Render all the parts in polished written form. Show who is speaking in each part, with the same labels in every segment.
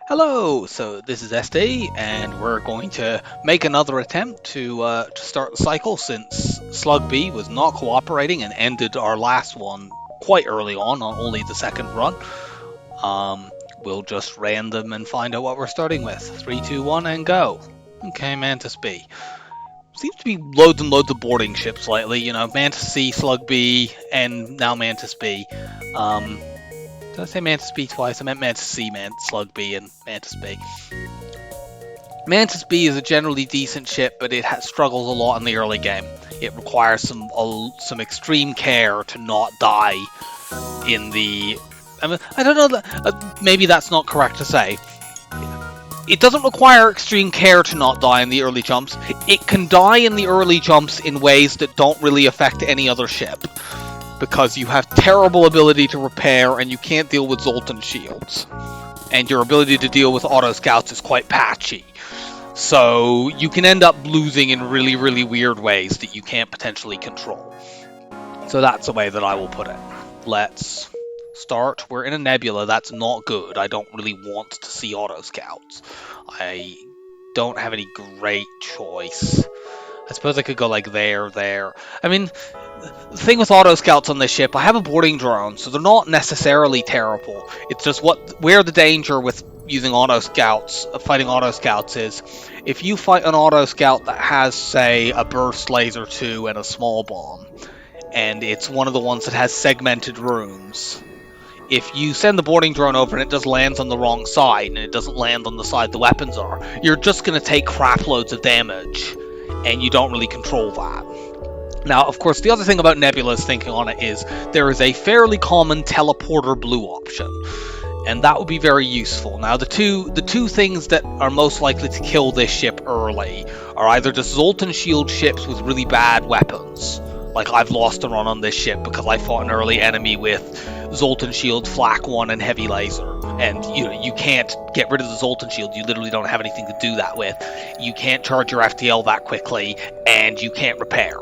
Speaker 1: Hello, so this is SD, and we're going to make another attempt to start the cycle since Slug B was not cooperating and ended our last one quite early on only the second run. We'll just random and find out what we're starting with. 3, 2, 1, and go. Okay, Mantis B. Seems to be loads and loads of boarding ships lately, Mantis C, Slug B, and now Mantis B. Did I say Mantis B twice? I meant Mantis C, Slug B, and Mantis B. Mantis B is a generally decent ship, but it struggles a lot in the early game. It requires some extreme care to not die in the... I don't know, maybe that's not correct to say. It doesn't require extreme care to not die in the early jumps. It can die in the early jumps in ways that don't really affect any other ship, because you have terrible ability to repair and you can't deal with Zoltan shields. And your ability to deal with auto scouts is quite patchy. So you can end up losing in really, really weird ways that you can't potentially control. So that's the way that I will put it. Let's start. We're in a nebula. That's not good. I don't really want to see auto scouts. I don't have any great choice. I suppose I could go like there. I mean, the thing with auto scouts on this ship, I have a boarding drone, so they're not necessarily terrible. It's just where the danger with using auto scouts, fighting auto scouts is, if you fight an auto scout that has, say, a burst laser 2 and a small bomb, and it's one of the ones that has segmented rooms, if you send the boarding drone over and it just lands on the wrong side, and it doesn't land on the side the weapons are, you're just going to take crap loads of damage, and you don't really control that. Now, of course, the other thing about Nebula's thinking on it is there is a fairly common teleporter blue option, and that would be very useful. Now, the two things that are most likely to kill this ship early are either just Zoltan shield ships with really bad weapons. Like, I've lost a run on this ship because I fought an early enemy with Zoltan shield, flak 1, and heavy laser. And, you can't get rid of the Zoltan shield. You literally don't have anything to do that with. You can't charge your FTL that quickly, and you can't repair.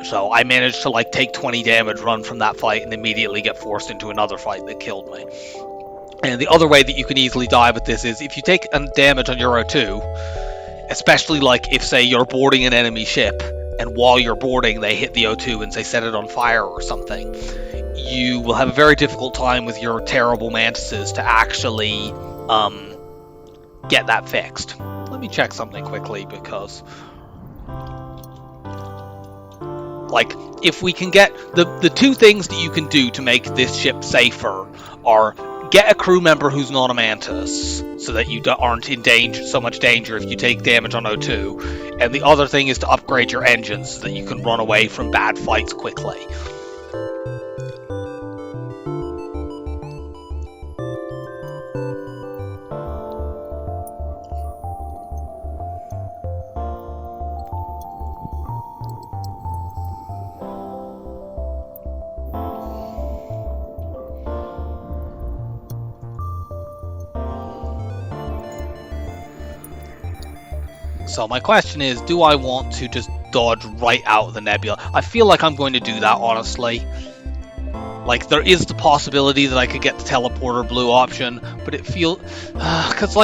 Speaker 1: So I managed to take 20 damage, run from that fight, and immediately get forced into another fight that killed me. And the other way that you can easily die with this is if you take damage on your O2, especially if, say, you're boarding an enemy ship, and while you're boarding they hit the O2 and, say, set it on fire or something, you will have a very difficult time with your terrible mantises to actually get that fixed. Let me check something quickly, because if we can get the two things that you can do to make this ship safer are get a crew member who's not a mantis, so that you aren't in so much danger if you take damage on O2, and the other thing is to upgrade your engines so that you can run away from bad fights quickly. So my question is, do I want to just dodge right out of the nebula? I feel like I'm going to do that, honestly. There is the possibility that I could get the teleporter blue option, but it feels... because,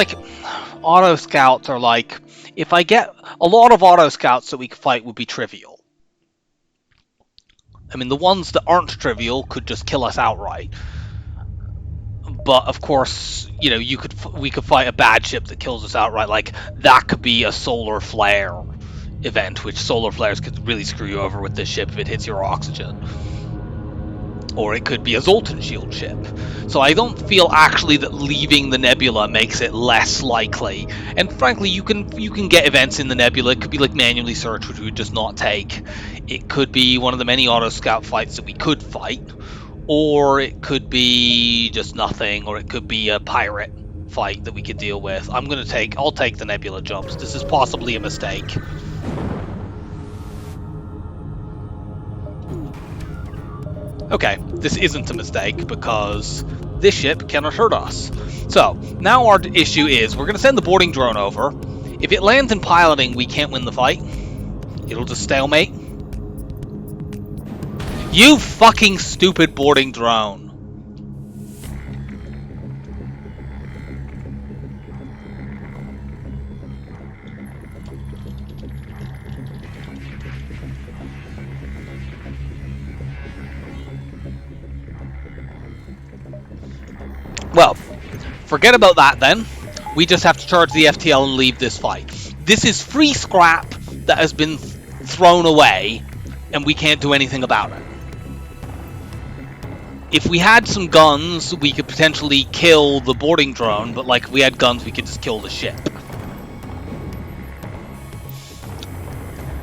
Speaker 1: auto scouts are if I get... A lot of auto scouts that we could fight would be trivial. I mean, the ones that aren't trivial could just kill us outright. But of course, we could fight a bad ship that kills us outright. That could be a solar flare event, which solar flares could really screw you over with this ship if it hits your oxygen. Or it could be a Zoltan shield ship. So I don't feel actually that leaving the nebula makes it less likely. And frankly, you can get events in the nebula. It could be manually search, which we would just not take. It could be one of the many auto scout fights that we could fight. Or it could be just nothing, or it could be a pirate fight that we could deal with. I'll take the nebula jumps. This is possibly a mistake. Okay, this isn't a mistake, because this ship cannot hurt us. So, now our issue is, we're going to send the boarding drone over. If it lands in piloting, we can't win the fight. It'll just stalemate. You fucking stupid boarding drone. Well, forget about that then. We just have to charge the FTL and leave this fight. This is free scrap that has been thrown away, and we can't do anything about it. If we had some guns, we could potentially kill the boarding drone, but like if we had guns, we could just kill the ship.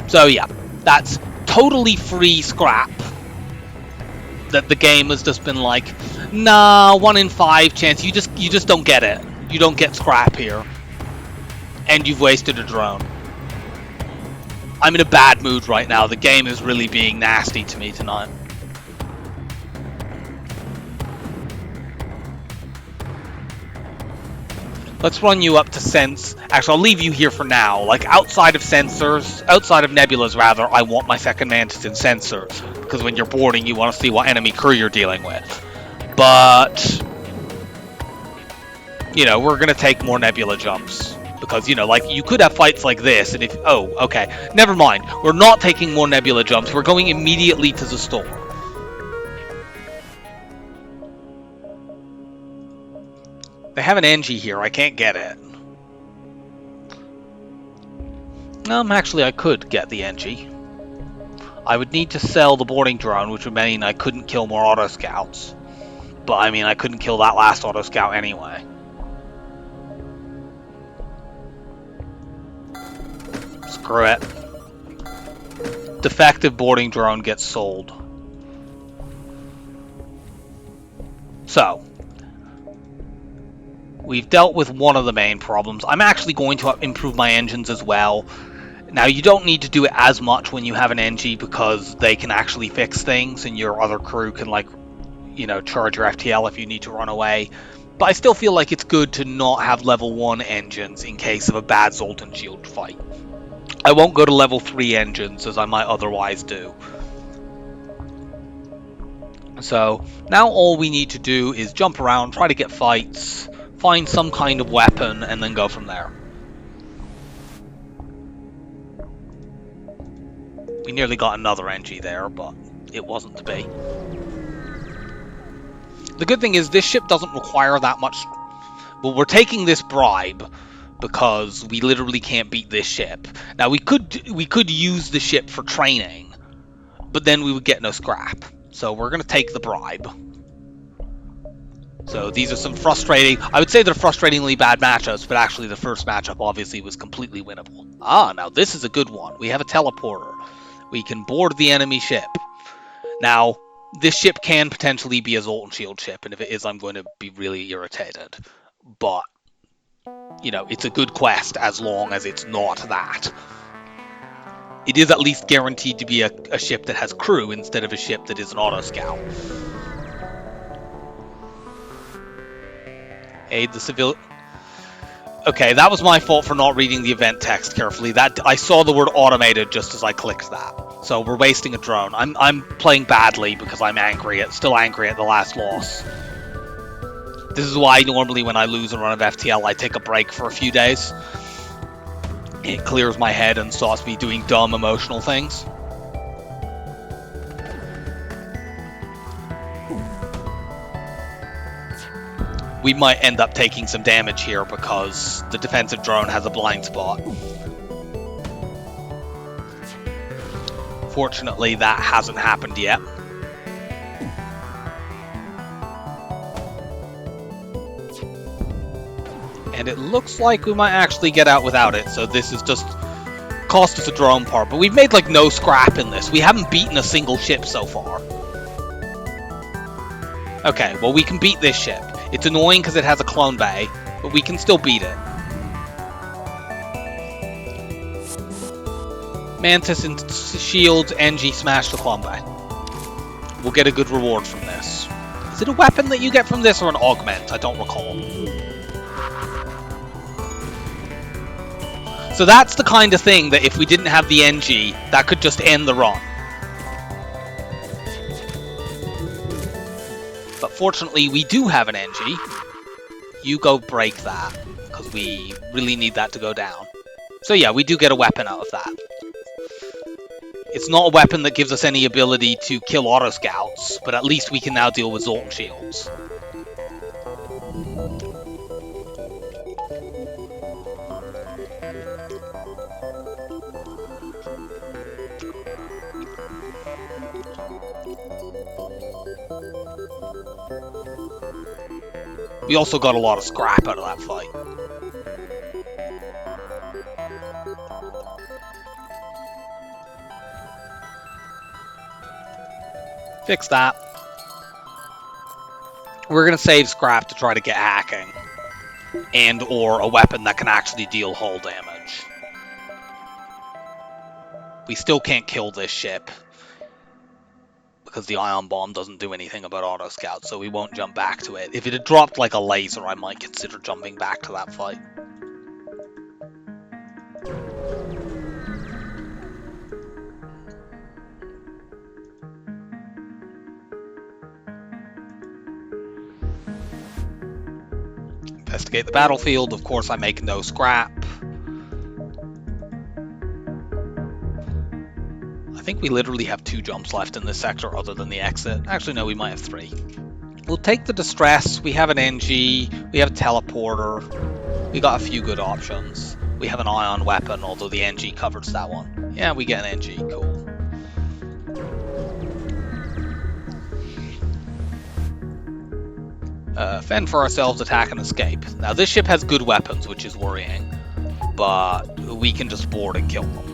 Speaker 1: So yeah, that's totally free scrap that the game has just been like, nah, 1 in 5 chance. You just don't get it. You don't get scrap here, and you've wasted a drone. I'm in a bad mood right now. The game is really being nasty to me tonight. Let's run you up to sense. Actually, I'll leave you here for now. Like, outside of sensors, outside of nebulas, rather, I want my second Mantis in sensors. Because when you're boarding, you want to see what enemy crew you're dealing with. But, you know, we're going to take more nebula jumps. Because, you know, like, you could have fights like this, and if... Oh, okay. Never mind. We're not taking more nebula jumps. We're going immediately to the store. They have an NG here. I can't get it. Actually, I could get the NG. I would need to sell the boarding drone, which would mean I couldn't kill more auto scouts. But, I mean, I couldn't kill that last auto scout anyway. Screw it. Defective boarding drone gets sold. So... we've dealt with one of the main problems. I'm actually going to improve my engines as well. Now, you don't need to do it as much when you have an NG because they can actually fix things and your other crew can, like, you know, charge your FTL if you need to run away. But I still feel like it's good to not have level 1 engines in case of a bad Zoltan Shield fight. I won't go to level 3 engines as I might otherwise do. So, now all we need to do is jump around, try to get fights, find some kind of weapon, and then go from there. We nearly got another NG there, but it wasn't to be. The good thing is this ship doesn't require that much... Well, we're taking this bribe because we literally can't beat this ship. Now, we could use the ship for training, but then we would get no scrap. So we're going to take the bribe. So these are some frustrating... I would say they're frustratingly bad matchups, but actually the first matchup obviously was completely winnable. Now this is a good one. We have a teleporter. We can board the enemy ship. Now, this ship can potentially be a Zoltan Shield ship, and if it is, I'm going to be really irritated. But, you know, it's a good quest as long as it's not that. It is at least guaranteed to be a ship that has crew instead of a ship that is an auto scout. Aid the civil... Okay, that was my fault for not reading the event text carefully. That I saw the word automated just as I clicked that. So we're wasting a drone. I'm playing badly because I'm still angry at the last loss. This is why normally when I lose a run of FTL, I take a break for a few days. It clears my head and stops me doing dumb emotional things. We might end up taking some damage here because the defensive drone has a blind spot. Fortunately, that hasn't happened yet. And it looks like we might actually get out without it, so this is just cost us a drone part. But we've made like no scrap in this. We haven't beaten a single ship so far. Okay, well we can beat this ship. It's annoying because it has a clone bay, but we can still beat it. Mantis and shields, NG smash the clone bay. We'll get a good reward from this. Is it a weapon that you get from this or an augment? I don't recall. So that's the kind of thing that if we didn't have the NG, that could just end the run. But fortunately, we do have an NG. You go break that, because we really need that to go down. So yeah, we do get a weapon out of that. It's not a weapon that gives us any ability to kill auto scouts, but at least we can now deal with Zoltan shields. We also got a lot of scrap out of that fight. Fix that. We're going to save scrap to try to get hacking. And or a weapon that can actually deal hull damage. We still can't kill this ship. Because the ion bomb doesn't do anything about auto scout, so we won't jump back to it. If it had dropped like a laser, I might consider jumping back to that fight. Investigate the battlefield. Of course, I make no scrap. I think we literally have 2 jumps left in this sector other than the exit. Actually, no, we might have 3. We'll take the distress. We have an NG. We have a teleporter. We got a few good options. We have an ion weapon, although the NG covers that one. Yeah, we get an NG. Cool. Fend for ourselves, attack and escape. Now, this ship has good weapons, which is worrying. But we can just board and kill them.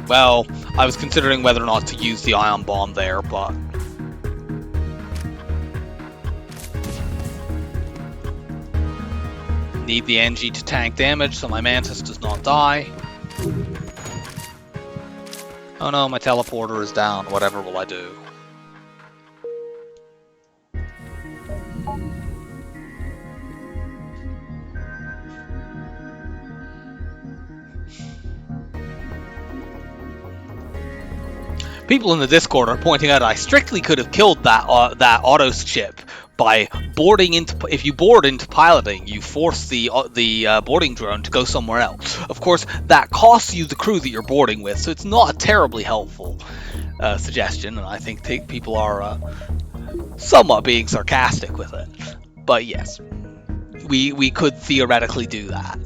Speaker 1: Well, I was considering whether or not to use the ion bomb there, but... Need the NG to tank damage so my Mantis does not die. Oh no, my teleporter is down. Whatever will I do? People in the Discord are pointing out I strictly could have killed that auto ship by boarding into. If you board into piloting, you force the boarding drone to go somewhere else. Of course, that costs you the crew that you're boarding with, so it's not a terribly helpful suggestion, and I think people are somewhat being sarcastic with it. But yes, we could theoretically do that.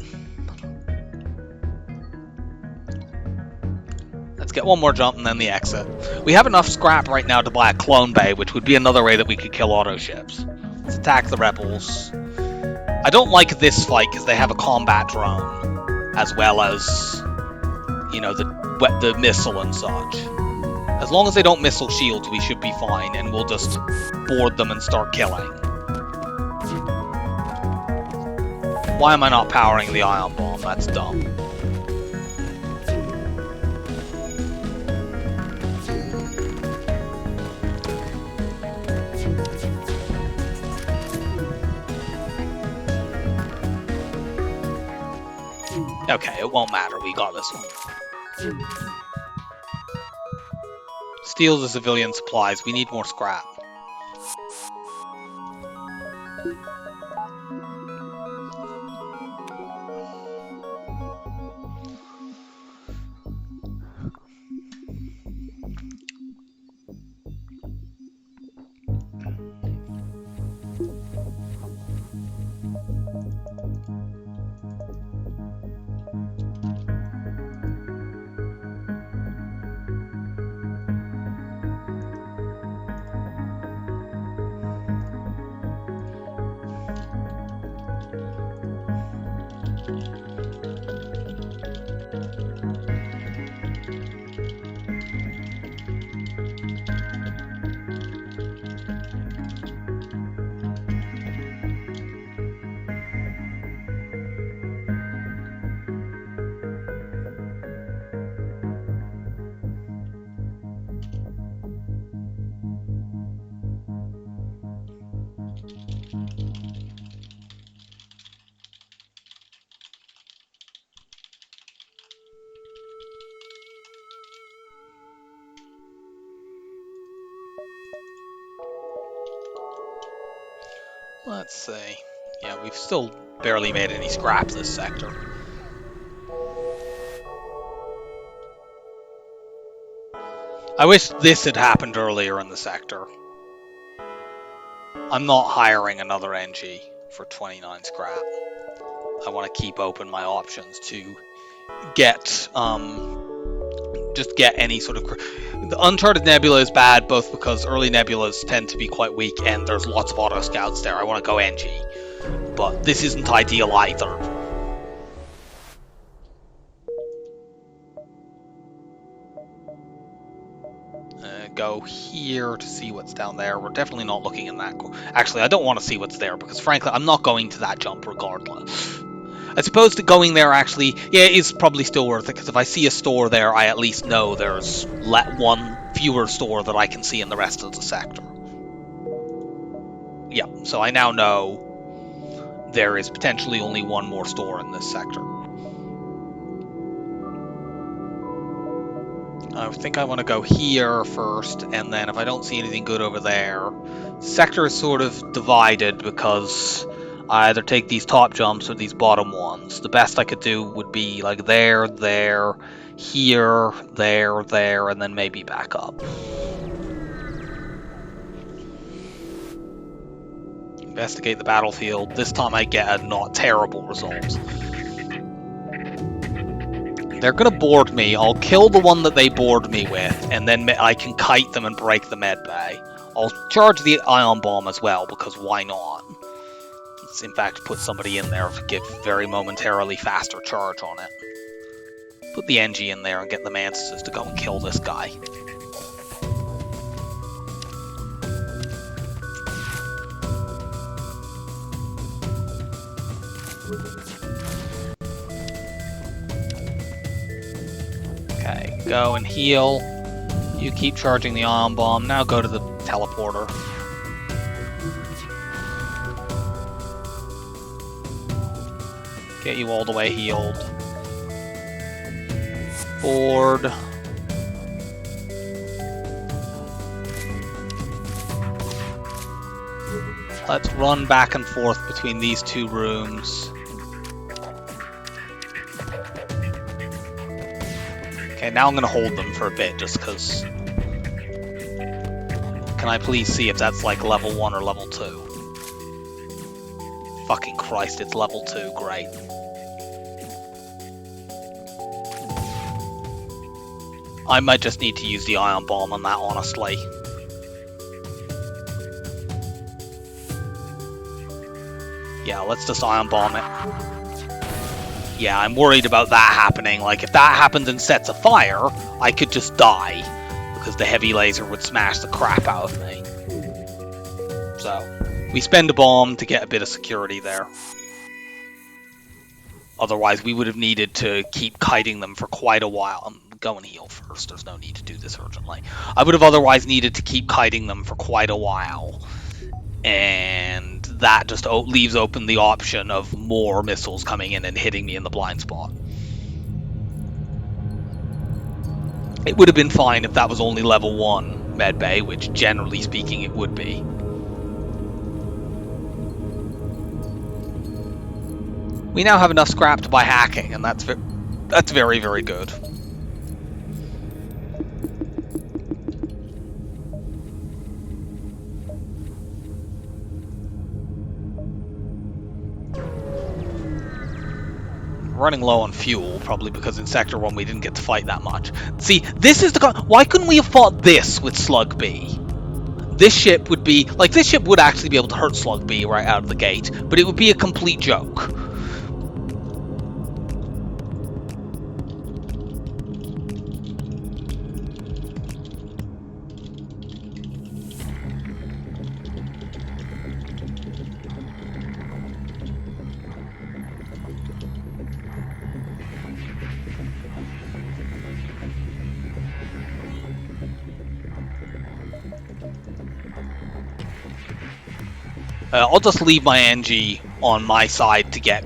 Speaker 1: Let's get one more jump and then the exit. We have enough scrap right now to buy a clone bay, which would be another way that we could kill auto ships. Let's attack the rebels. I don't like this fight because they have a combat drone, as well as, you know, the missile and such. As long as they don't missile shields, we should be fine, and we'll just board them and start killing. Why am I not powering the ion bomb? That's dumb. Okay, it won't matter. We got this one. Steal the civilian supplies. We need more scrap. Let's see. Yeah, we've still barely made any scrap this sector. I wish this had happened earlier in the sector. I'm not hiring another NG for 29 scrap. I want to keep open my options to get just get any sort of... The Uncharted Nebula is bad both because early Nebulas tend to be quite weak and there's lots of auto scouts there. I want to go NG, but this isn't ideal either. Go here to see what's down there. We're definitely not looking in that. Actually, I don't want to see what's there because frankly, I'm not going to that jump regardless. I suppose that going there actually, yeah, is probably still worth it because if I see a store there, I at least know there's one fewer store that I can see in the rest of the sector. Yeah, so I now know there is potentially only one more store in this sector. I think I want to go here first, and then if I don't see anything good over there... Sector is sort of divided because I either take these top jumps or these bottom ones. The best I could do would be like there, here, there, and then maybe back up. Investigate the battlefield. This time I get a not terrible result. They're gonna board me. I'll kill the one that they board me with, and then I can kite them and break the med bay. I'll charge the ion bomb as well, because why not? Let's in fact put somebody in there to give very momentarily faster charge on it. Put the NG in there and get the Mantises to go and kill this guy. Okay, go and heal. You keep charging the ion bomb. Now go to the teleporter. Get you all the way healed. Board. Let's run back and forth between these two rooms. Okay, now I'm going to hold them for a bit, just because... Can I please see if that's like level 1 or level 2? Fucking Christ, it's level 2, great. I might just need to use the ion bomb on that, honestly. Yeah, let's just ion bomb it. Yeah, I'm worried about that happening. Like, if that happens and sets a fire, I could just die. Because the heavy laser would smash the crap out of me. So, we spend a bomb to get a bit of security there. Otherwise, we would have needed to keep kiting them for quite a while. Go and heal first. There's no need to do this urgently. I would have otherwise needed to keep kiting them for quite a while. And that just leaves open the option of more missiles coming in and hitting me in the blind spot. It would have been fine if that was only level 1 medbay, which generally speaking it would be. We now have enough scrap to buy hacking, and that's very, very good. Running low on fuel, probably because in Sector 1 we didn't get to fight that much. See, this is the... Why couldn't we have fought this with Slug B? This ship would be... Like, this ship would actually be able to hurt Slug B right out of the gate, but it would be a complete joke. I'll just leave my NG on my side to get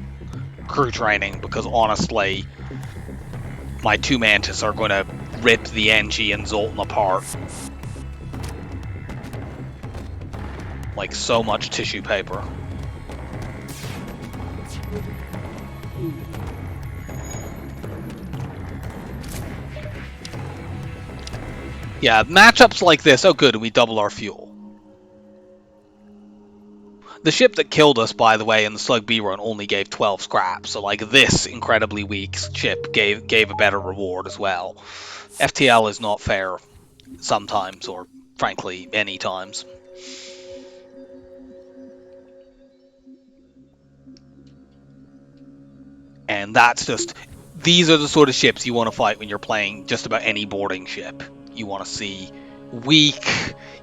Speaker 1: crew training, because honestly, my two Mantis are going to rip the NG and Zoltan apart. Like so much tissue paper. Yeah, matchups like this, oh good, we double our fuel. The ship that killed us, by the way, in the Slug B run only gave 12 scraps, so like this incredibly weak ship gave a better reward as well. FTL is not fair sometimes, or frankly, any times. And that's just, these are the sort of ships you want to fight when you're playing just about any boarding ship. You want to see weak,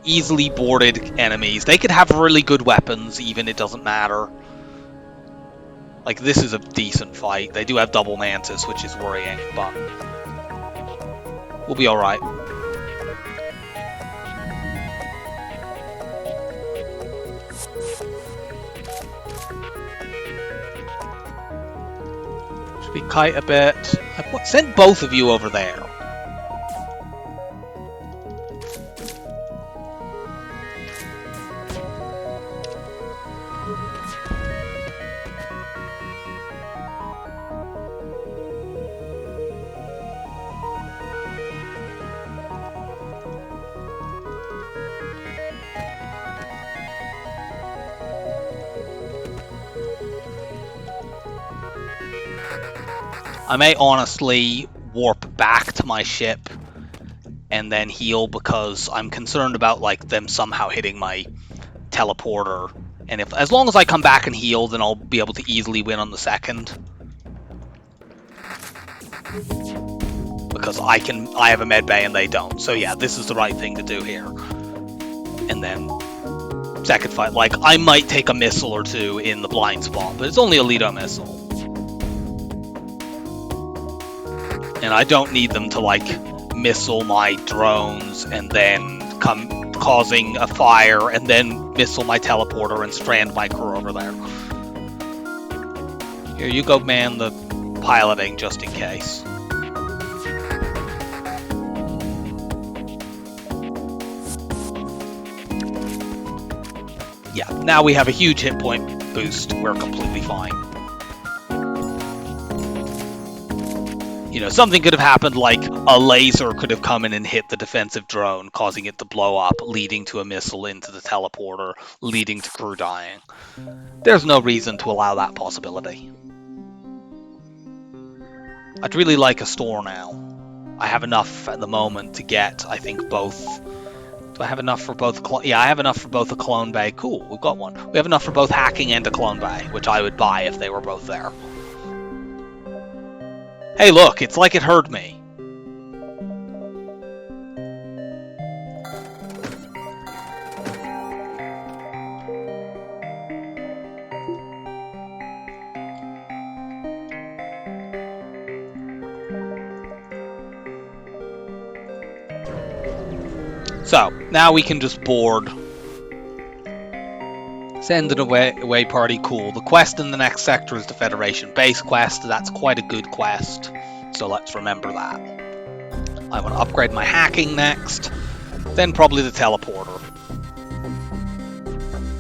Speaker 1: easily boarded enemies. They could have really good weapons, even, it doesn't matter. Like, this is a decent fight. They do have double Mantis, which is worrying, but we'll be alright. Should we kite a bit? I sent both of you over there. I may honestly warp back to my ship and then heal because I'm concerned about like them somehow hitting my teleporter. And as long as I come back and heal, then I'll be able to easily win on the second. Because I have a med bay and they don't. So yeah, this is the right thing to do here. And then second fight, like I might take a missile or two in the blind spot, but it's only a Lido missile. And I don't need them to, like, missile my drones and then come causing a fire and then missile my teleporter and strand my crew over there. Here, you go man the piloting just in case. Yeah, now we have a huge hit point boost. We're completely fine. You know, something could have happened, like a laser could have come in and hit the defensive drone, causing it to blow up, leading to a missile into the teleporter, leading to crew dying. There's no reason to allow that possibility. I'd really like a store now. I have enough at the moment to get, I think, both. Do I have enough for both? Yeah, I have enough for both a clone bay. Cool, we've got one. We have enough for both hacking and a clone bay, which I would buy if they were both there. Hey look, it's like it heard me. So, now we can just board. Send an away party, cool. The quest in the next sector is the Federation base quest. That's quite a good quest, so let's remember that. I want to upgrade my hacking next, then probably the teleporter.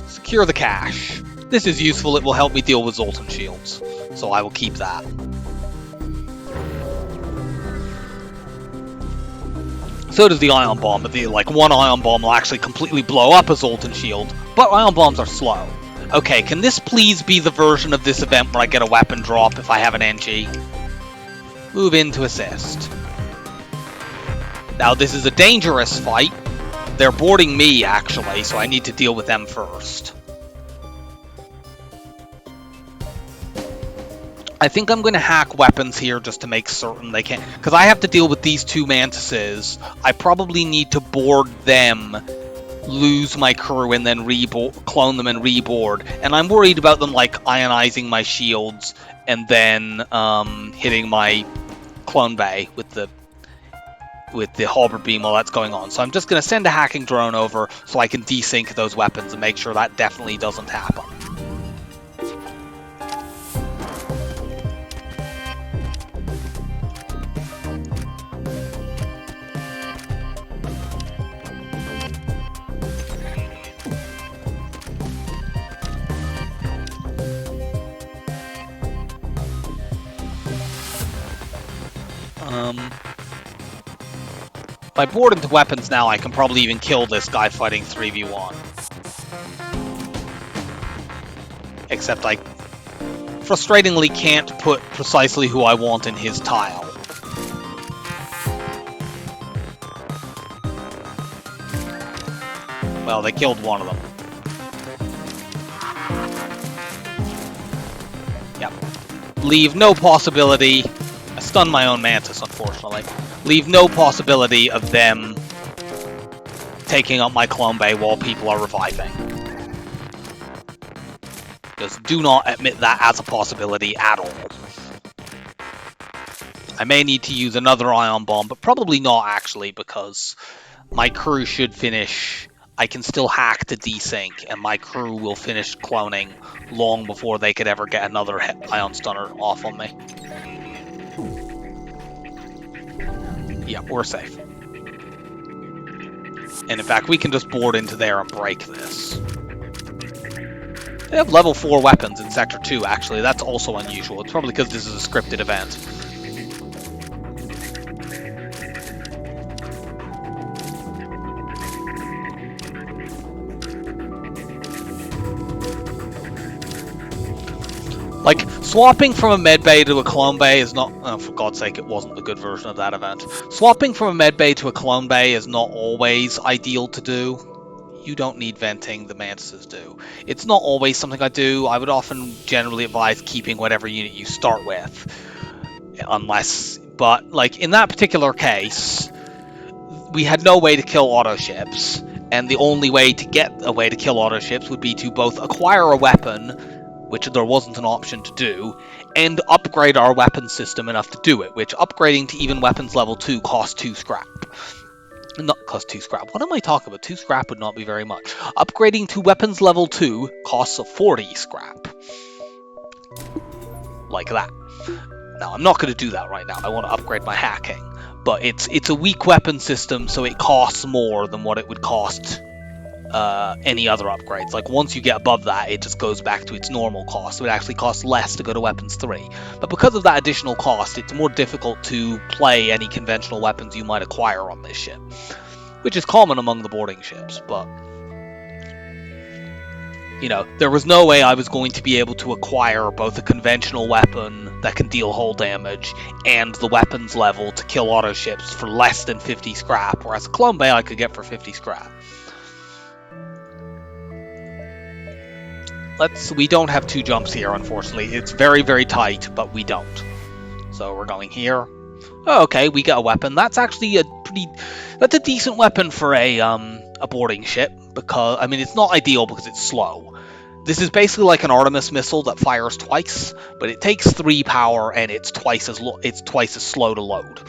Speaker 1: Secure the cache. This is useful, it will help me deal with Zoltan shields, so I will keep that. So does the ion bomb, but one ion bomb will actually completely blow up a Zoltan shield, but ion bombs are slow. Okay, can this please be the version of this event where I get a weapon drop if I have an NG? Move in to assist. Now this is a dangerous fight. They're boarding me actually, so I need to deal with them first. I think I'm going to hack weapons here just to make certain they can't... Because I have to deal with these two Mantises. I probably need to board them, lose my crew, and then clone them and reboard. And I'm worried about them, like, ionizing my shields and then hitting my clone bay with the halberd beam while that's going on. So I'm just going to send a hacking drone over so I can desync those weapons and make sure that definitely doesn't happen. If I board into weapons now, I can probably even kill this guy fighting 3v1. Except I frustratingly can't put precisely who I want in his tile. Well, they killed one of them. Yep. Leave no possibility... I stunned my own Mantis, unfortunately. Leave no possibility of them taking up my clone bay while people are reviving. Just do not admit that as a possibility at all. I may need to use another ion bomb, but probably not actually, because my crew should finish... I can still hack to desync, and my crew will finish cloning long before they could ever get another ion stunner off on me. Yeah, we're safe. And in fact, we can just board into there and break this. They have level 4 weapons in Sector 2, actually. That's also unusual. It's probably because this is a scripted event. Like, swapping from a medbay to a clone bay is not... Oh, for God's sake, it wasn't the good version of that event. Swapping from a medbay to a clone bay is not always ideal to do. You don't need venting, the Mantises do. It's not always something I do. I would often generally advise keeping whatever unit you start with. Unless... But, like, in that particular case, we had no way to kill auto ships. And the only way to get a way to kill auto ships would be to both acquire a weapon... which there wasn't an option to do, and upgrade our weapon system enough to do it, which upgrading to even weapons level 2 costs 2 scrap. Not cost 2 scrap. What am I talking about? 2 scrap would not be very much. Upgrading to weapons level 2 costs 40 scrap. Like that. Now, I'm not going to do that right now. I want to upgrade my hacking. But it's a weak weapon system, so it costs more than what it would cost any other upgrades. Like, once you get above that, it just goes back to its normal cost. It would actually cost less to go to weapons 3. But because of that additional cost, it's more difficult to play any conventional weapons you might acquire on this ship. Which is common among the boarding ships, but... You know, there was no way I was going to be able to acquire both a conventional weapon that can deal hull damage and the weapons level to kill auto ships for less than 50 scrap, whereas a clone bay I could get for 50 scrap. We don't have 2 jumps here, unfortunately. It's very, very tight, but we don't. So we're going here. Oh, okay, we got a weapon. That's actually that's a decent weapon for a boarding ship, because, I mean, it's not ideal because it's slow. This is basically like an Artemis missile that fires twice, but it takes 3 power and it's twice as slow to load.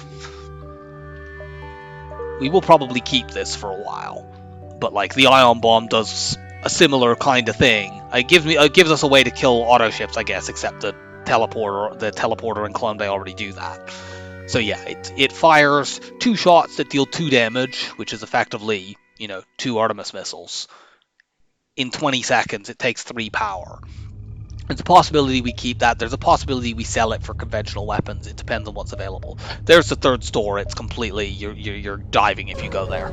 Speaker 1: We will probably keep this for a while, but like the ion bomb does a similar kind of thing. It gives us a way to kill auto ships, I guess, except the teleporter and clone bay already do that. So yeah, it fires 2 shots that deal 2 damage, which is effectively, you know, 2 Artemis missiles. In 20 seconds, it takes 3 power. There's a possibility we keep that. There's a possibility we sell it for conventional weapons. It depends on what's available. There's the 3rd store. It's completely... You're diving if you go there.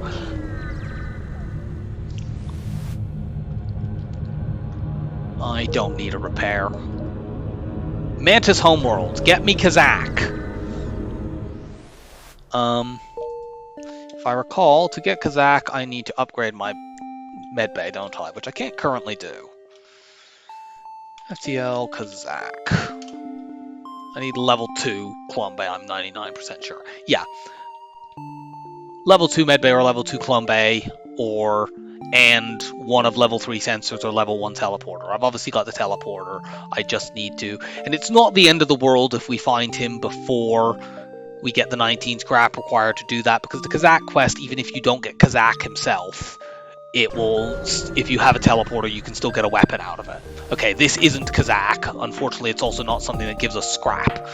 Speaker 1: I don't need a repair. Mantis Homeworld. Get me Kazakh. If I recall, to get Kazakh, I need to upgrade my medbay, don't I? Which I can't currently do. FTL Kazakh. I need level 2 clone bay, I'm 99% sure. Yeah. Level 2 medbay or level 2 clone bay, and one of level 3 sensors or level 1 teleporter. I've obviously got the teleporter. I just need to... And it's not the end of the world if we find him before we get the 19 scrap required to do that, because the Kazakh quest, even if you don't get Kazakh himself, it will... If you have a teleporter, you can still get a weapon out of it. Okay, this isn't Kazakh. Unfortunately, it's also not something that gives us scrap.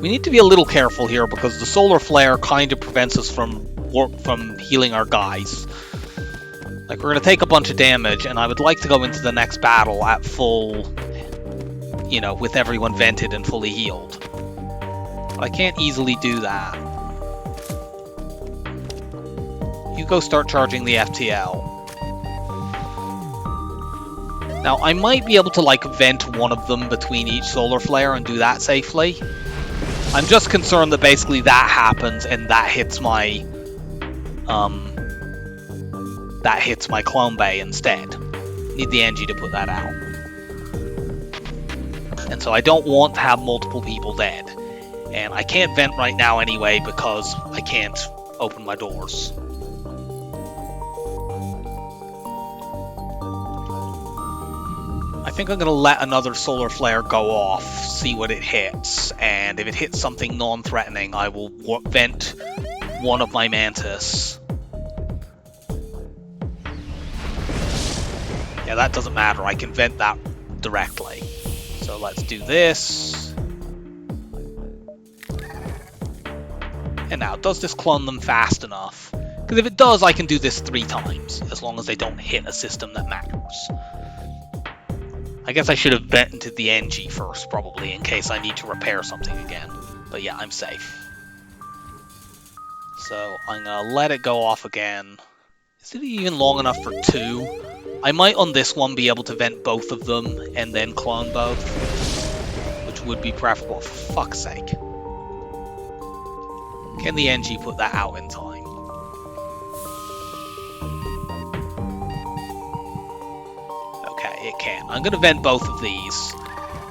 Speaker 1: We need to be a little careful here because the solar flare kind of prevents us from healing our guys. Like, we're gonna take a bunch of damage, and I would like to go into the next battle at full, you know, with everyone vented and fully healed. But I can't easily do that. You go start charging the FTL. Now, I might be able to, like, vent one of them between each solar flare and do that safely. I'm just concerned that basically that happens and that hits my clone bay instead. Need the NG to put that out. And so I don't want to have multiple people dead. And I can't vent right now anyway because I can't open my doors. I think I'm going to let another solar flare go off, see what it hits, and if it hits something non-threatening, I will vent one of my Mantis. Yeah, that doesn't matter, I can vent that directly. So let's do this. And now, does this clone them fast enough? Because if it does, I can do this 3 times, as long as they don't hit a system that matters. I guess I should have vented the NG first, probably, in case I need to repair something again. But yeah, I'm safe. So I'm going to let it go off again. Is it even long enough for 2? I might on this one be able to vent both of them and then clone both, which would be preferable, for fuck's sake. Can the NG put that out in time? Okay, it can. I'm going to vent both of these,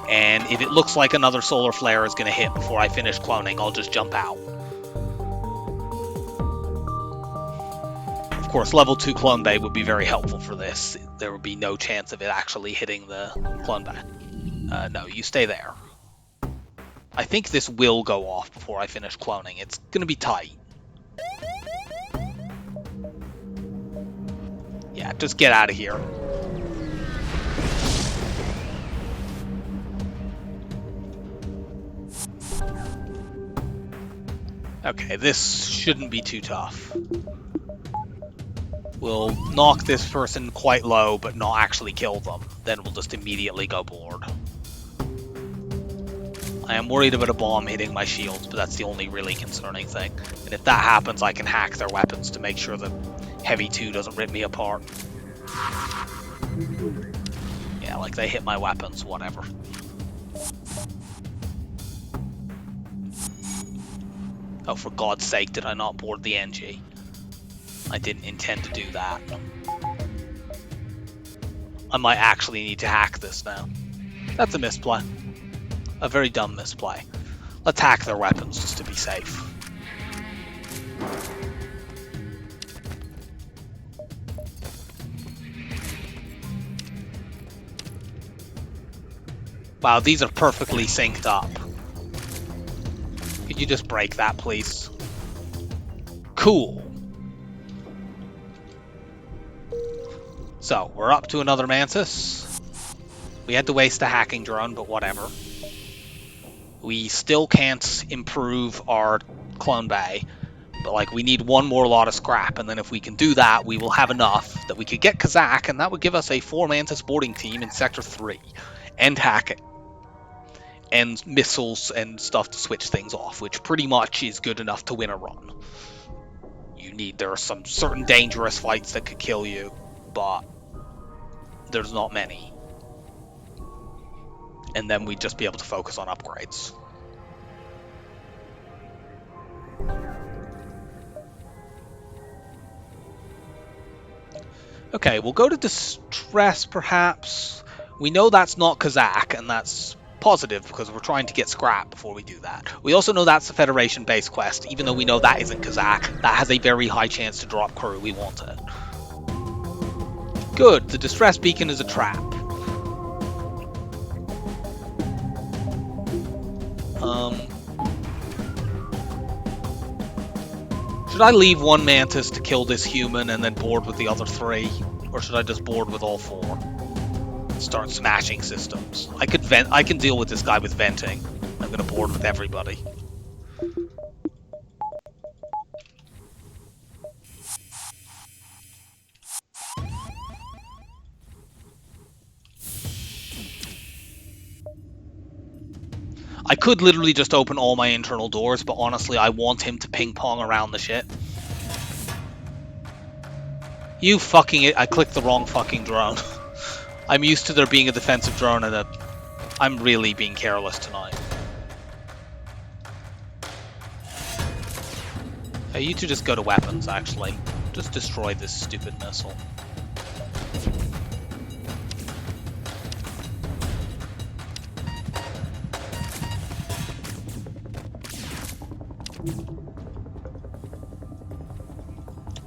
Speaker 1: and if it looks like another solar flare is going to hit before I finish cloning, I'll just jump out. Of course, level 2 clone bay would be very helpful for this. There would be no chance of it actually hitting the clone bay. No, you stay there. I think this will go off before I finish cloning. It's going to be tight. Yeah, just get out of here. Okay, this shouldn't be too tough. We'll knock this person quite low, but not actually kill them. Then we'll just immediately go board. I am worried about a bomb hitting my shields, but that's the only really concerning thing. And if that happens, I can hack their weapons to make sure that Heavy 2 doesn't rip me apart. Yeah, like they hit my weapons, whatever. Oh, for God's sake, did I not board the NG? I didn't intend to do that. I might actually need to hack this now. That's a misplay. A very dumb misplay. Let's hack their weapons just to be safe. Wow, these are perfectly synced up. Could you just break that, please? Cool. So, we're up to another Mantis. We had to waste a hacking drone, but whatever. We still can't improve our clone bay, but like we need one more lot of scrap, and then if we can do that, we will have enough that we could get Kazakh, and that would give us a 4 Mantis boarding team in Sector 3, and hacking, and missiles and stuff to switch things off, which pretty much is good enough to win a run. There are some certain dangerous fights that could kill you, but there's not many. And then we'd just be able to focus on upgrades. Okay, we'll go to Distress, perhaps. We know that's not Kazakh, and that's positive, because we're trying to get scrap before we do that. We also know that's the Federation-based quest, even though we know that isn't Kazakh. That has a very high chance to drop crew. We want it. Good, the Distress Beacon is a trap. Should I leave one Mantis to kill this human and then board with the other 3? Or should I just board with all 4? Start smashing systems. I can deal with this guy with venting. I'm gonna board with everybody. I could literally just open all my internal doors, but honestly, I want him to ping-pong around the ship. You fucking it! I clicked the wrong fucking drone. I'm used to there being a defensive drone and I'm really being careless tonight. Hey, you two just go to weapons, actually. Just destroy this stupid missile.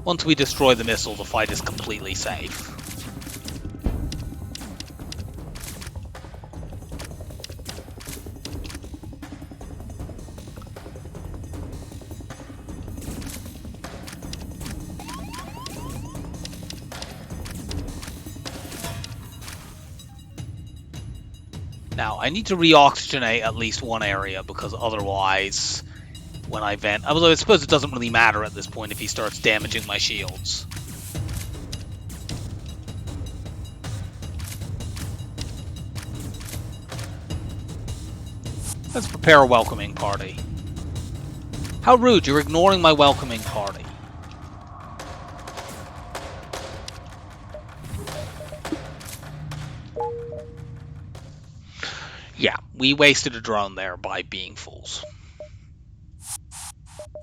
Speaker 1: Once we destroy the missile, the fight is completely safe. Now, I need to re-oxygenate at least one area, because otherwise, when I vent... Although I suppose it doesn't really matter at this point if he starts damaging my shields. Let's prepare a welcoming party. How rude, you're ignoring my welcoming party. Yeah, we wasted a drone there by being fools.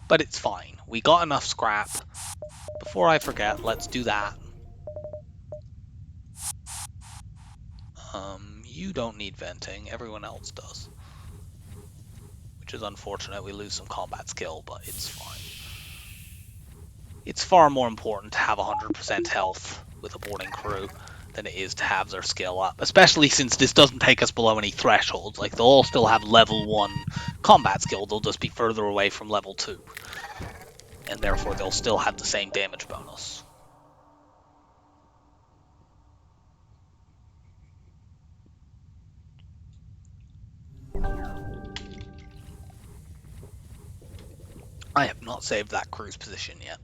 Speaker 1: But it's fine. We got enough scrap. Before I forget, let's do that. You don't need venting. Everyone else does. Which is unfortunate. We lose some combat skill, but it's fine. It's far more important to have 100% health with a boarding crew than it is to have their skill up. Especially since this doesn't take us below any thresholds. Like, they'll all still have level 1 combat skill. They'll just be further away from level 2. And therefore they'll still have the same damage bonus. I have not saved that cruise position yet.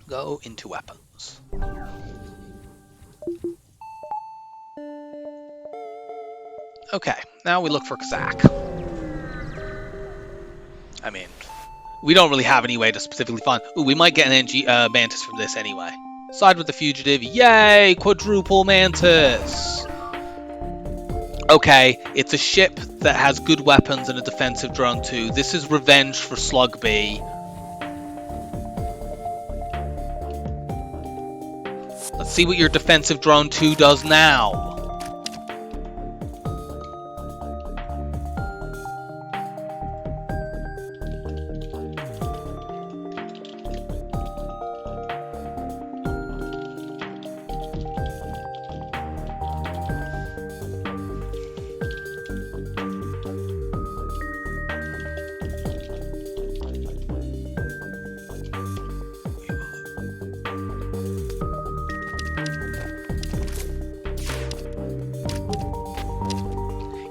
Speaker 1: Go into weapons. Okay, now we look for Kazakh. I mean, we don't really have any way to specifically find... Ooh, we might get an Mantis from this anyway. Side with the fugitive. Yay! Quadruple Mantis! Okay, it's a ship that has good weapons and a defensive drone too. This is revenge for Slug B. Let's see what your defensive drone 2 does now.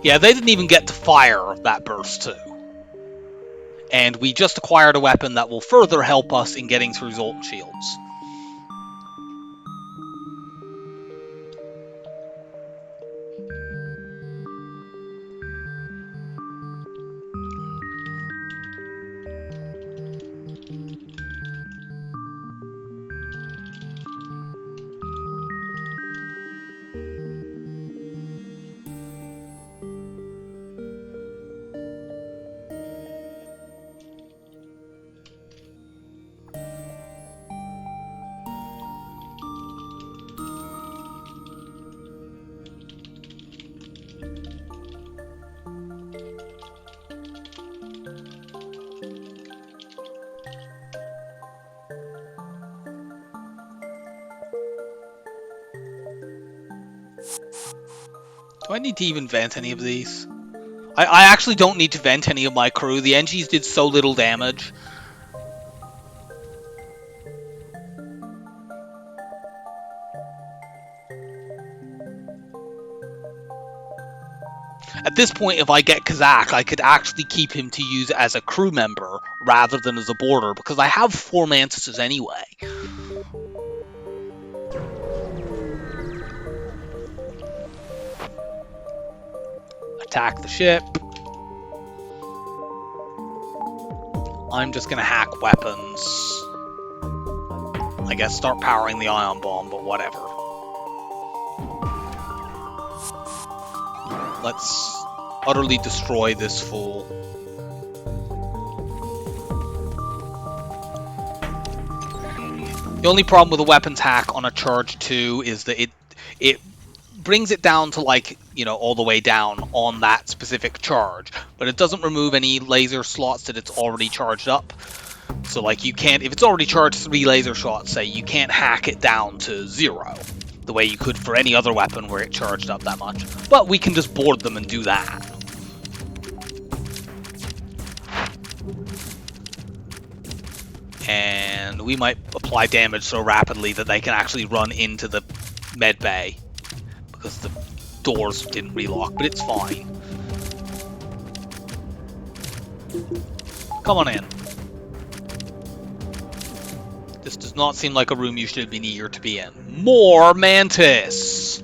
Speaker 1: Yeah, they didn't even get to fire that burst too. And we just acquired a weapon that will further help us in getting through Zoltan shields. Do I need to even vent any of these? I actually don't need to vent any of my crew. The NGs did so little damage. At this point, if I get Kazakh, I could actually keep him to use as a crew member rather than as a boarder, because I have 4 Mantises anyway. Attack the ship. I'm just gonna hack weapons. I guess start powering the ion bomb, but whatever. Let's utterly destroy this fool. The only problem with a weapons hack on a charge 2 is that it brings it down to, like, you know, all the way down on that specific charge, but it doesn't remove any laser slots that it's already charged up. So, like, you can't, if it's already charged 3 laser shots, say, you can't hack it down to 0 the way you could for any other weapon where it charged up that much. But we can just board them and do that. And we might apply damage so rapidly that they can actually run into the med bay, because the doors didn't relock, but it's fine. Come on in. This does not seem like a room you should be eager to be in. More Mantis!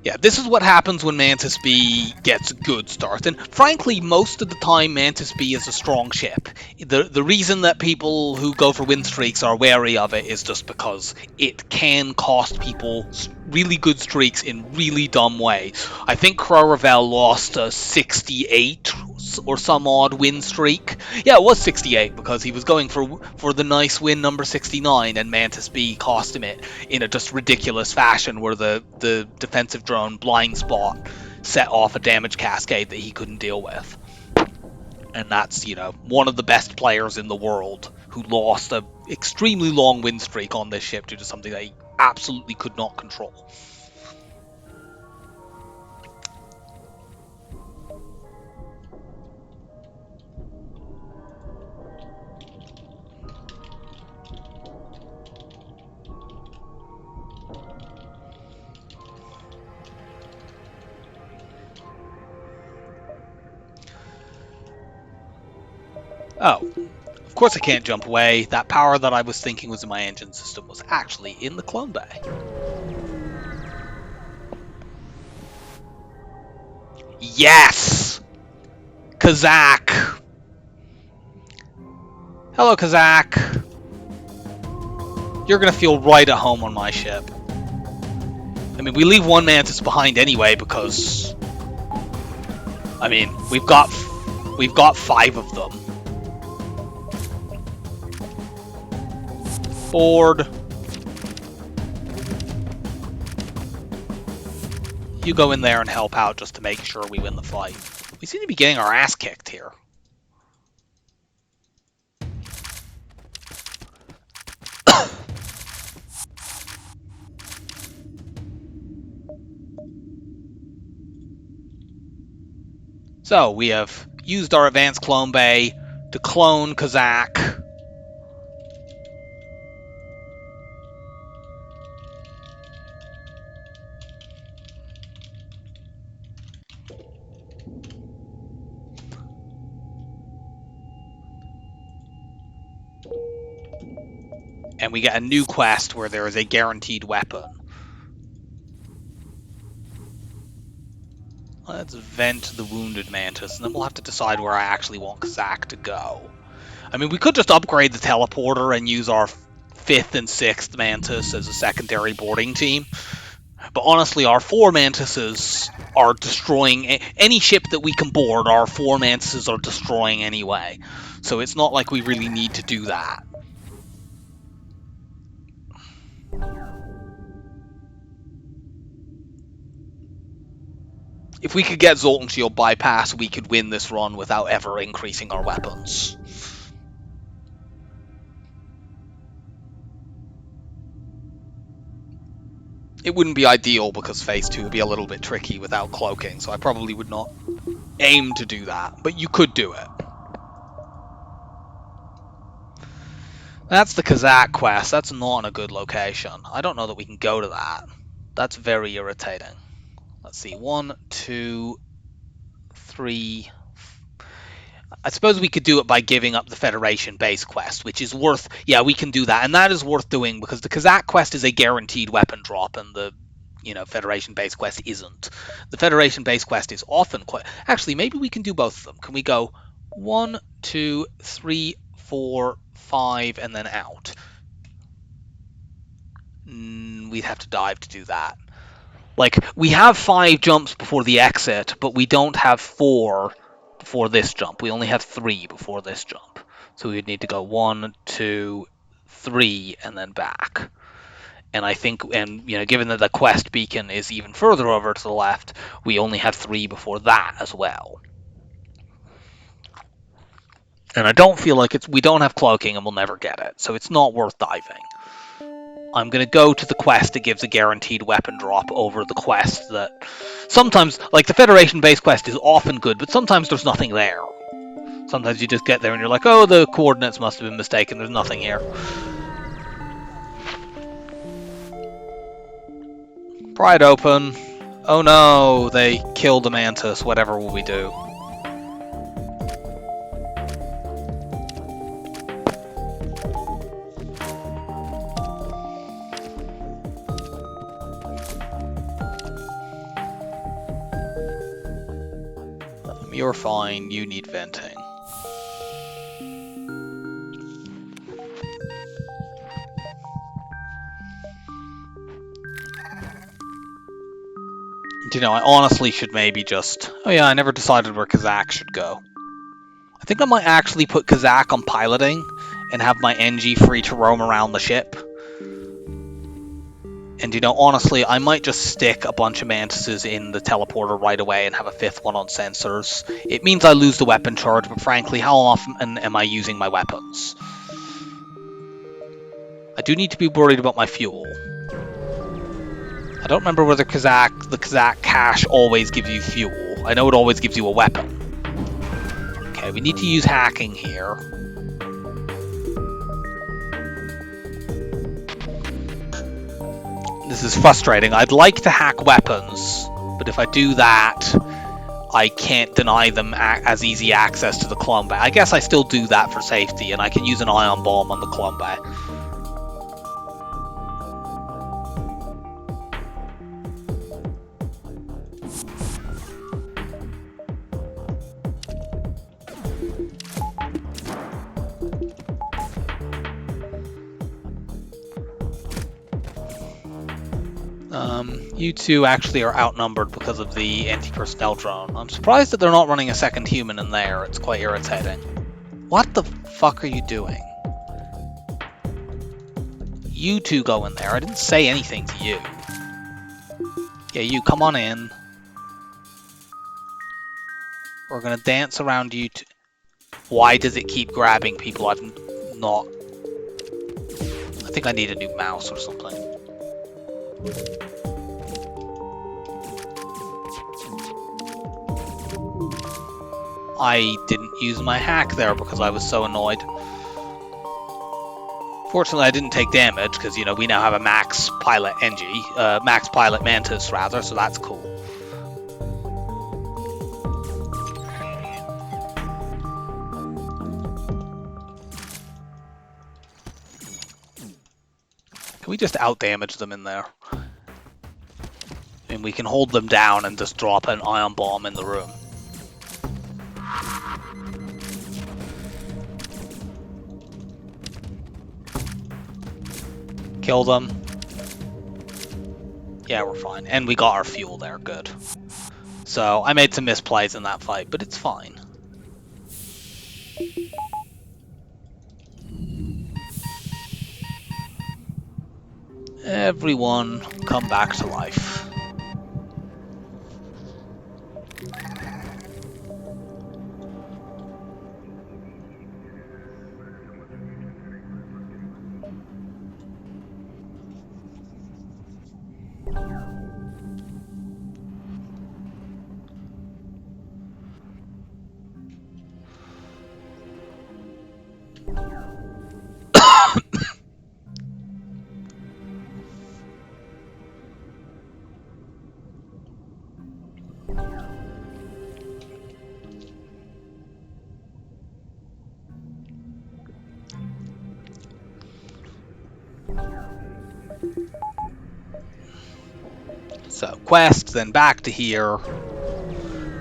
Speaker 1: Yeah, this is what happens when Mantis B gets a good start. And frankly, most of the time Mantis B is a strong ship. The reason that people who go for win streaks are wary of it is just because it can cost people really good streaks in really dumb ways. I think Ravel lost a 68 or some odd win streak. Yeah, it was 68 because he was going for the nice win number 69, and Mantis B cost him it in a just ridiculous fashion where the defensive drone blind spot set off a damage cascade that he couldn't deal with. And that's, you know, one of the best players in the world who lost an extremely long win streak on this ship due to something that he absolutely could not control. Oh, of course I can't jump away. That power that I was thinking was in my engine system was actually in the clone bay. Yes! Kazak! Hello, Kazak. You're gonna feel right at home on my ship. I mean, we leave one Mantis behind anyway because, I mean, we've got 5 of them. Board. You go in there and help out just to make sure we win the fight. We seem to be getting our ass kicked here. So we have used our advanced clone bay to clone Kazak. And we get a new quest where there is a guaranteed weapon. Let's vent the wounded Mantis, and then we'll have to decide where I actually want Kazak to go. I mean, we could just upgrade the teleporter and use our 5th and 6th Mantis as a secondary boarding team. But honestly, our 4 Mantises are destroying any ship that we can board. Our 4 Mantises are destroying anyway. So it's not like we really need to do that. If we could get Zoltan Shield bypass, we could win this run without ever increasing our weapons. It wouldn't be ideal because Phase 2 would be a little bit tricky without cloaking, so I probably would not aim to do that, but you could do it. That's the Kazak quest. That's not in a good location. I don't know that we can go to that. That's very irritating. Let's see. 1, 2, 3, I suppose we could do it by giving up the Federation base quest, which is worth... Yeah, we can do that, and that is worth doing because the Kazakh quest is a guaranteed weapon drop, and the Federation base quest isn't. The Federation base quest is often quite... Actually, maybe we can do both of them. Can we go 1, 2, 3, 4, 5, and then out? We'd have to dive to do that. Like, we have 5 jumps before the exit, but we don't have 4 before this jump. We only have 3 before this jump. So we would need to go 1, 2, 3, and then back. And I think, given that the quest beacon is even further over to the left, we only have 3 before that as well. And I don't feel like we don't have cloaking and we'll never get it, so it's not worth diving. I'm going to go to the quest that gives a guaranteed weapon drop over the quest that sometimes, like the Federation base quest is often good, but sometimes there's nothing there. Sometimes you just get there and you're like, oh, the coordinates must have been mistaken, there's nothing here. Pry it open. Oh no, they killed the Mantis, whatever will we do? You're fine, you need venting. I honestly should maybe just... Oh yeah, I never decided where Kazakh should go. I think I might actually put Kazakh on piloting and have my NG free to roam around the ship. And honestly, I might just stick a bunch of Mantises in the teleporter right away and have a 5th one on sensors. It means I lose the weapon charge, but frankly, how often am I using my weapons? I do need to be worried about my fuel. I don't remember whether the Kazakh cache always gives you fuel. I know it always gives you a weapon. Okay, we need to use hacking here. This is frustrating. I'd like to hack weapons, but if I do that, I can't deny them as easy access to the clone bay. I guess I still do that for safety, and I can use an ion bomb on the clone bay. You two actually are outnumbered because of the anti-personnel drone. I'm surprised that they're not running a second human in there. It's quite irritating. What the fuck are you doing? You two go in there. I didn't say anything to you. Yeah, you come on in. We're gonna dance around you two. Why does it keep grabbing people I've not... I think I need a new mouse or something. I didn't use my hack there because I was so annoyed. Fortunately, I didn't take damage because, we now have a max pilot max pilot Mantis rather, so that's cool. Can we just out-damage them in there? And we can hold them down and just drop an ion bomb in the room. Kill them. Yeah, we're fine. And we got our fuel there, good. So, I made some misplays in that fight, but it's fine. Everyone, come back to life. So quest, then back to here.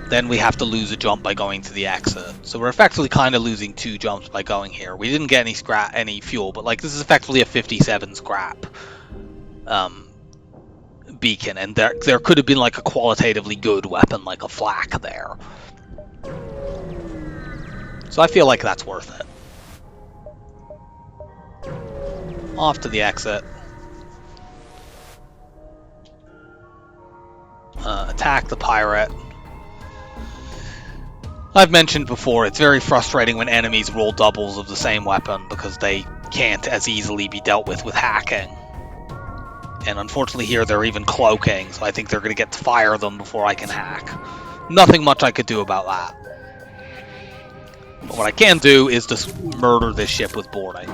Speaker 1: Then we have to lose a jump by going to the exit. So we're effectively kind of losing 2 jumps by going here. We didn't get any fuel, but like this is effectively a 57 scrap beacon, and there could have been like a qualitatively good weapon like a flak there. So I feel like that's worth it. Off to the exit. Attack the pirate. I've mentioned before, it's very frustrating when enemies roll doubles of the same weapon because they can't as easily be dealt with hacking. And unfortunately here they're even cloaking, so I think they're going to get to fire them before I can hack. Nothing much I could do about that. But what I can do is just murder this ship with boarding.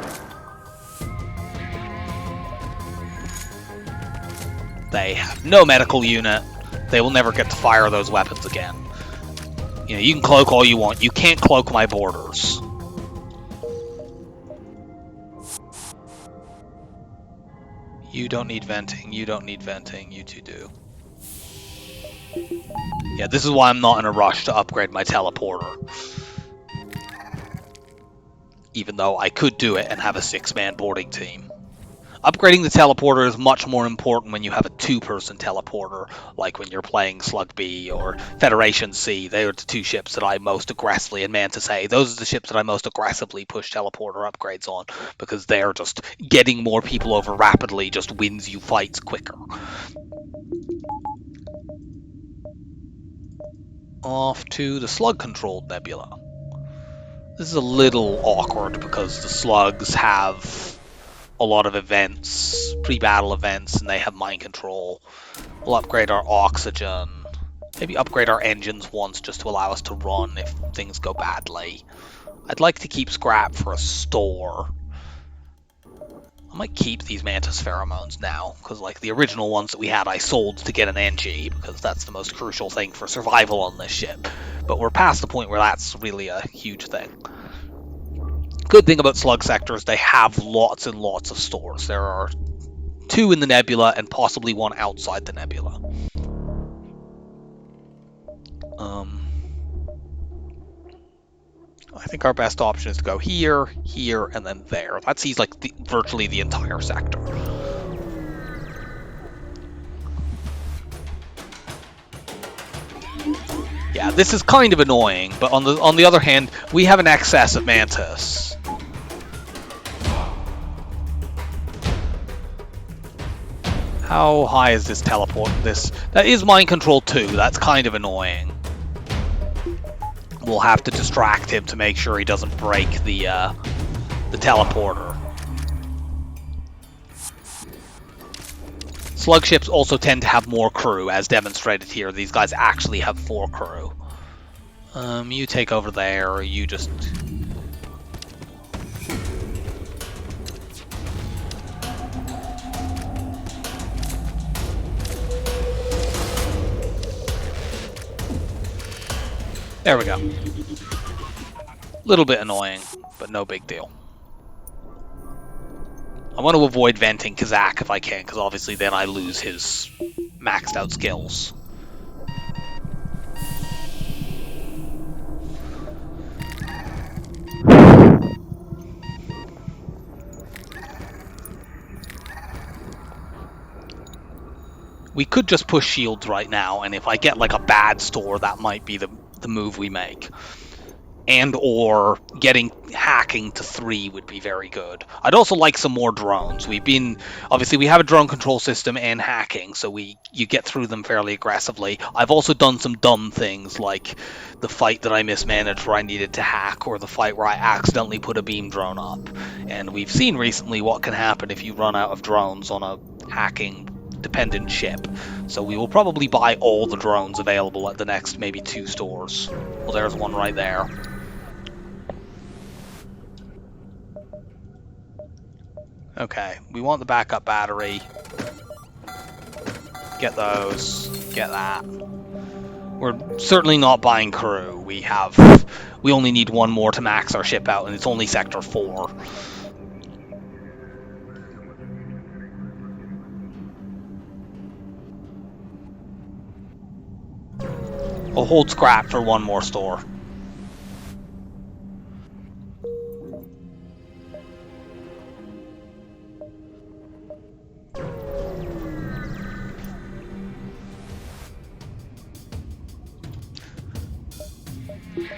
Speaker 1: They have no medical unit. They will never get to fire those weapons again. You know, you can cloak all you want. You can't cloak my borders. You don't need venting. You don't need venting. You two do. Yeah, this is why I'm not in a rush to upgrade my teleporter. Even though I could do it and have a 6-man boarding team. Upgrading the teleporter is much more important when you have a 2-person teleporter, like when you're playing Slug B or Federation C. They are the 2 ships that I most aggressively, and Mantis A, those are the ships that I most aggressively push teleporter upgrades on, because they're just getting more people over rapidly just wins you fights quicker. Off to the slug-controlled nebula. This is a little awkward because the slugs have a lot of events, pre-battle events, and they have mind control. We'll upgrade our oxygen. Maybe upgrade our engines once just to allow us to run if things go badly. I'd like to keep scrap for a store. I might keep these Mantis pheromones now, because like the original ones that we had I sold to get an NG, because that's the most crucial thing for survival on this ship. But we're past the point where that's really a huge thing. Good thing about slug sectors, they have lots and lots of stores. There are 2 in the nebula and possibly 1 outside the nebula. I think our best option is to go here, here, and then there. That sees like virtually the entire sector. Yeah, this is kind of annoying, but on the other hand, we have an excess of Mantis. How high is this teleport? That is mind control 2. That's kind of annoying. We'll have to distract him to make sure he doesn't break the teleporter. Slug ships also tend to have more crew, as demonstrated here. These guys actually have 4 crew. You take over there. You just... There we go. Little bit annoying, but no big deal. I want to avoid venting Kazak if I can, because obviously then I lose his maxed out skills. We could just push shields right now, and if I get like a bad store, that might be the move we make. And or getting hacking to 3 would be very good. I'd also like some more drones. Obviously we have a drone control system and hacking, so you get through them fairly aggressively. I've also done some dumb things, like the fight that I mismanaged where I needed to hack, or the fight where I accidentally put a beam drone up. And we've seen recently what can happen if you run out of drones on a hacking dependent ship. So we will probably buy all the drones available at the next maybe 2 stores. Well, there's one right there. Okay, we want the backup battery. Get those. Get that. We're certainly not buying crew. We only need 1 more to max our ship out, and it's only sector 4. I'll hold scrap for one more store.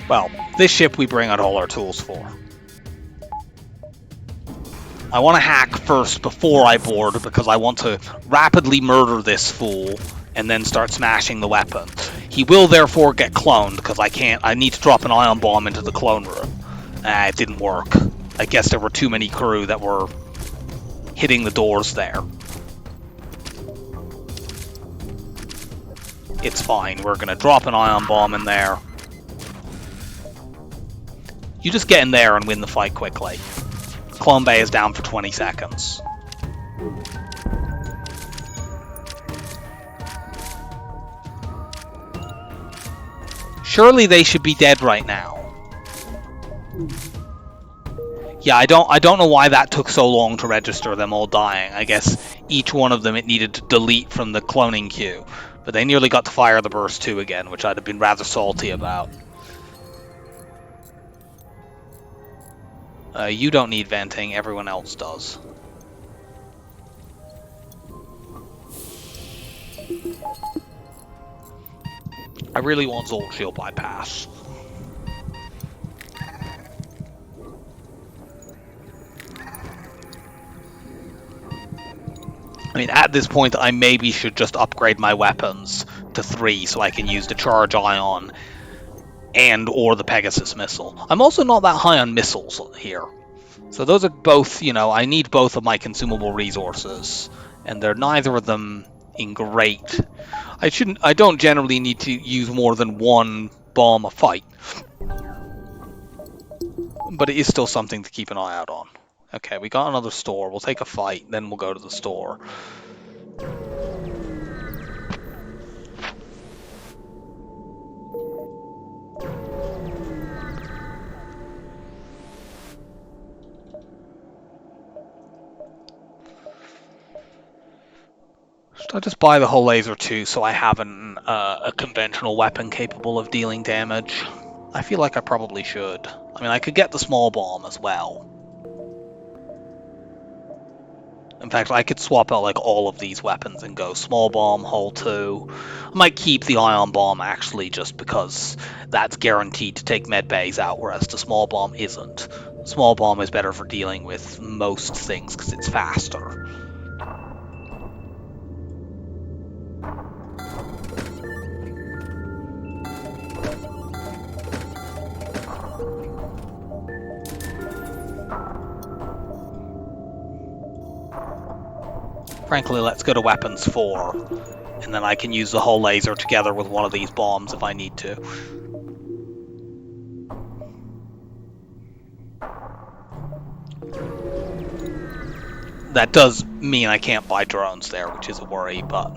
Speaker 1: Well, this ship we bring out all our tools for. I want to hack first before I board because I want to rapidly murder this fool and then start smashing the weapon. He will therefore get cloned because I need to drop an ion bomb into the clone room. It didn't work. I guess there were too many crew that were hitting the doors there. It's fine. We're going to drop an ion bomb in there. You just get in there and win the fight quickly. Clone Bay is down for 20 seconds. Surely they should be dead right now. Yeah, I don't know why that took so long to register them all dying. I guess each one of them it needed to delete from the cloning queue. But they nearly got to fire the burst 2 again, which I'd have been rather salty about. You don't need venting, everyone else does. I really want Zolt Shield bypass. I mean, at this point, I maybe should just upgrade my weapons to 3 so I can use the Charge Ion and or the Pegasus missile. I'm also not that high on missiles here. So those are both, I need both of my consumable resources, and they're neither of them in great. I don't generally need to use more than one bomb a fight. But it is still something to keep an eye out on. Okay, we got another store. We'll take a fight, then we'll go to the store. Should I just buy the hull laser too, so I have a conventional weapon capable of dealing damage? I feel like I probably should. I mean, I could get the small bomb as well. In fact, I could swap out like all of these weapons and go small bomb, hull 2. I might keep the ion bomb actually, just because that's guaranteed to take med bays out, whereas the small bomb isn't. Small bomb is better for dealing with most things because it's faster. Frankly, let's go to weapons 4, and then I can use the hull laser together with one of these bombs if I need to. That does mean I can't buy drones there, which is a worry, but...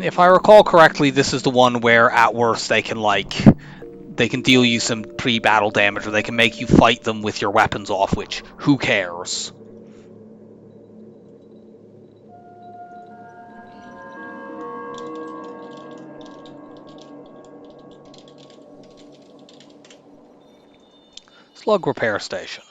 Speaker 1: if I recall correctly, this is the one where, at worst, they can deal you some pre-battle damage, or they can make you fight them with your weapons off, which, who cares? Slug repair station.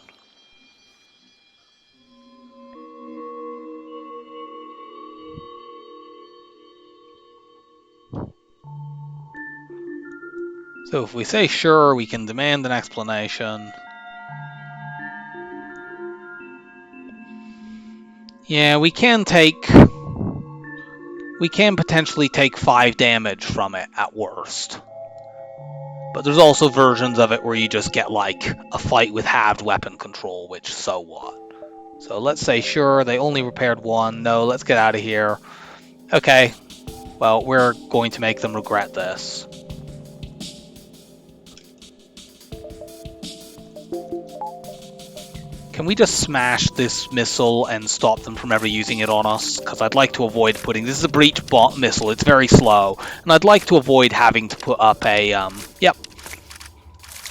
Speaker 1: So if we say sure, we can demand an explanation. Yeah, we can potentially take 5 damage from it at worst. But there's also versions of it where you just get like a fight with halved weapon control, which so what? So let's say sure, they only repaired 1. No, let's get out of here. Okay, well, we're going to make them regret this. Can we just smash this missile and stop them from ever using it on us? Because I'd like to avoid putting... This is a breach missile. It's very slow. And I'd like to avoid having to put up a... Yep.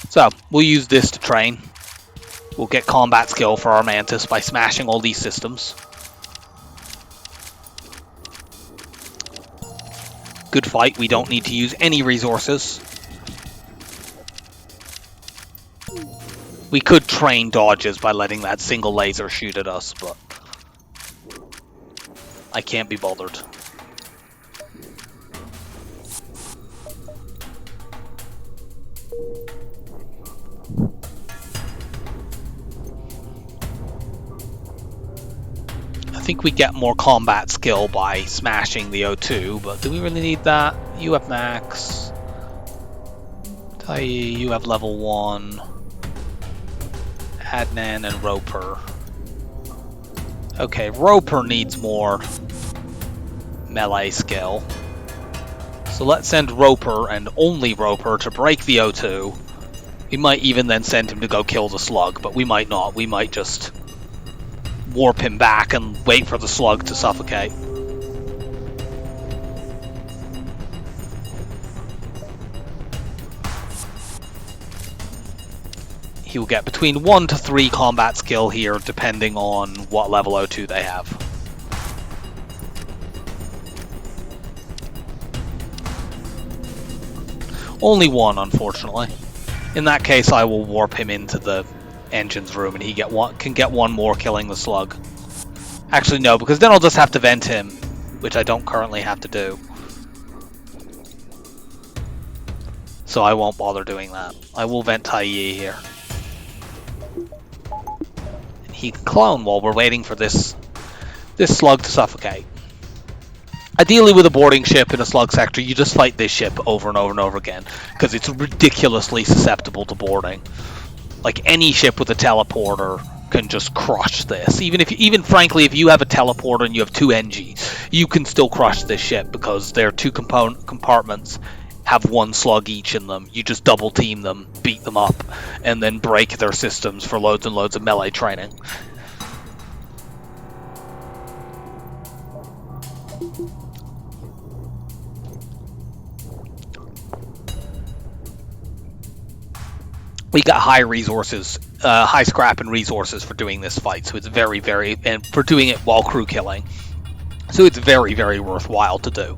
Speaker 1: So, we'll use this to train. We'll get combat skill for our Mantis by smashing all these systems. Good fight. We don't need to use any resources. We could train dodges by letting that single laser shoot at us, but I can't be bothered. I think we get more combat skill by smashing the O2, but do we really need that? You have max. Tai, you have level 1. Adnan and Roper. Okay, Roper needs more melee skill. So let's send Roper, and only Roper, to break the O2. We might even then send him to go kill the slug, but we might not. We might just warp him back and wait for the slug to suffocate. He will get between 1 to 3 combat skill here, depending on what level O2 they have. Only 1, unfortunately. In that case, I will warp him into the engine's room, and he can get 1 more killing the slug. Actually, no, because then I'll just have to vent him, which I don't currently have to do. So I won't bother doing that. I will vent Tai Yi here. He can clone while we're waiting for this slug to suffocate. Ideally, with a boarding ship in a slug sector, you just fight this ship over and over and over again, because it's ridiculously susceptible to boarding. Like, any ship with a teleporter can just crush this. Even frankly, if you have a teleporter and you have 2 NG, you can still crush this ship, because their 2 compartments have 1 slug each in them. You just double team them, beat them up, and then break their systems for loads and loads of melee training. We got high resources, high scrap and resources for doing this fight, so it's very, and for doing it while crew killing. So it's very, very worthwhile to do.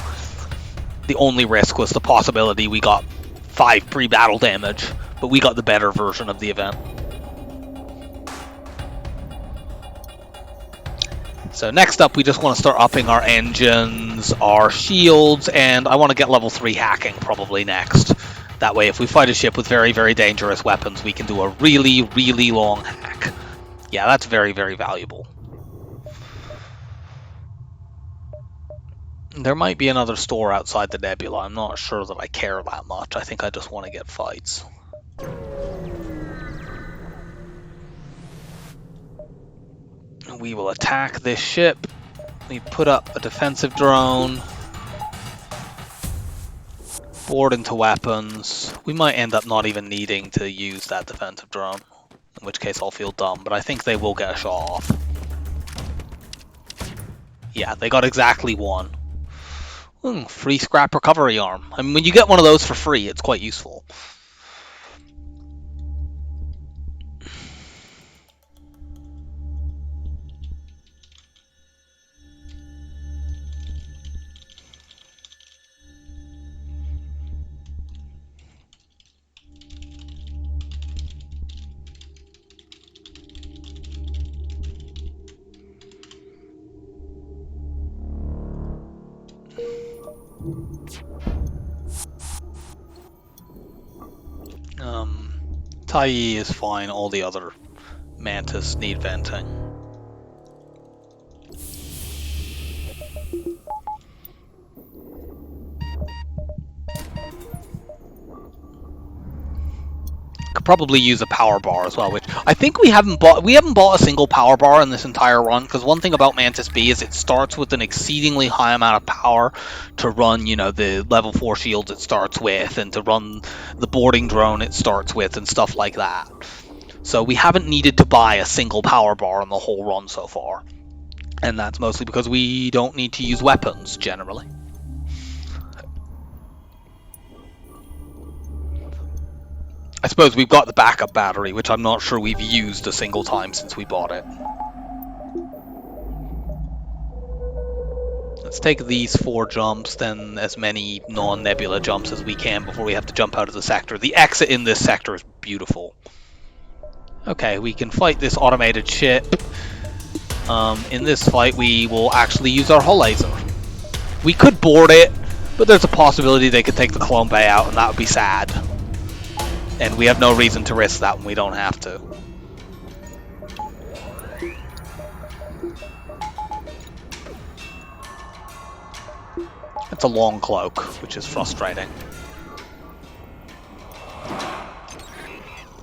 Speaker 1: The only risk was the possibility we got 5 pre-battle damage, but we got the better version of the event. So next up, we just want to start upping our engines, our shields, and I want to get level 3 hacking probably next. That way, if we fight a ship with very, very dangerous weapons, we can do a really, really long hack. Yeah, that's very, very valuable. There might be another store outside the nebula. I'm not sure that I care that much. I think I just want to get fights. We will attack this ship. We put up a defensive drone. Board into weapons. We might end up not even needing to use that defensive drone, in which case I'll feel dumb, but I think they will get a shot off. Yeah, they got exactly 1. Free scrap recovery arm. I mean, when you get one of those for free, it's quite useful. Tai Yi is fine, all the other Mantis need venting. Could probably use a power bar as well, which I think we haven't bought a single power bar in this entire run, because one thing about Mantis B is it starts with an exceedingly high amount of power to run, you know, the level 4 shields it starts with, and to run the boarding drone it starts with, and stuff like that. So we haven't needed to buy a single power bar in the whole run so far. And that's mostly because we don't need to use weapons, generally. I suppose we've got the backup battery, which I'm not sure we've used a single time since we bought it. Let's take these 4 jumps, then as many non-nebula jumps as we can before we have to jump out of the sector. The exit in this sector is beautiful. Okay, we can fight this automated ship. In this fight, we will actually use our hull laser. We could board it, but there's a possibility they could take the clone bay out, and that would be sad. And we have no reason to risk that when we don't have to. It's a long cloak, which is frustrating.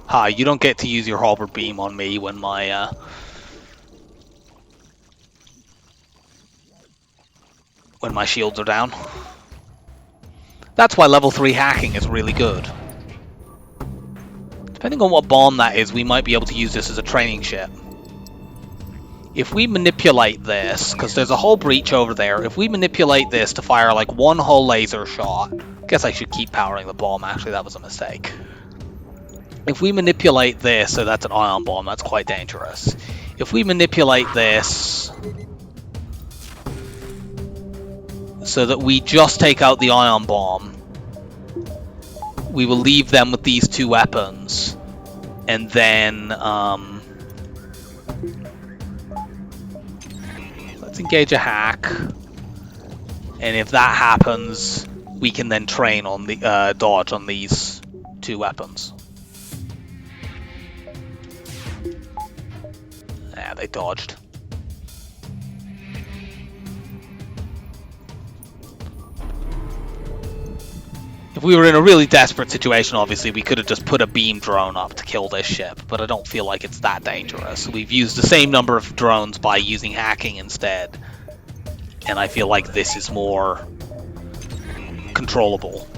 Speaker 1: Hi, you don't get to use your halberd beam on me when my shields are down. That's why level 3 hacking is really good. Depending on what bomb that is, we might be able to use this as a training ship. If we manipulate this, because there's a hull breach over there, if we manipulate this to fire like 1 hull laser shot, I guess I should keep powering the bomb, actually that was a mistake. If we manipulate this, so that's an ion bomb, that's quite dangerous. If we manipulate this so that we just take out the ion bomb, we will leave them with these 2 weapons, and then let's engage a hack, and if that happens, we can then train on the dodge on these 2 weapons. Yeah, they dodged. If we were in a really desperate situation, obviously, we could have just put a beam drone up to kill this ship, but I don't feel like it's that dangerous. We've used the same number of drones by using hacking instead, and I feel like this is more controllable.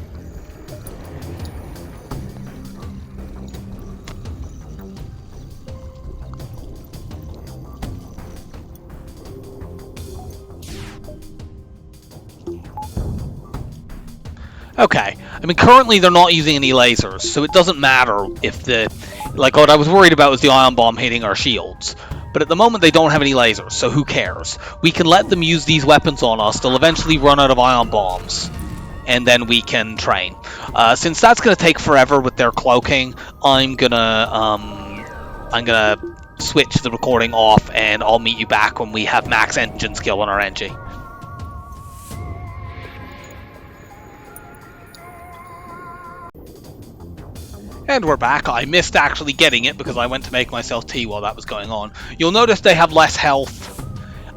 Speaker 1: Okay, I mean currently they're not using any lasers, so it doesn't matter if like what I was worried about was the ion bomb hitting our shields. But at the moment they don't have any lasers, so who cares? We can let them use these weapons on us, they'll eventually run out of ion bombs, and then we can train. Since that's going to take forever with their cloaking, I'm gonna switch the recording off, and I'll meet you back when we have max engine skill on our NG. And we're back. I missed actually getting it because I went to make myself tea while that was going on. You'll notice they have less health.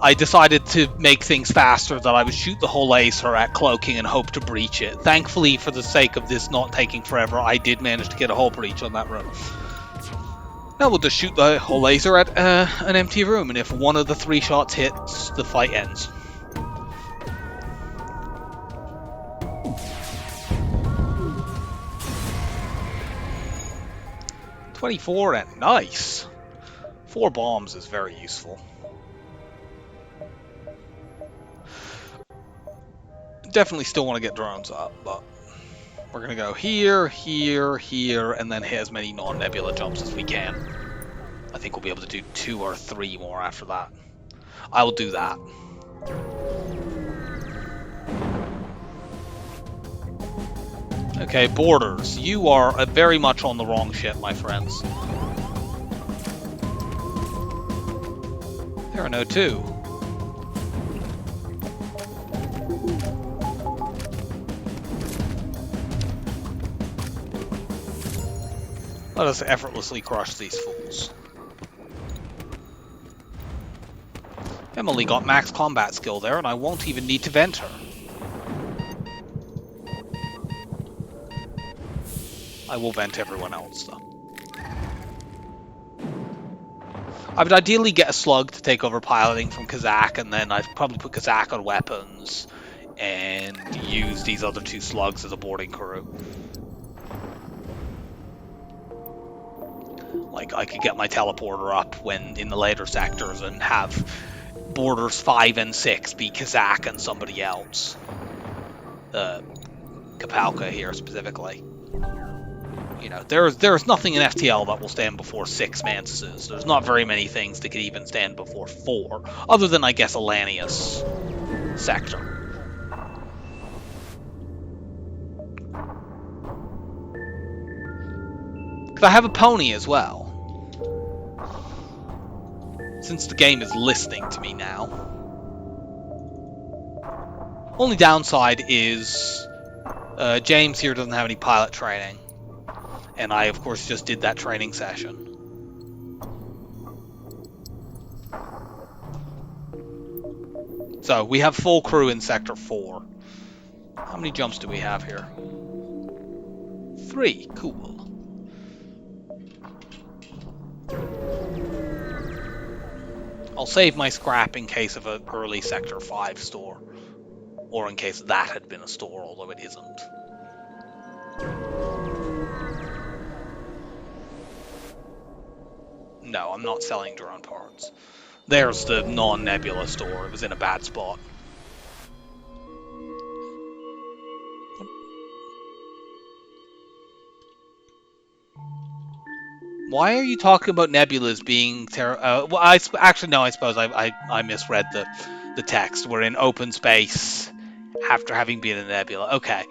Speaker 1: I decided to make things faster, that I would shoot the whole laser at cloaking and hope to breach it. Thankfully, for the sake of this not taking forever, I did manage to get a hull breach on that room. Now we'll just shoot the whole laser at an empty room, and if one of the 3 shots hits, the fight ends. .24 and nice. 4 bombs is very useful. Definitely still want to get drones up, but we're gonna go here, here, here, and then hit as many non-nebula jumps as we can. I think we'll be able to do 2 or 3 more after that. I will do that. Okay, boarders, you are very much on the wrong ship, my friends. There are no 2. Let us effortlessly crush these fools. Emily got max combat skill there, and I won't even need to vent her. I will vent everyone else, though. I would ideally get a slug to take over piloting from Kazak, and then I'd probably put Kazak on weapons and use these other 2 slugs as a boarding crew. Like, I could get my teleporter up when in the later sectors and have boarders 5 and 6 be Kazak and somebody else. Kapalka here specifically. You know, there's nothing in FTL that will stand before 6 Mantises. There's not very many things that could even stand before 4, other than, I guess, Alanius. sector. Because I have a pony as well. Since the game is listening to me now. Only downside is James here doesn't have any pilot training. And I, of course, just did that training session. So, we have full crew in Sector 4. How many jumps do we have here? 3. Cool. I'll save my scrap in case of an early Sector 5 store. Or in case that had been a store, although it isn't. No, I'm not selling drone parts. There's the non-nebula store. It was in a bad spot. Why are you talking about nebulas being well, actually, no, I suppose I misread the text. We're in open space after having been in a nebula. Okay.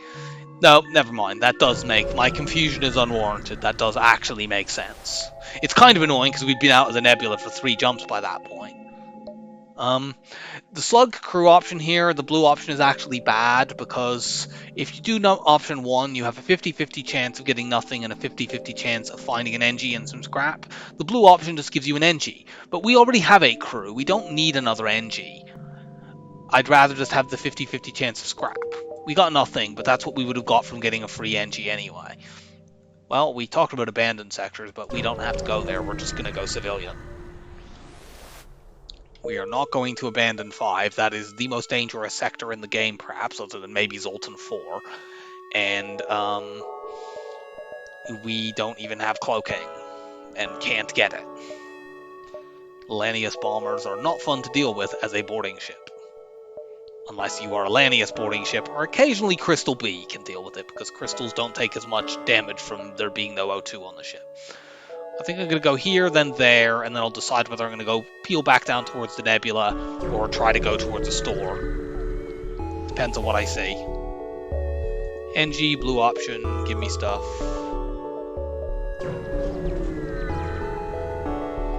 Speaker 1: No, never mind. That does make... My confusion is unwarranted. That does actually make sense. It's kind of annoying because we've been out of the nebula for 3 jumps by that point. The slug crew option here, the blue option, is actually bad because if you do option 1, you have a 50-50 chance of getting nothing and a 50-50 chance of finding an NG and some scrap. The blue option just gives you an NG, but we already have a crew. We don't need another NG. I'd rather just have the 50-50 chance of scrap. We got nothing, but that's what we would have got from getting a free NG anyway. Well, we talked about abandoned sectors, but we don't have to go there. We're just going to go civilian. We are not going to abandon 5. That is the most dangerous sector in the game, perhaps, other than maybe Zoltan 4. And we don't even have cloaking and can't get it. Lanius bombers are not fun to deal with as a boarding ship. Unless you are a Lanius boarding ship, or occasionally Crystal B can deal with it, because crystals don't take as much damage from there being no O2 on the ship. I think I'm going to go here, then there, and then I'll decide whether I'm going to go peel back down towards the nebula, or try to go towards the store. Depends on what I see. NG, blue option, give me stuff.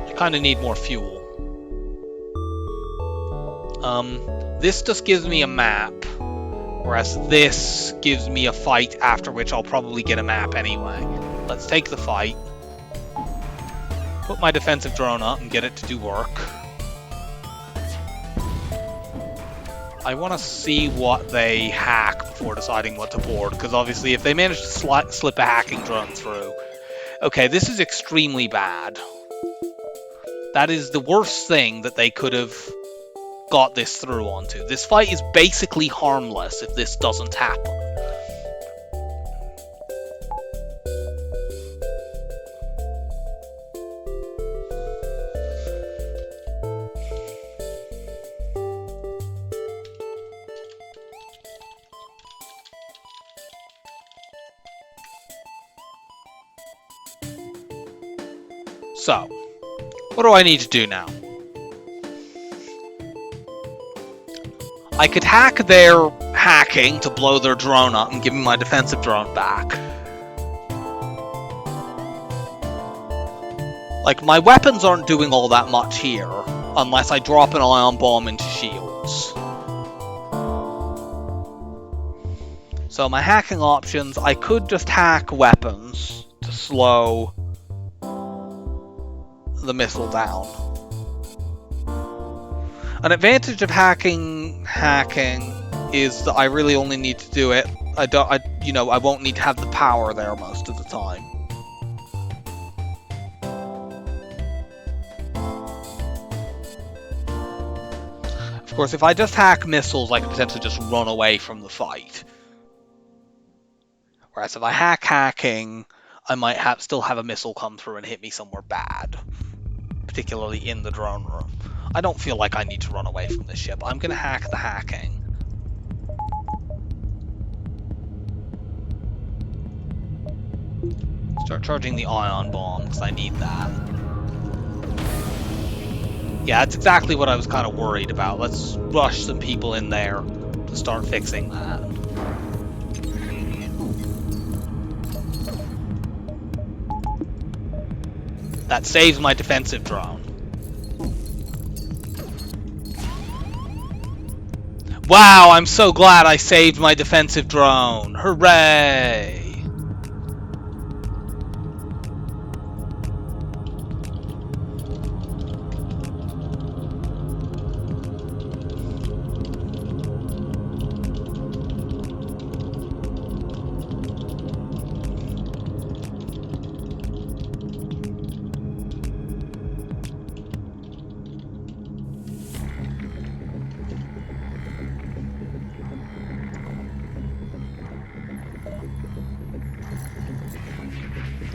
Speaker 1: I kind of need more fuel. This just gives me a map, whereas this gives me a fight, after which I'll probably get a map anyway. Let's take the fight. Put my defensive drone up and get it to do work. I want to see what they hack before deciding what to board, because obviously if they manage to slip a hacking drone through... Okay, this is extremely bad. That is the worst thing that they could have got this through onto. This fight is basically harmless if this doesn't happen. So, what do I need to do now? I could hack their hacking to blow their drone up and give me my defensive drone back. Like, my weapons aren't doing all that much here, unless I drop an ion bomb into shields. So my hacking options, I could just hack weapons to slow the missile down. An advantage of hacking is that I really only need to do it. I won't need to have the power there most of the time. Of course, if I just hack missiles, I can potentially just run away from the fight. Whereas if I hack hacking, I might still have a missile come through and hit me somewhere bad, particularly in the drone room. I don't feel like I need to run away from this ship. I'm going to hack the hacking. Start charging the ion bomb, because I need that. Yeah, that's exactly what I was kind of worried about. Let's rush some people in there to start fixing that. That saves my defensive drone. Wow, I'm so glad I saved my defensive drone. Hooray!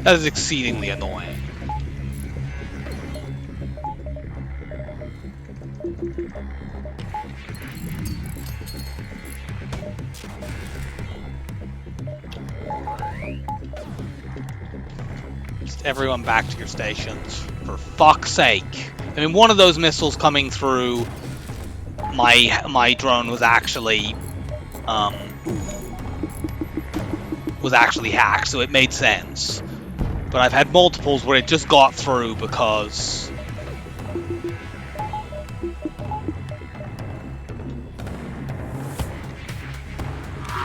Speaker 1: That is exceedingly annoying. Just everyone back to your stations. For fuck's sake. I mean, one of those missiles coming through my drone was actually hacked, so it made sense. But I've had multiples where it just got through because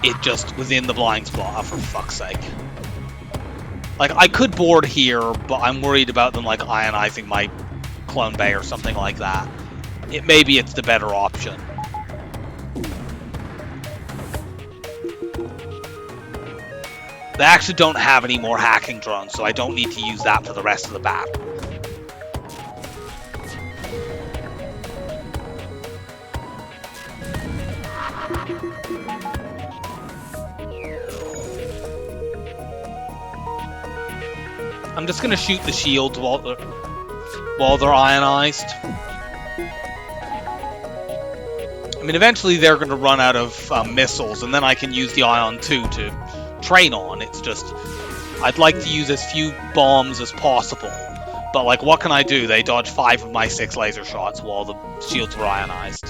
Speaker 1: it just was in the blind spot. Oh, for fuck's sake. Like, I could board here, but I'm worried about them, like, ionizing my clone bay or something like that. Maybe it's the better option. They actually don't have any more hacking drones, so I don't need to use that for the rest of the battle. I'm just going to shoot the shields while they're ionized. I mean, eventually they're going to run out of missiles, and then I can use the Ion 2 to train on. It's just, I'd like to use as few bombs as possible. But, like, what can I do? They dodged 5 of my 6 laser shots while the shields were ionized.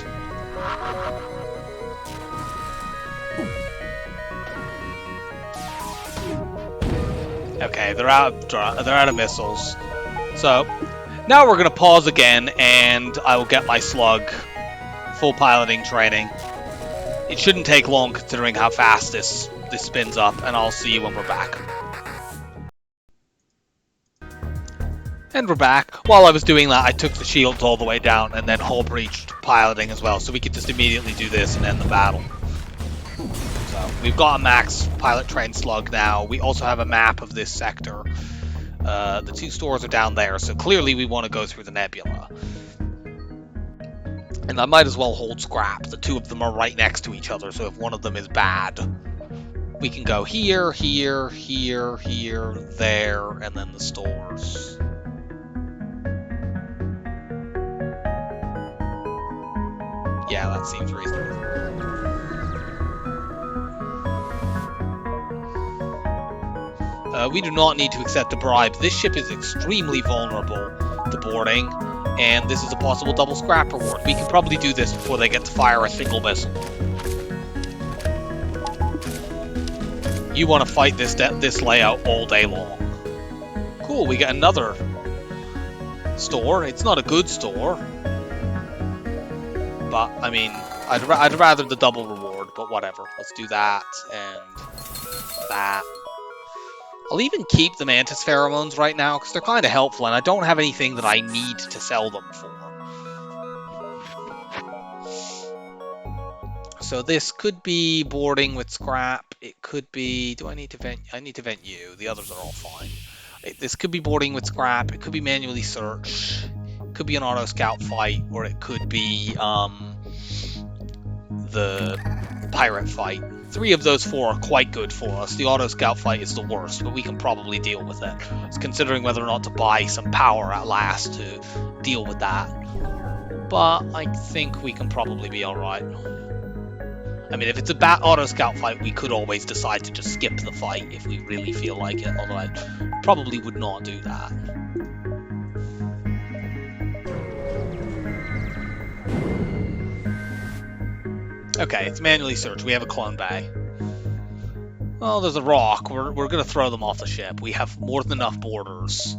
Speaker 1: Okay, they're out of missiles. So, now we're going to pause again, and I will get my slug full piloting training. It shouldn't take long considering how fast this spins up, and I'll see you when we're back. And we're back. While I was doing that, I took the shields all the way down and then hull breached piloting as well, so we could just immediately do this and end the battle. So we've got a max pilot trained slug now. We also have a map of this sector. The 2 stores are down there, so clearly we want to go through the nebula. And I might as well hold scrap. The 2 of them are right next to each other, so if one of them is bad, we can go here, here, here, here, there, and then the stores. Yeah, that seems reasonable. We do not need to accept a bribe. This ship is extremely vulnerable to boarding, and this is a possible double scrap reward. We can probably do this before they get to fire a single missile. You want to fight this layout all day long. Cool, we get another store. It's not a good store, but I mean, I'd rather the double reward, but whatever. Let's do that and that. I'll even keep the Mantis pheromones right now, because they're kind of helpful, and I don't have anything that I need to sell them for. So this could be boarding with scrap. It could be... Do I need to vent? I need to vent you. The others are all fine. This could be boarding with scrap. It could be manually search. It could be an auto scout fight, or it could be the pirate fight. 3 of those 4 are quite good for us. The auto scout fight is the worst, but we can probably deal with it. It's considering whether or not to buy some power at last to deal with that. But I think we can probably be alright. I mean, if it's a auto scout fight, we could always decide to just skip the fight if we really feel like it, although I probably would not do that. Okay, it's manually search. We have a clone bay. Oh, there's a rock. We're gonna throw them off the ship. We have more than enough boarders.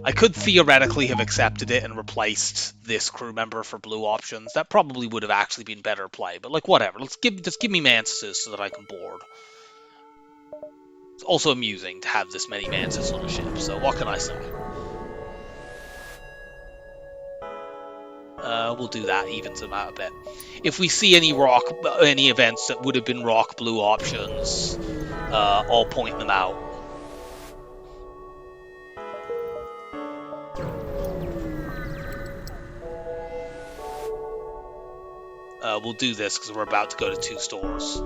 Speaker 1: I could theoretically have accepted it and replaced this crew member for blue options. That probably would have actually been better play, but like whatever. Just give me mantises so that I can board. It's also amusing to have this many mantises on a ship, so what can I say? We'll do that, evens them out a bit. If we see any events that would have been rock blue options, I'll point them out. We'll do this because we're about to go to 2 stores.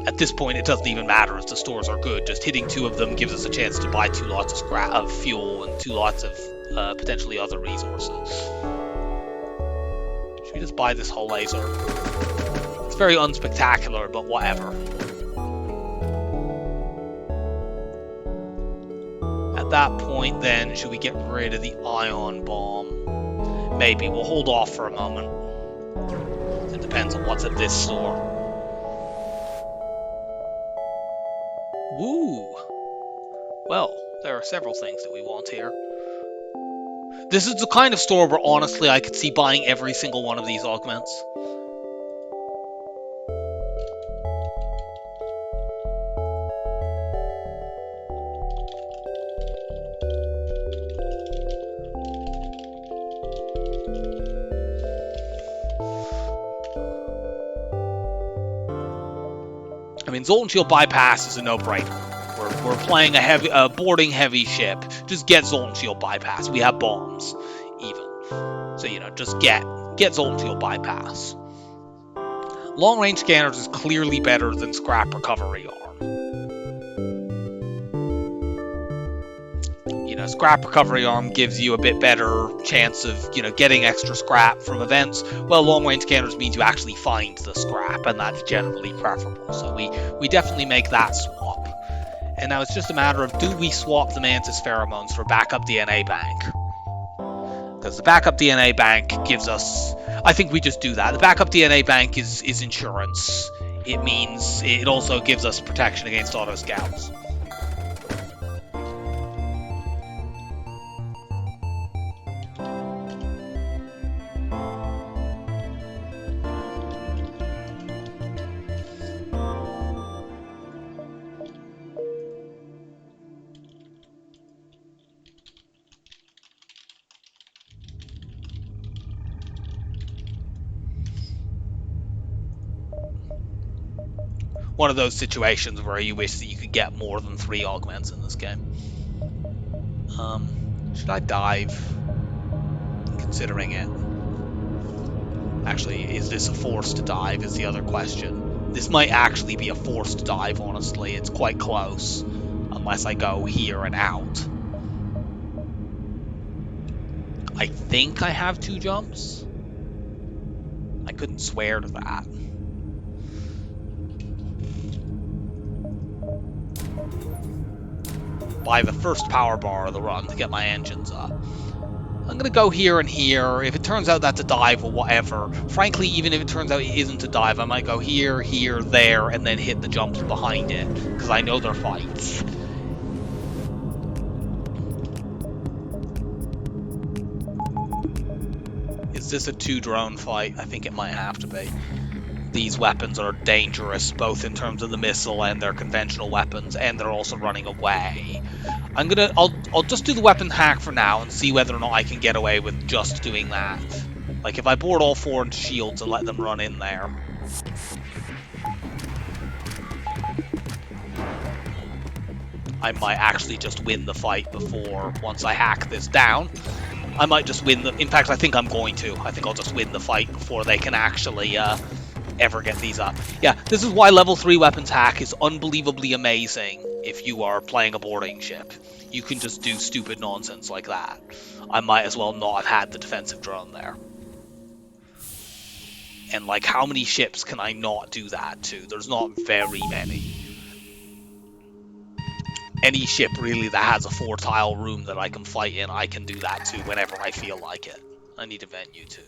Speaker 1: At this point, it doesn't even matter if the stores are good. Just hitting 2 of them gives us a chance to buy 2 lots of fuel and 2 lots of potentially other resources. Should we just buy this whole laser? It's very unspectacular, but whatever. At that point, then, should we get rid of the ion bomb? Maybe. We'll hold off for a moment. It depends on what's at this store. Woo! Well, there are several things that we want here. This is the kind of store where, honestly, I could see buying every single one of these augments. I mean, Zoltan Shield Bypass is a no-brainer. We're playing a boarding heavy ship. Just get Zoltan Shield Bypass. We have bombs, even. So, you know, just get Zoltan Shield Bypass. Long-range scanners is clearly better than Scrap Recovery Arm. You know, Scrap Recovery Arm gives you a bit better chance of, you know, getting extra scrap from events. Well, long-range scanners means you actually find the scrap, and that's generally preferable. So we definitely make that swap. And now it's just a matter of, do we swap the Mantis pheromones for backup DNA bank? Because the backup DNA bank gives us... I think we just do that. The backup DNA bank is insurance. It means it also gives us protection against auto scouts. One of those situations where you wish that you could get more than 3 augments in this game. Should I dive? Considering it. Actually, is this a forced dive is the other question. This might actually be a forced dive, honestly. It's quite close. Unless I go here and out. I think I have 2 jumps. I couldn't swear to that. Buy the first power bar of the run to get my engines up. I'm going to go here and here. If it turns out that's a dive or whatever, frankly, even if it turns out it isn't a dive, I might go here, here, there, and then hit the jumps behind it, because I know they're fights. Is this a 2-drone fight? I think it might have to be. These weapons are dangerous, both in terms of the missile and their conventional weapons, and they're also running away. I'll just do the weapon hack for now and see whether or not I can get away with just doing that. Like, if I board all 4 into shields and let them run in there. I might actually just win the fight once I hack this down. I might just win in fact, I think I'm going to. I think I'll just win the fight before they can actually, ever get these up. Yeah, this is why level 3 weapons hack is unbelievably amazing if you are playing a boarding ship. You can just do stupid nonsense like that. I might as well not have had the defensive drone there. And like, how many ships can I not do that to? There's not very many. Any ship really that has a 4-tile room that I can fight in, I can do that to whenever I feel like it. I need a venue too.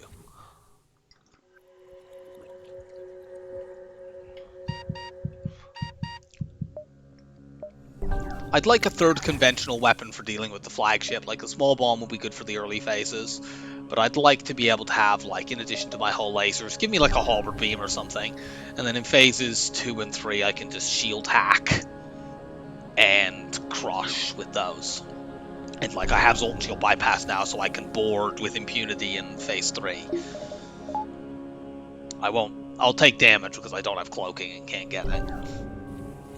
Speaker 1: I'd like a third conventional weapon for dealing with the flagship. Like a small bomb would be good for the early phases, but I'd like to be able to have, like, in addition to my whole lasers, give me like a halberd beam or something, and then in phases 2 and 3 I can just shield hack and crush with those. And like I have Zoltan Shield bypass now, so I can board with impunity in phase 3. I'll take damage because I don't have cloaking and can't get it,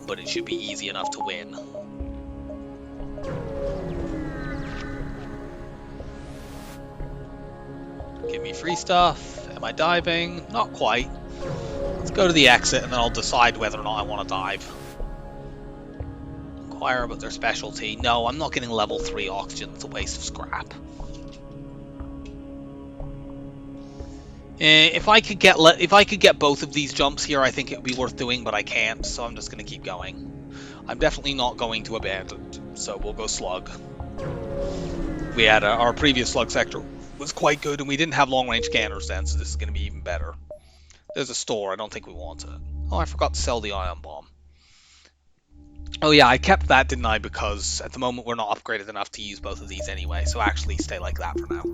Speaker 1: but it should be easy enough to win. Give me free stuff. Am I diving? Not quite. Let's go to the exit and then I'll decide whether or not I want to dive. Inquire about their specialty. No, I'm not getting level 3 oxygen. It's a waste of scrap. If I could get both of these jumps here, I think it would be worth doing, but I can't, so I'm just going to keep going. I'm definitely not going to abandon, so we'll go slug. We had our previous slug sector was quite good, and we didn't have long-range scanners then, so this is going to be even better. There's a store. I don't think we want it. Oh, I forgot to sell the ion bomb. Oh yeah, I kept that, didn't I? Because at the moment we're not upgraded enough to use both of these anyway, so actually stay like that for now.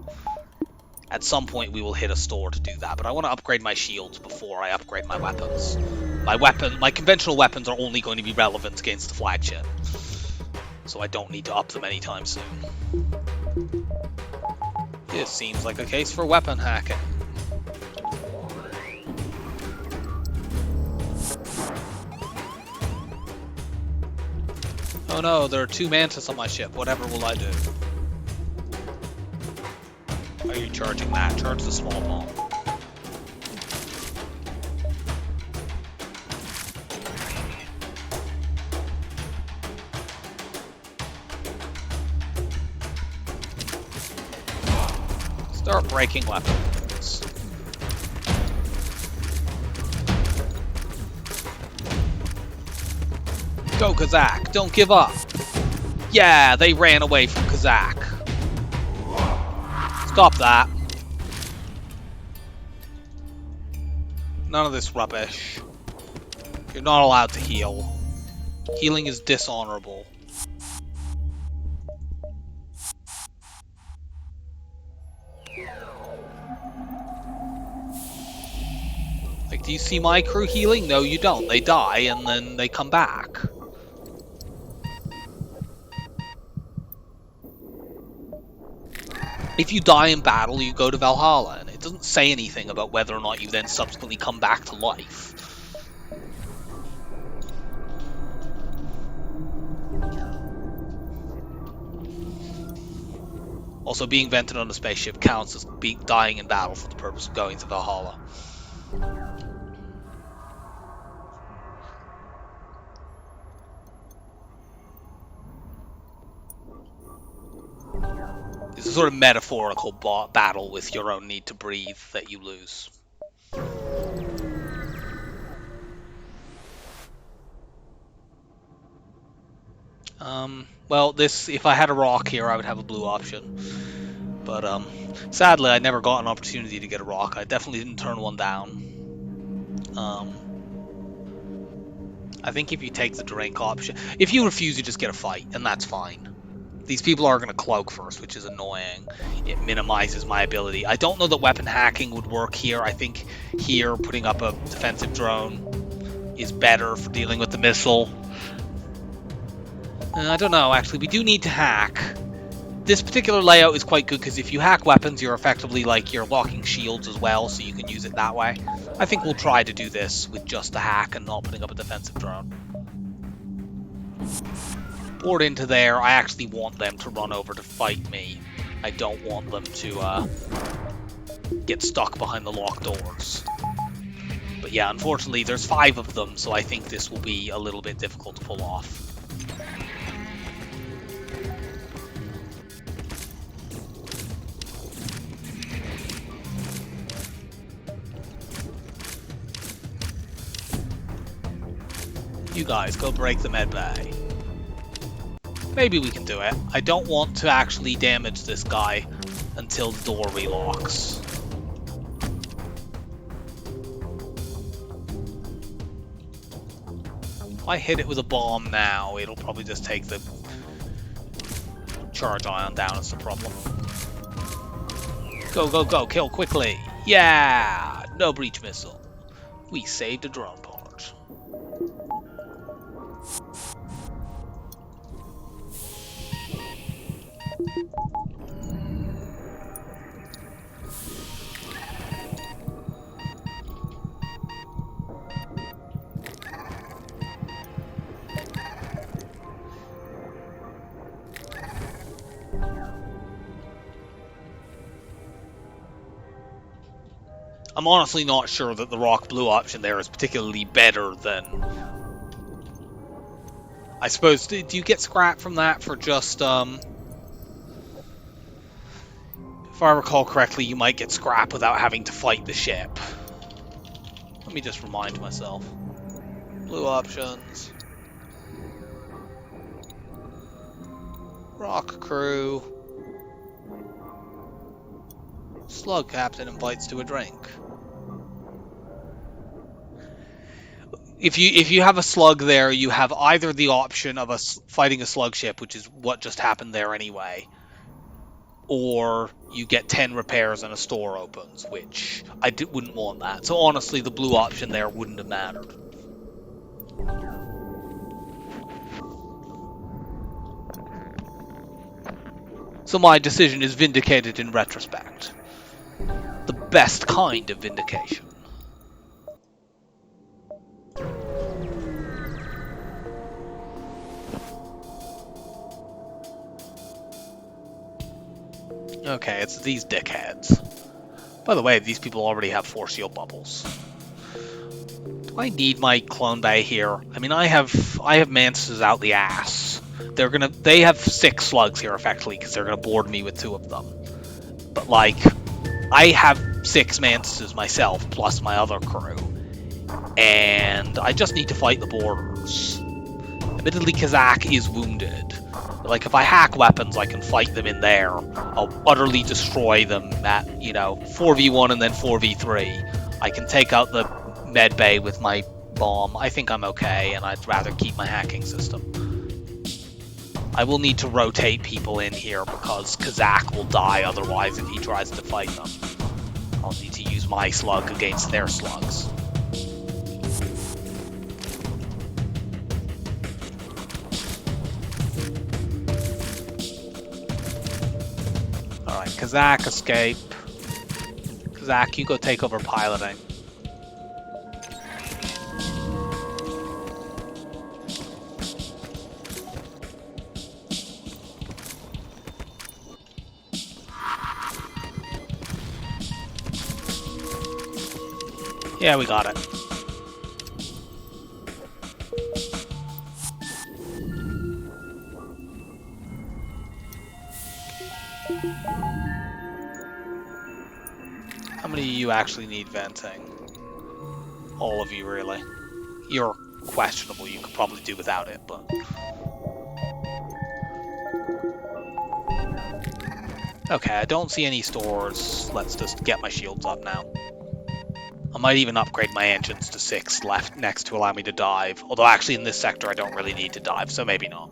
Speaker 1: At some point we will hit a store to do that, but I want to upgrade my shields before I upgrade my weapons. My conventional weapons are only going to be relevant against the flagship, so I don't need to up them anytime soon. This seems like a case for weapon hacking. Oh no, there are 2 Mantis on my ship. Whatever will I do? Are you charging that? Charge the small bomb. Start breaking weapons. Go Kazakh, don't give up. Yeah, they ran away from Kazakh. Stop that. None of this rubbish. You're not allowed to heal. Healing is dishonorable. Like, do you see my crew healing? No, you don't. They die and then they come back. If you die in battle, you go to Valhalla, and it doesn't say anything about whether or not you then subsequently come back to life. Also, being vented on a spaceship counts as dying in battle for the purpose of going to Valhalla. It's a sort of metaphorical battle with your own need to breathe that you lose. Well, if I had a rock here, I would have a blue option. But, sadly, I never got an opportunity to get a rock. I definitely didn't turn one down. I think if you take the drink option... If you refuse, you just get a fight, and that's fine. These people are going to cloak first, which is annoying. It minimizes my ability. I don't know that weapon hacking would work here. I think here, putting up a defensive drone is better for dealing with the missile. I don't know, actually. We do need to hack. This particular layout is quite good, because if you hack weapons, you're effectively, like, you're locking shields as well, so you can use it that way. I think we'll try to do this with just a hack and not putting up a defensive drone. Board into there. I actually want them to run over to fight me. I don't want them to get stuck behind the locked doors. But yeah, unfortunately, there's 5 of them, so I think this will be a little bit difficult to pull off. You guys, go break the med bay. Maybe we can do it. I don't want to actually damage this guy until the door relocks. If I hit it with a bomb now, it'll probably just take the charge ion down as the problem. Go, go, go, kill quickly. Yeah! No breach missile. We saved a drone part. I'm honestly not sure that the rock blue option there is particularly better than... I suppose, do you get scrap from that for just, if I recall correctly, you might get scrap without having to fight the ship. Let me just remind myself. Blue options. Rock crew. Slug captain invites to a drink. If you have a slug there, you have either the option of fighting a slug ship, which is what just happened there anyway, or you get 10 repairs and a store opens, which I wouldn't want that. So honestly, the blue option there wouldn't have mattered. So my decision is vindicated in retrospect. The best kind of vindication. Okay, it's these dickheads. By the way, these people already have 4 shield bubbles. Do I need my clone bay here? I mean, I have mantises out the ass. They have 6 slugs here effectively because they're gonna board me with 2 of them. But like, I have 6 mantises myself plus my other crew, and I just need to fight the boarders. Admittedly, Kazakh is wounded. Like, if I hack weapons, I can fight them in there. I'll utterly destroy them at, 4v1 and then 4v3. I can take out the med bay with my bomb. I think I'm okay, and I'd rather keep my hacking system. I will need to rotate people in here because Kazakh will die otherwise if he tries to fight them. I'll need to use my slug against their slugs. Alright, Kazakh escape. Kazakh, you go take over piloting. Yeah, we got it. How many of you actually need venting? All of you, really. You're questionable. You could probably do without it, but... Okay, I don't see any stores. Let's just get my shields up now. I might even upgrade my engines to 6 left next to allow me to dive. Although actually in this sector I don't really need to dive, so maybe not.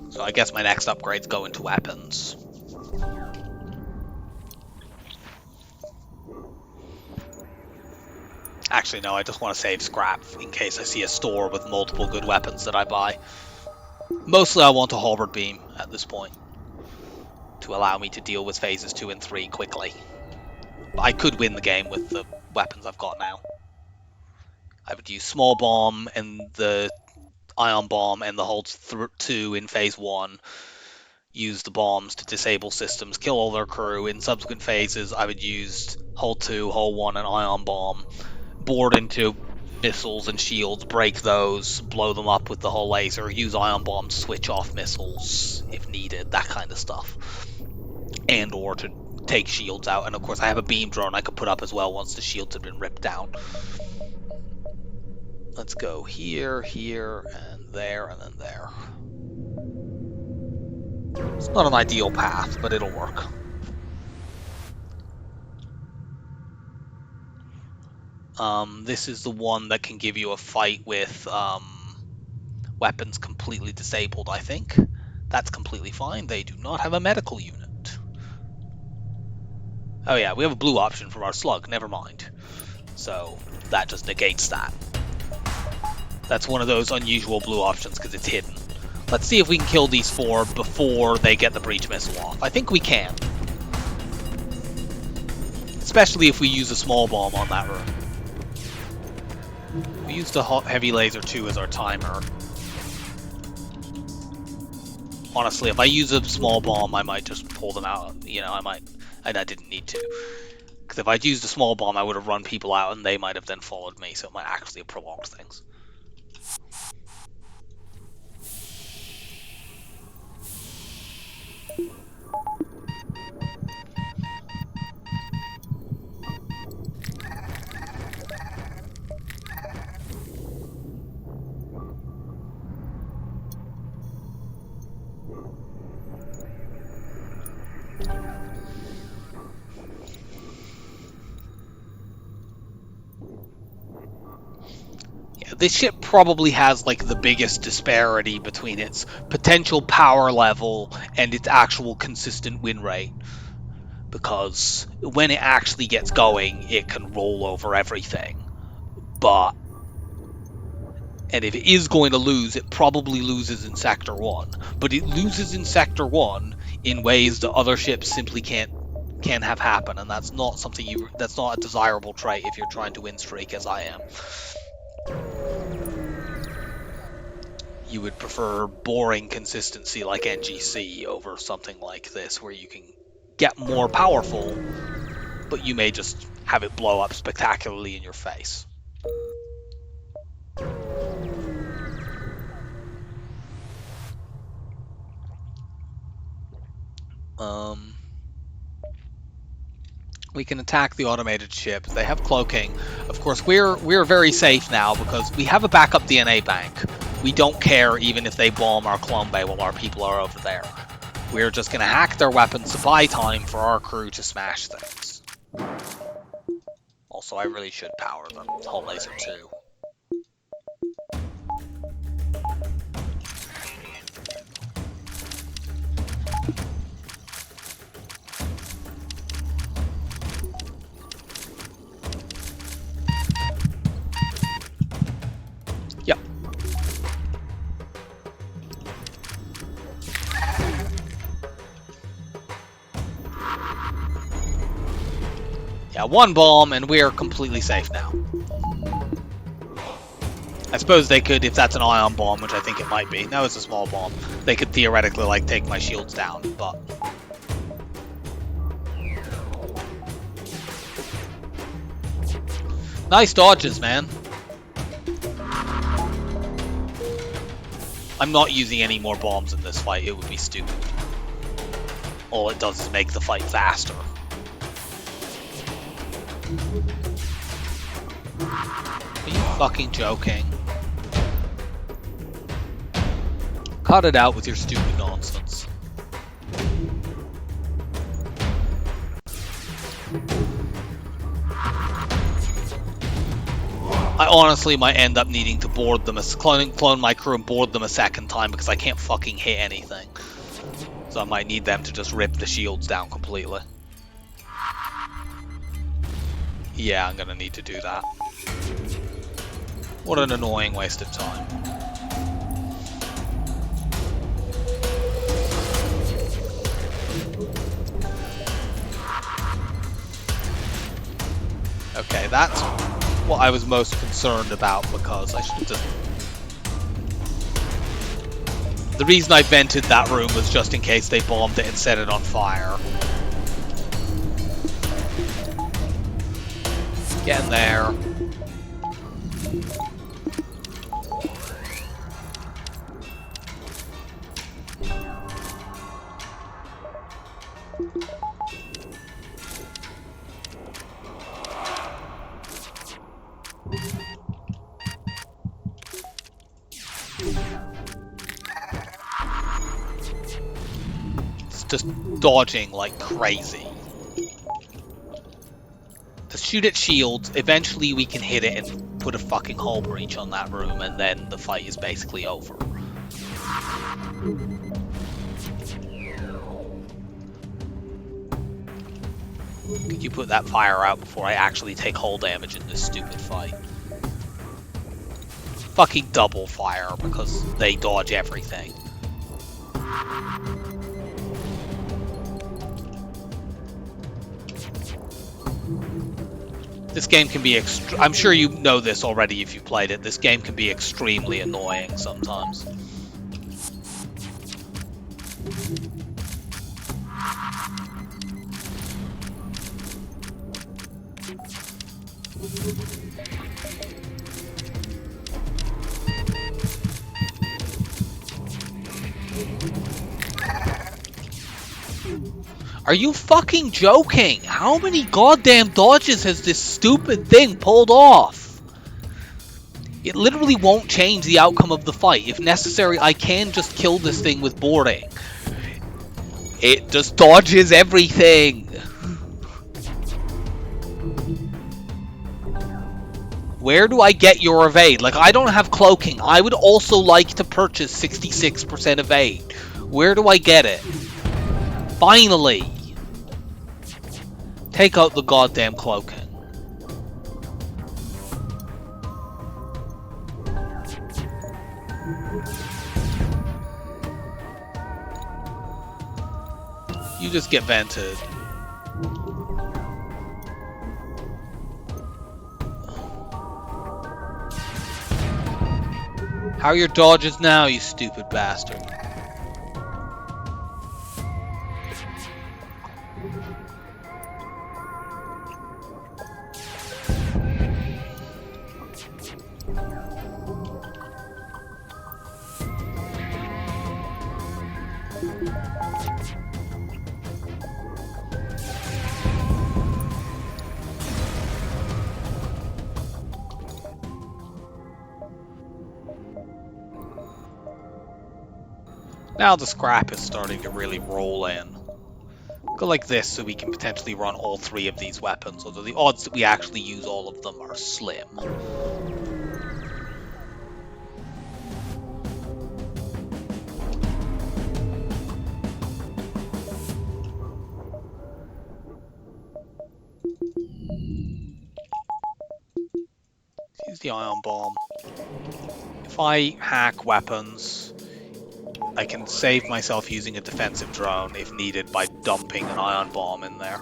Speaker 1: So I guess my next upgrades go into weapons. Actually no, I just want to save scrap in case I see a store with multiple good weapons that I buy. Mostly I want a halberd beam at this point to allow me to deal with phases 2 and 3 quickly. I could win the game with the weapons I've got now. I would use small bomb and the ion bomb and the hold 2 in phase 1. Use the bombs to disable systems, kill all their crew. In subsequent phases I would use hold 2, hold 1 and ion bomb. Board into missiles and shields, break those, blow them up with the whole laser, use ion bomb to switch off missiles if needed, that kind of stuff. And or to take shields out, and of course I have a beam drone I could put up as well once the shields have been ripped down. Let's go here, here, and then there. It's not an ideal path, but it'll work. This is the one that can give you a fight with weapons completely disabled, I think. That's completely fine. They do not have a medical unit. Oh yeah, we have a blue option from our slug, never mind. So that just negates that. That's one of those unusual blue options because it's hidden. Let's see if we can kill these 4 before they get the breach missile off. I think we can. Especially if we use a small bomb on that room. We used a heavy laser 2 as our timer. Honestly, if I use a small bomb, I might just pull them out. You know, I might, and I didn't need to. Because if I'd used a small bomb, I would have run people out, and they might have then followed me, so it might actually have prolonged things. This ship probably has like the biggest disparity between its potential power level and its actual consistent win rate, because when it actually gets going it can roll over everything, and if it is going to lose, it probably loses in Sector 1, but it loses in Sector 1 in ways that other ships simply can't have happen, and that's not something that's not a desirable trait if you're trying to win streak as I am. You would prefer boring consistency like NGC over something like this, where you can get more powerful, but you may just have it blow up spectacularly in your face. We can attack the automated ships. They have cloaking. Of course, we're very safe now because we have a backup DNA bank. We don't care even if they bomb our clone bay while our people are over there. We're just going to hack their weapons to buy time for our crew to smash things. Also, I really should power the hull laser too. Yep. Yeah, 1 bomb and we're completely safe now. I suppose they could, if that's an ion bomb, which I think it might be. No, it's a small bomb. They could theoretically, like, take my shields down, but... Nice dodges, man. I'm not using any more bombs in this fight. It would be stupid. All it does is make the fight faster. Are you fucking joking? Cut it out with your stupid nonsense. I honestly might end up needing to board them, clone my crew and board them a second time because I can't fucking hit anything. So I might need them to just rip the shields down completely. Yeah, I'm gonna need to do that. What an annoying waste of time. Okay, that's what I was most concerned about, because I should have... The reason I vented that room was just in case they bombed it and set it on fire. Get in there. It's just dodging like crazy. shoot its shields. Eventually we can hit it and put a fucking hull breach on that room, and then the fight is basically over. Could you put that fire out before I actually take hull damage in this stupid fight? Fucking double fire, because they dodge everything. This game can be I'm sure you know this already if you played it. This game can be extremely annoying sometimes. Are you fucking joking? How many goddamn dodges has this stupid thing pulled off? It literally won't change the outcome of the fight. If necessary, I can just kill this thing with boarding. It just dodges everything. Where do I get your evade? Like, I don't have cloaking. I would also like to purchase 66% evade. Where do I get it? Finally! Take out the goddamn cloaking. You just get vented. How are your dodges now, you stupid bastard? Now the scrap is starting to really roll in. Go like this so we can potentially run all three of these weapons, although the odds that we actually use all of them are slim. Use the ion bomb. If I hack weapons, I can save myself using a defensive drone if needed by dumping an ion bomb in there.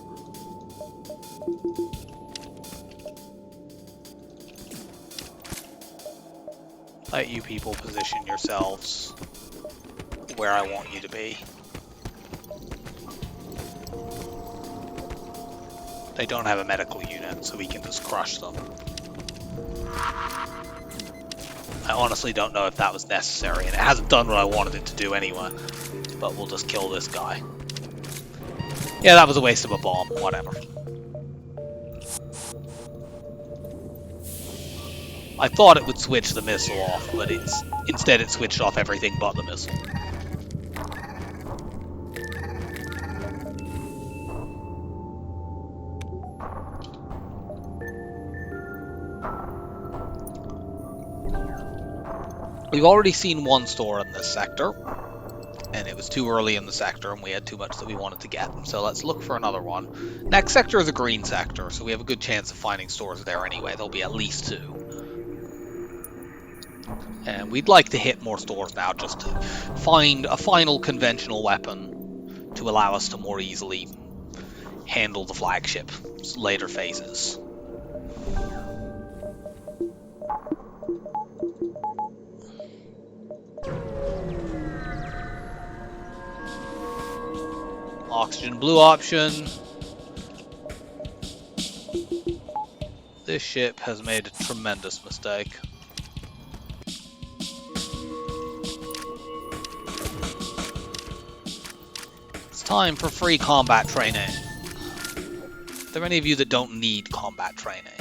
Speaker 1: Let you people position yourselves where I want you to be. They don't have a medical unit, so we can just crush them. I honestly don't know if that was necessary, and it hasn't done what I wanted it to do anyway. But we'll just kill this guy. Yeah, that was a waste of a bomb, whatever. I thought it would switch the missile off, but instead it switched off everything but the missile. We've already seen one store in this sector, and it was too early in the sector and we had too much that we wanted to get. So let's look for another one. Next sector is a green sector, so we have a good chance of finding stores there anyway. There'll be at least 2. And we'd like to hit more stores now just to find a final conventional weapon to allow us to more easily handle the flagship later phases. Oxygen blue option. This ship has made a tremendous mistake. It's time for free combat training. Are there any of you that don't need combat training?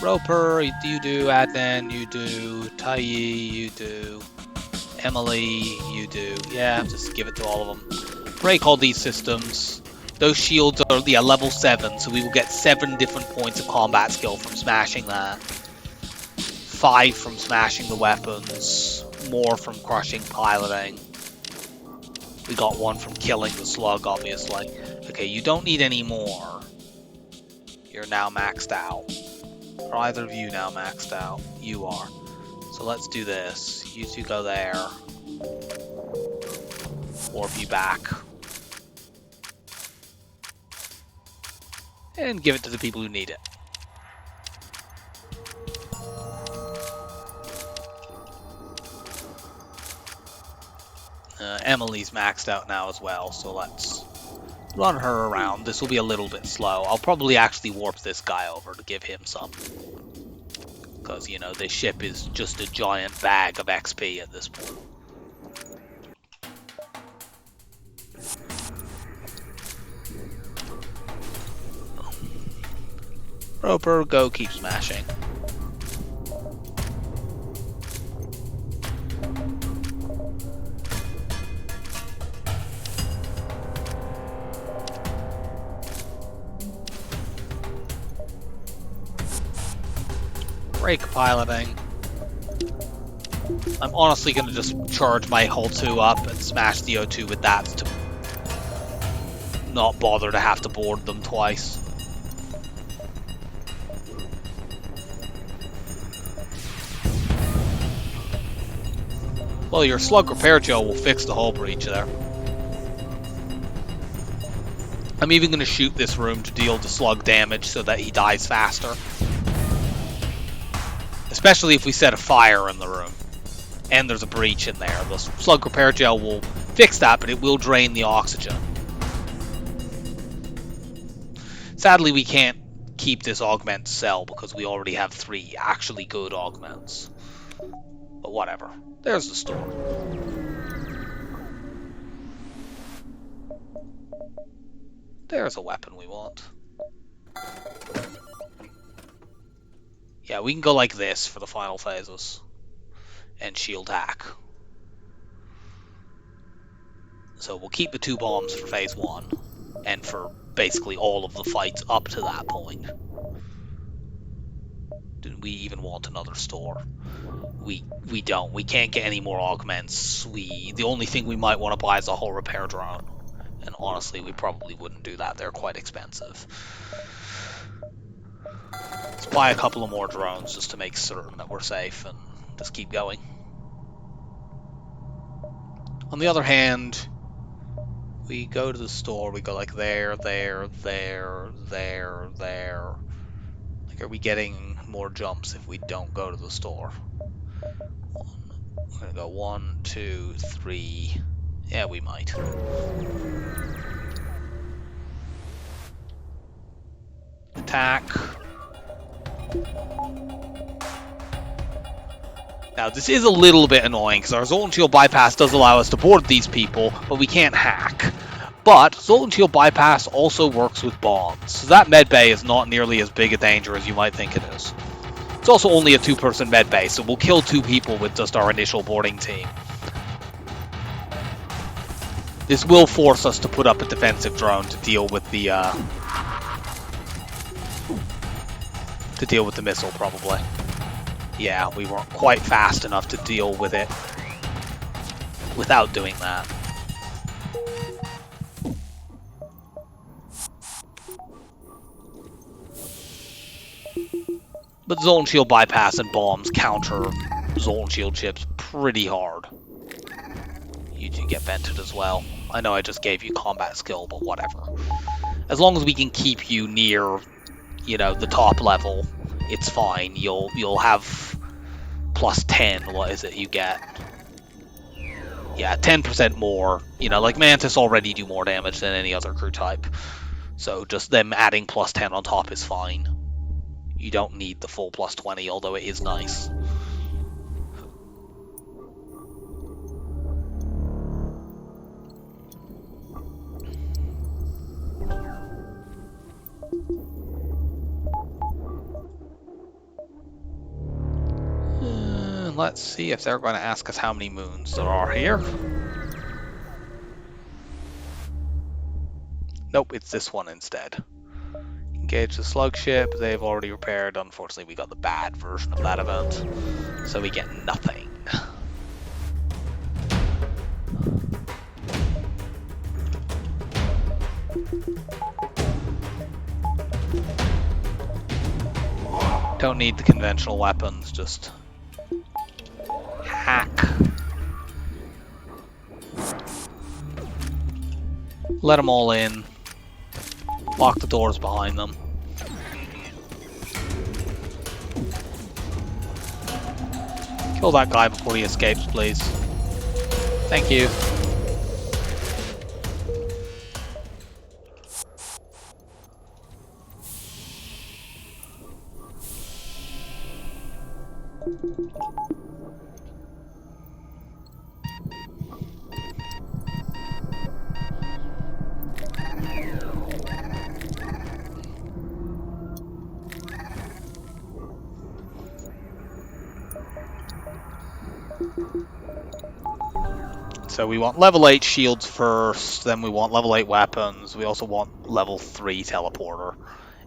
Speaker 1: Roper, you do. Adnan, you do. Tai, you do. Emily, you do. Yeah, just give it to all of them. Break all these systems. Those shields are level 7, so we will get 7 different points of combat skill from smashing that. 5 from smashing the weapons. More from crushing piloting. We got 1 from killing the slug, obviously. Okay, you don't need any more. You're now maxed out. Are either of you now maxed out? You are. So let's do this. You two go there. Warp you back. And give it to the people who need it. Emily's maxed out now as well, so let's run her around. This will be a little bit slow. I'll probably actually warp this guy over to give him some. Because, you know, this ship is just a giant bag of XP at this point. Roper, go keep smashing. Brake piloting. I'm honestly going to just charge my hull 2 up and smash the O2 with that to not bother to have to board them twice. Well, your slug repair gel will fix the hull breach there. I'm even going to shoot this room to deal the slug damage so that he dies faster. Especially if we set a fire in the room. And there's a breach in there. The slug repair gel will fix that, but it will drain the oxygen. Sadly, we can't keep this augment cell because we already have 3 actually good augments. But whatever. There's the store. There's a weapon we want. Yeah, we can go like this for the final phases. And shield hack. So we'll keep the 2 bombs for phase 1. And for basically all of the fights up to that point. Do we even want another store? We don't. We can't get any more augments. The only thing we might want to buy is a hull repair drone. And honestly, we probably wouldn't do that. They're quite expensive. Let's buy a couple of more drones just to make certain that we're safe and just keep going. On the other hand, we go to the store, we go like there. Like, are we getting more jumps if we don't go to the store? We're gonna go 1, 2, 3. Yeah, we might. Attack. Now, this is a little bit annoying, because our Zoltan Shield Bypass does allow us to board these people, but we can't hack. But Zoltan Shield Bypass also works with bombs, so that medbay is not nearly as big a danger as you might think it is. It's also only a 2-person medbay, so we'll kill 2 people with just our initial boarding team. This will force us to put up a defensive drone to deal with the missile, probably. Yeah, we weren't quite fast enough to deal with it without doing that. But Zoltan Shield Bypass and bombs counter Zoltan Shield ships pretty hard. You do get vented as well. I know I just gave you combat skill, but whatever. As long as we can keep you near, you know, the top level, it's fine. You'll have plus 10. What is it you get? Yeah, 10% more. You know, like Mantis already do more damage than any other crew type. So just them adding plus 10 on top is fine. You don't need the full plus 20, although it is nice. Let's see if they're going to ask us how many moons there are here. Nope, it's this one instead. Engage the slug ship. They've already repaired. Unfortunately, we got the bad version of that event, so we get nothing. Don't need the conventional weapons, just hack. Let them all in. Lock the doors behind them. Kill that guy before he escapes, please. Thank you. So we want level 8 shields first, then we want level 8 weapons, we also want level 3 teleporter,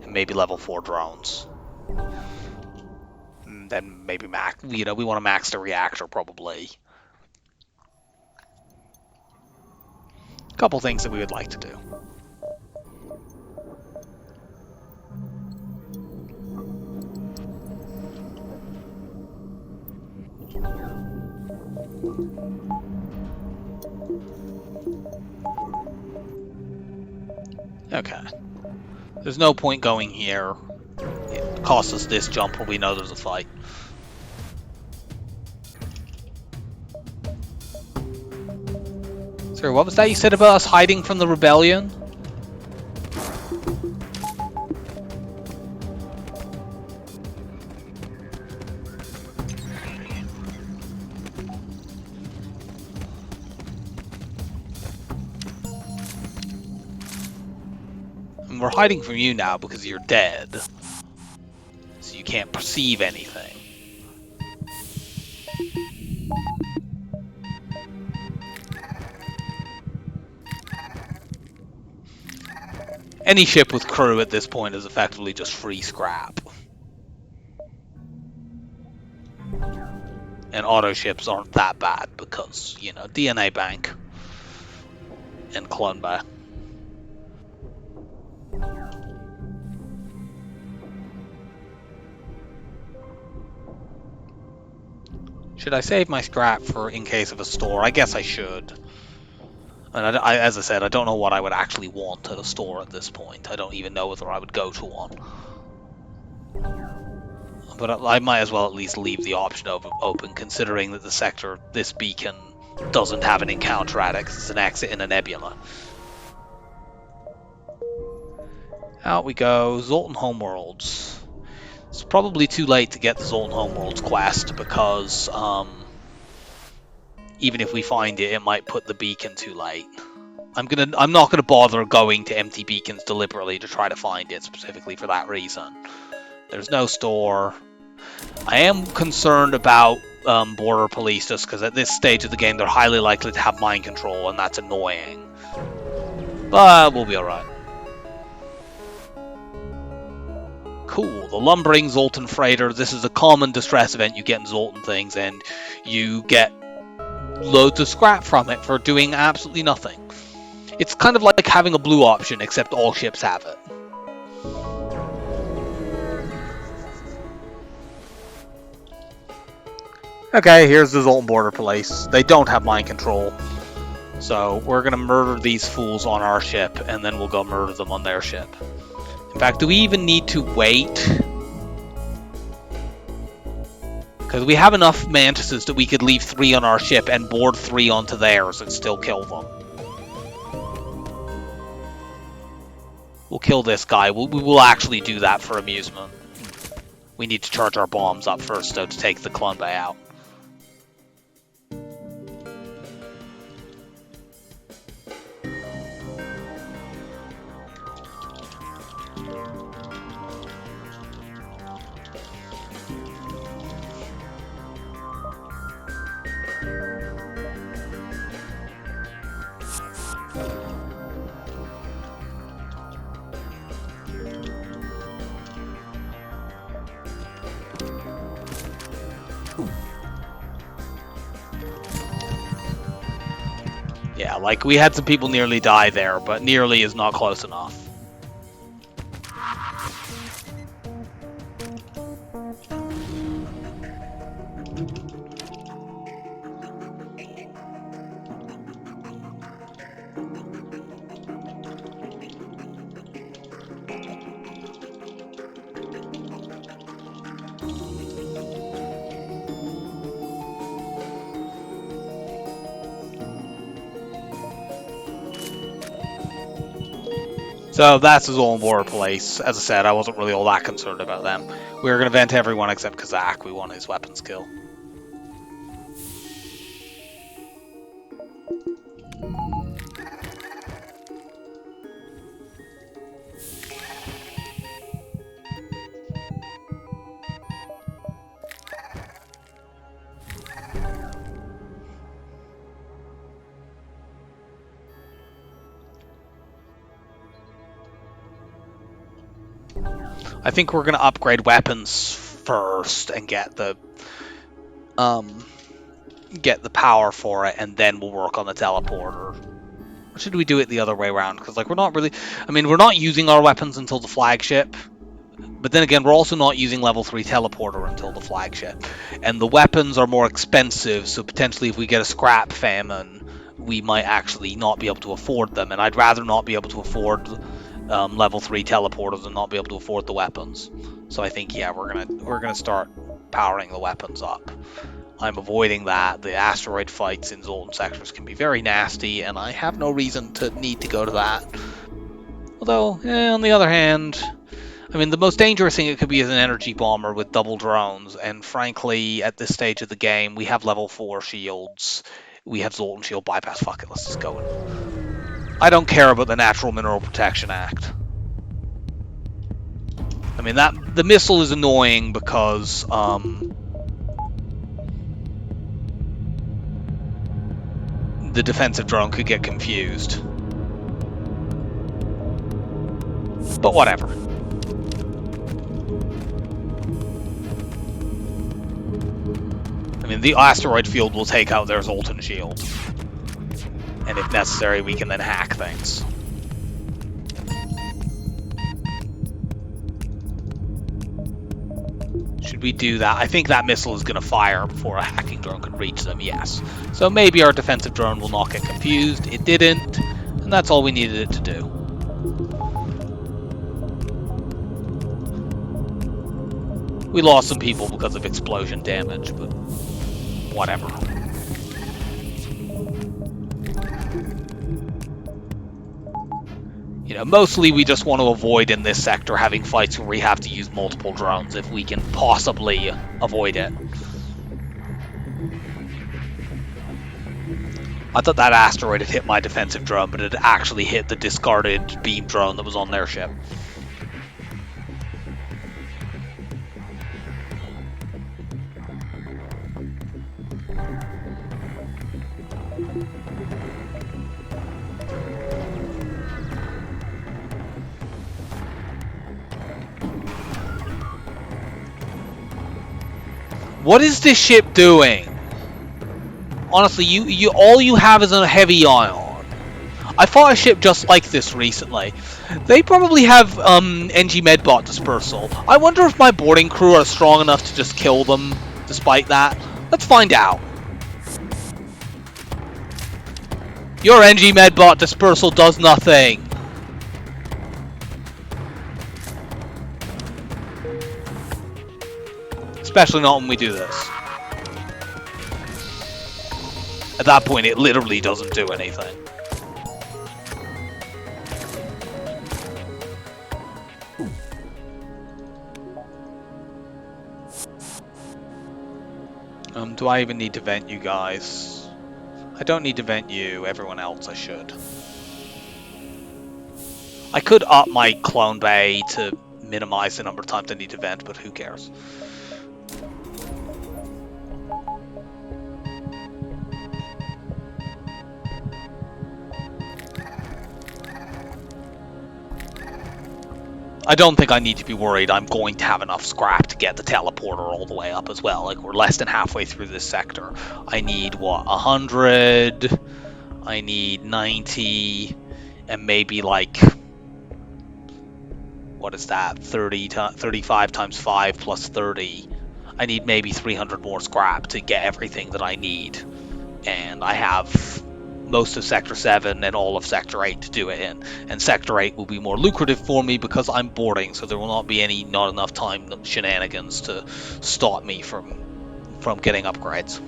Speaker 1: and maybe level 4 drones. And then maybe max, we want to max the reactor probably. A couple things that we would like to do. Okay. There's no point going here. It costs us this jump when we know there's a fight. Sorry, what was that you said about us hiding from the rebellion? We're hiding from you now because you're dead. So you can't perceive anything. Any ship with crew at this point is effectively just free scrap. And auto ships aren't that bad because, DNA bank and clone bay. Should I save my scrap for in case of a store? I guess I should. And as I said, I don't know what I would actually want at a store at this point. I don't even know whether I would go to one. But I might as well at least leave the option open, considering that the sector, this beacon, doesn't have an encounter at it, because it's an exit in a nebula. Out we go, Zoltan Homeworlds. It's probably too late to get the Zoltan Homeworlds quest, because even if we find it, it might put the beacon too late. I'm not gonna bother going to empty beacons deliberately to try to find it specifically for that reason. There's no store. I am concerned about border police just because at this stage of the game they're highly likely to have mind control, and that's annoying. But we'll be alright. Cool, the Lumbering Zoltan Freighter. This is a common distress event you get in Zoltan things, and you get loads of scrap from it for doing absolutely nothing. It's kind of like having a blue option, except all ships have it. Okay, here's the Zoltan border police. They don't have mind control. So we're going to murder these fools on our ship, and then we'll go murder them on their ship. In fact, do we even need to wait? Because we have enough Mantises that we could leave 3 on our ship and board 3 onto theirs and still kill them. We'll kill this guy. We will actually do that for amusement. We need to charge our bombs up first, though, to take the clone bay out. Yeah, like, we had some people nearly die there, but nearly is not close enough. So that's his own war place. As I said, I wasn't really all that concerned about them. We were going to vent everyone except Kazak. We want his weapon skill. I think we're going to upgrade weapons first and get the power for it, and then we'll work on the teleporter. Or should we do it the other way around? Because, like, we're not really... I mean, we're not using our weapons until the flagship. But then again, we're also not using level 3 teleporter until the flagship. And the weapons are more expensive, so potentially if we get a scrap famine, we might actually not be able to afford them. And I'd rather not be able to afford level 3 teleporters and not be able to afford the weapons. So I think, yeah, we're gonna start powering the weapons up. I'm avoiding that. The asteroid fights in Zoltan sectors can be very nasty, and I have no reason to need to go to that. Although, on the other hand, I mean, the most dangerous thing it could be is an energy bomber with double drones, and frankly, at this stage of the game, we have level 4 shields. We have Zoltan shield bypass. Fuck it, let's just go. I don't care about the Natural Mineral Protection Act. I mean, the missile is annoying because, the defensive drone could get confused. But whatever. I mean, the asteroid field will take out their Zoltan shield. And if necessary, we can then hack things. Should we do that? I think that missile is going to fire before a hacking drone can reach them, yes. So maybe our defensive drone will not get confused. It didn't, and that's all we needed it to do. We lost some people because of explosion damage, but whatever. You know, mostly we just want to avoid in this sector having fights where we have to use multiple drones if we can possibly avoid it. I thought that asteroid had hit my defensive drone, but it actually hit the discarded beam drone that was on their ship. What is this ship doing? Honestly, all you have is a heavy ion. I fought a ship just like this recently. They probably have NG Medbot dispersal. I wonder if my boarding crew are strong enough to just kill them despite that. Let's find out. Your NG Medbot dispersal does nothing. Especially not when we do this. At that point, it literally doesn't do anything. Do I even need to vent you guys? I don't need to vent you. Everyone else I should. I could up my clone bay to minimize the number of times I need to vent, but who cares? I don't think I need to be worried. I'm going to have enough scrap to get the teleporter all the way up as well. Like, we're less than halfway through this sector. I need, what, 100? I need 90 and maybe like, what is that? 35 times 5 plus 30. I need maybe 300 more scrap to get everything that I need. And I have most of Sector 7 and all of Sector 8 to do it in. And Sector 8 will be more lucrative for me because I'm boarding, so there will not be not enough time shenanigans to stop me from getting upgrades.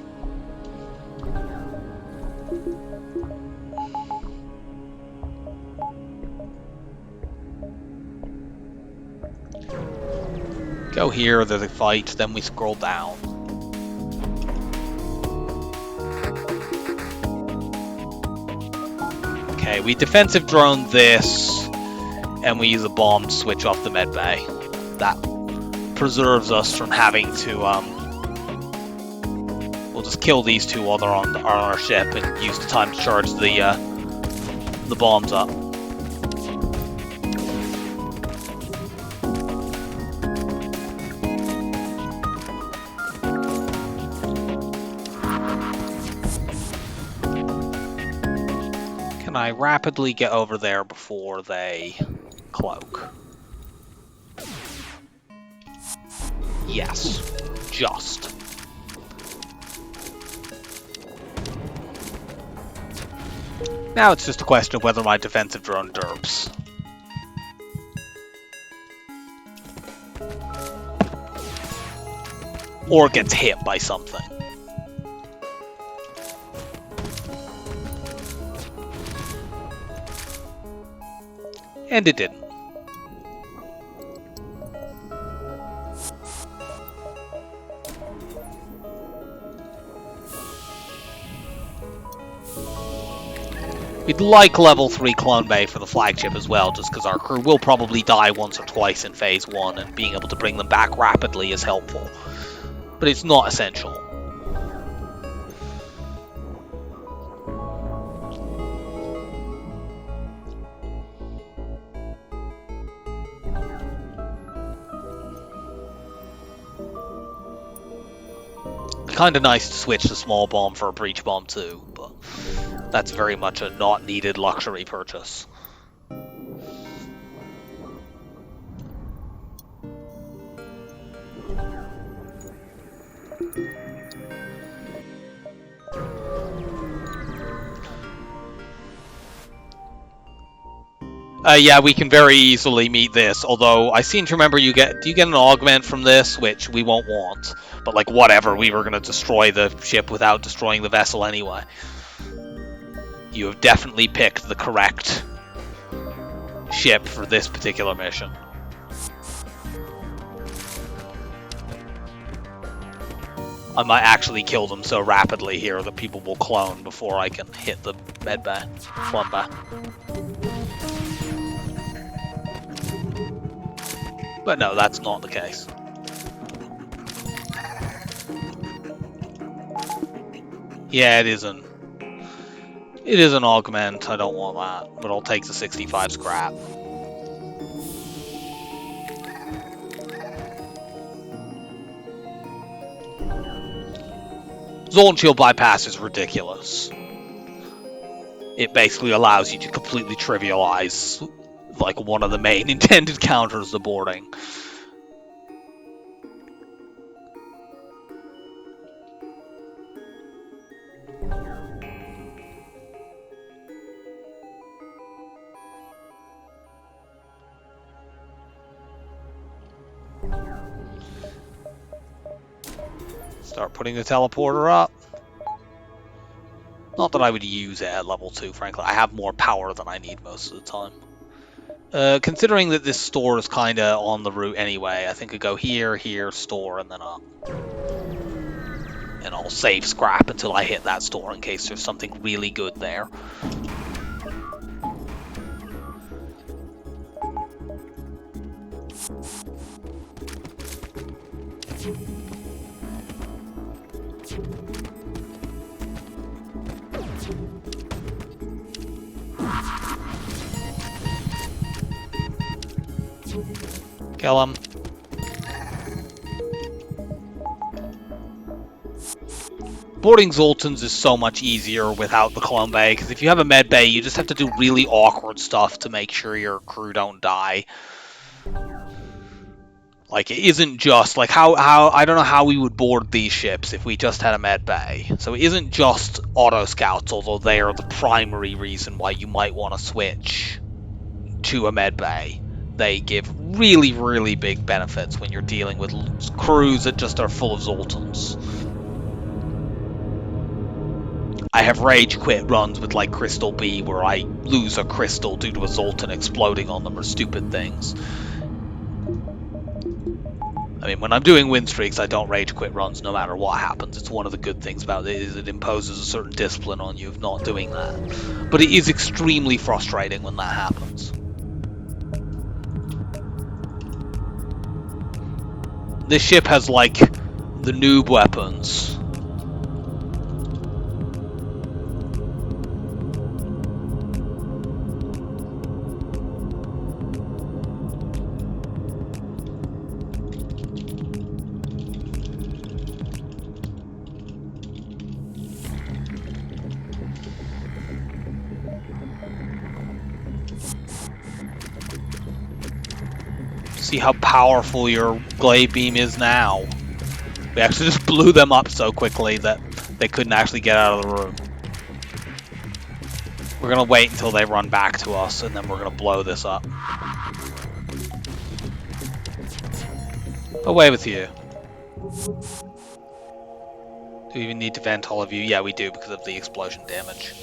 Speaker 1: Go here, there's a fight, then we scroll down. Okay, we defensive drone this, and we use a bomb to switch off the med bay. That preserves us from having to, we'll just kill these two while they're on our ship and use the time to charge the bombs up. Can I rapidly get over there before they cloak? Yes, just. Now it's just a question of whether my defensive drone derps. Or gets hit by something. And it didn't. We'd like level 3 clone bay for the flagship as well, just because our crew will probably die once or twice in phase 1, and being able to bring them back rapidly is helpful. But it's not essential. Kind of nice to switch the small bomb for a breach bomb too, but that's very much a not needed luxury purchase. Yeah, we can very easily meet this, although I seem to remember do you get an augment from this, which we won't want. But like, whatever, we were going to destroy the ship without destroying the vessel anyway. You have definitely picked the correct ship for this particular mission. I might actually kill them so rapidly here that people will clone before I can hit the medbay. But no, that's not the case. Yeah, it isn't. It is an augment, I don't want that, but I'll take the 65 scrap. Zone Shield Bypass is ridiculous. It basically allows you to completely trivialize like one of the main intended counters to boarding. Start putting the teleporter up. Not that I would use it at level 2, frankly. I have more power than I need most of the time. Considering that this store is kind of on the route anyway, I think I go here, here, store, and then up. And I'll save scrap until I hit that store in case there's something really good there. Kill him. Boarding Zoltans is so much easier without the clone bay, because if you have a med bay, you just have to do really awkward stuff to make sure your crew don't die. Like, it isn't just, like, how I don't know how we would board these ships if we just had a med bay. So it isn't just auto scouts, although they are the primary reason why you might want to switch to a med bay. They give really, really big benefits when you're dealing with crews that just are full of Zoltans. I have rage quit runs with, like, Crystal B, where I lose a crystal due to a Zoltan exploding on them or stupid things. I mean, when I'm doing win streaks, I don't rage quit runs no matter what happens. It's one of the good things about it is it imposes a certain discipline on you of not doing that. But it is extremely frustrating when that happens. This ship has, like, the noob weapons. See how powerful your glaive beam is now. We actually just blew them up so quickly that they couldn't actually get out of the room. We're gonna wait until they run back to us, and then we're gonna blow this up. Away with you. Do we even need to vent all of you? Yeah, we do, because of the explosion damage.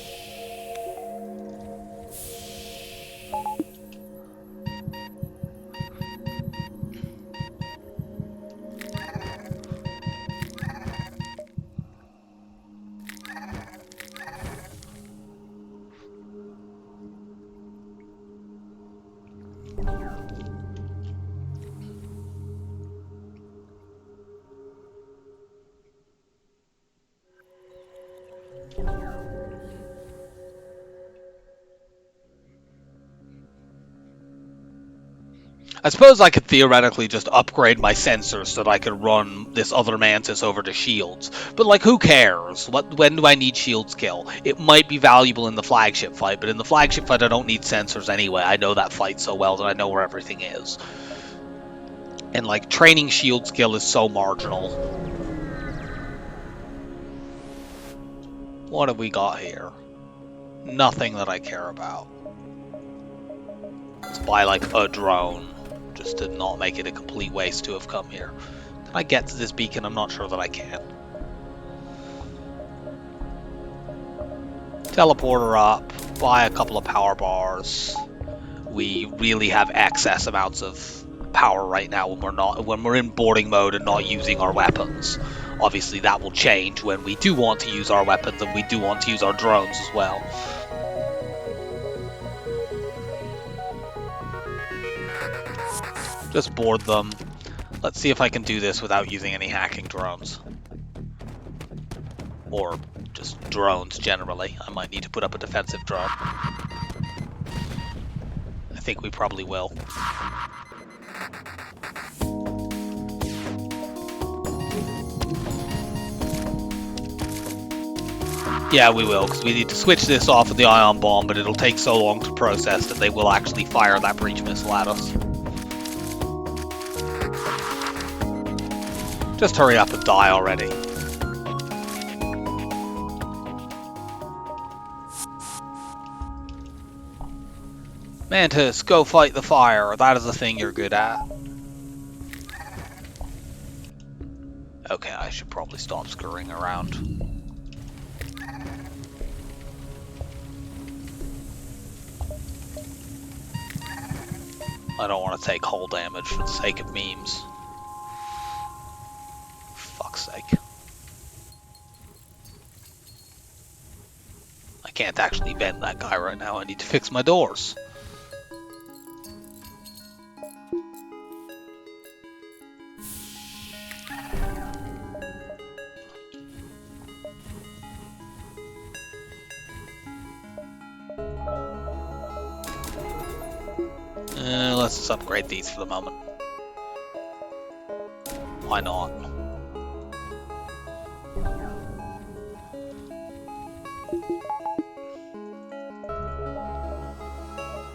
Speaker 1: I suppose I could theoretically just upgrade my sensors so that I could run this other Mantis over to shields. But, like, who cares? When do I need shield skill? It might be valuable in the flagship fight, but in the flagship fight I don't need sensors anyway. I know that fight so well that I know where everything is. And, like, training shield skill is so marginal. What have we got here? Nothing that I care about. Let's buy, like, a drone, just to not make it a complete waste to have come here. Can I get to this beacon? I'm not sure that I can. Teleporter up, buy a couple of power bars. We really have excess amounts of power right now when we're in boarding mode and not using our weapons. Obviously that will change when we do want to use our weapons and we do want to use our drones as well. Just board them. Let's see if I can do this without using any hacking drones. Or just drones generally. I might need to put up a defensive drone. I think we probably will. Yeah, we will, because we need to switch this off of the ion bomb, but it'll take so long to process that they will actually fire that breach missile at us. Just hurry up and die already. Mantis, go fight the fire. That is the thing you're good at. Okay, I should probably stop scurrying around. I don't want to take hull damage for the sake of memes. Fuck's sake. I can't actually vent that guy right now. I need to fix my doors. Let's just upgrade these for the moment. Why not?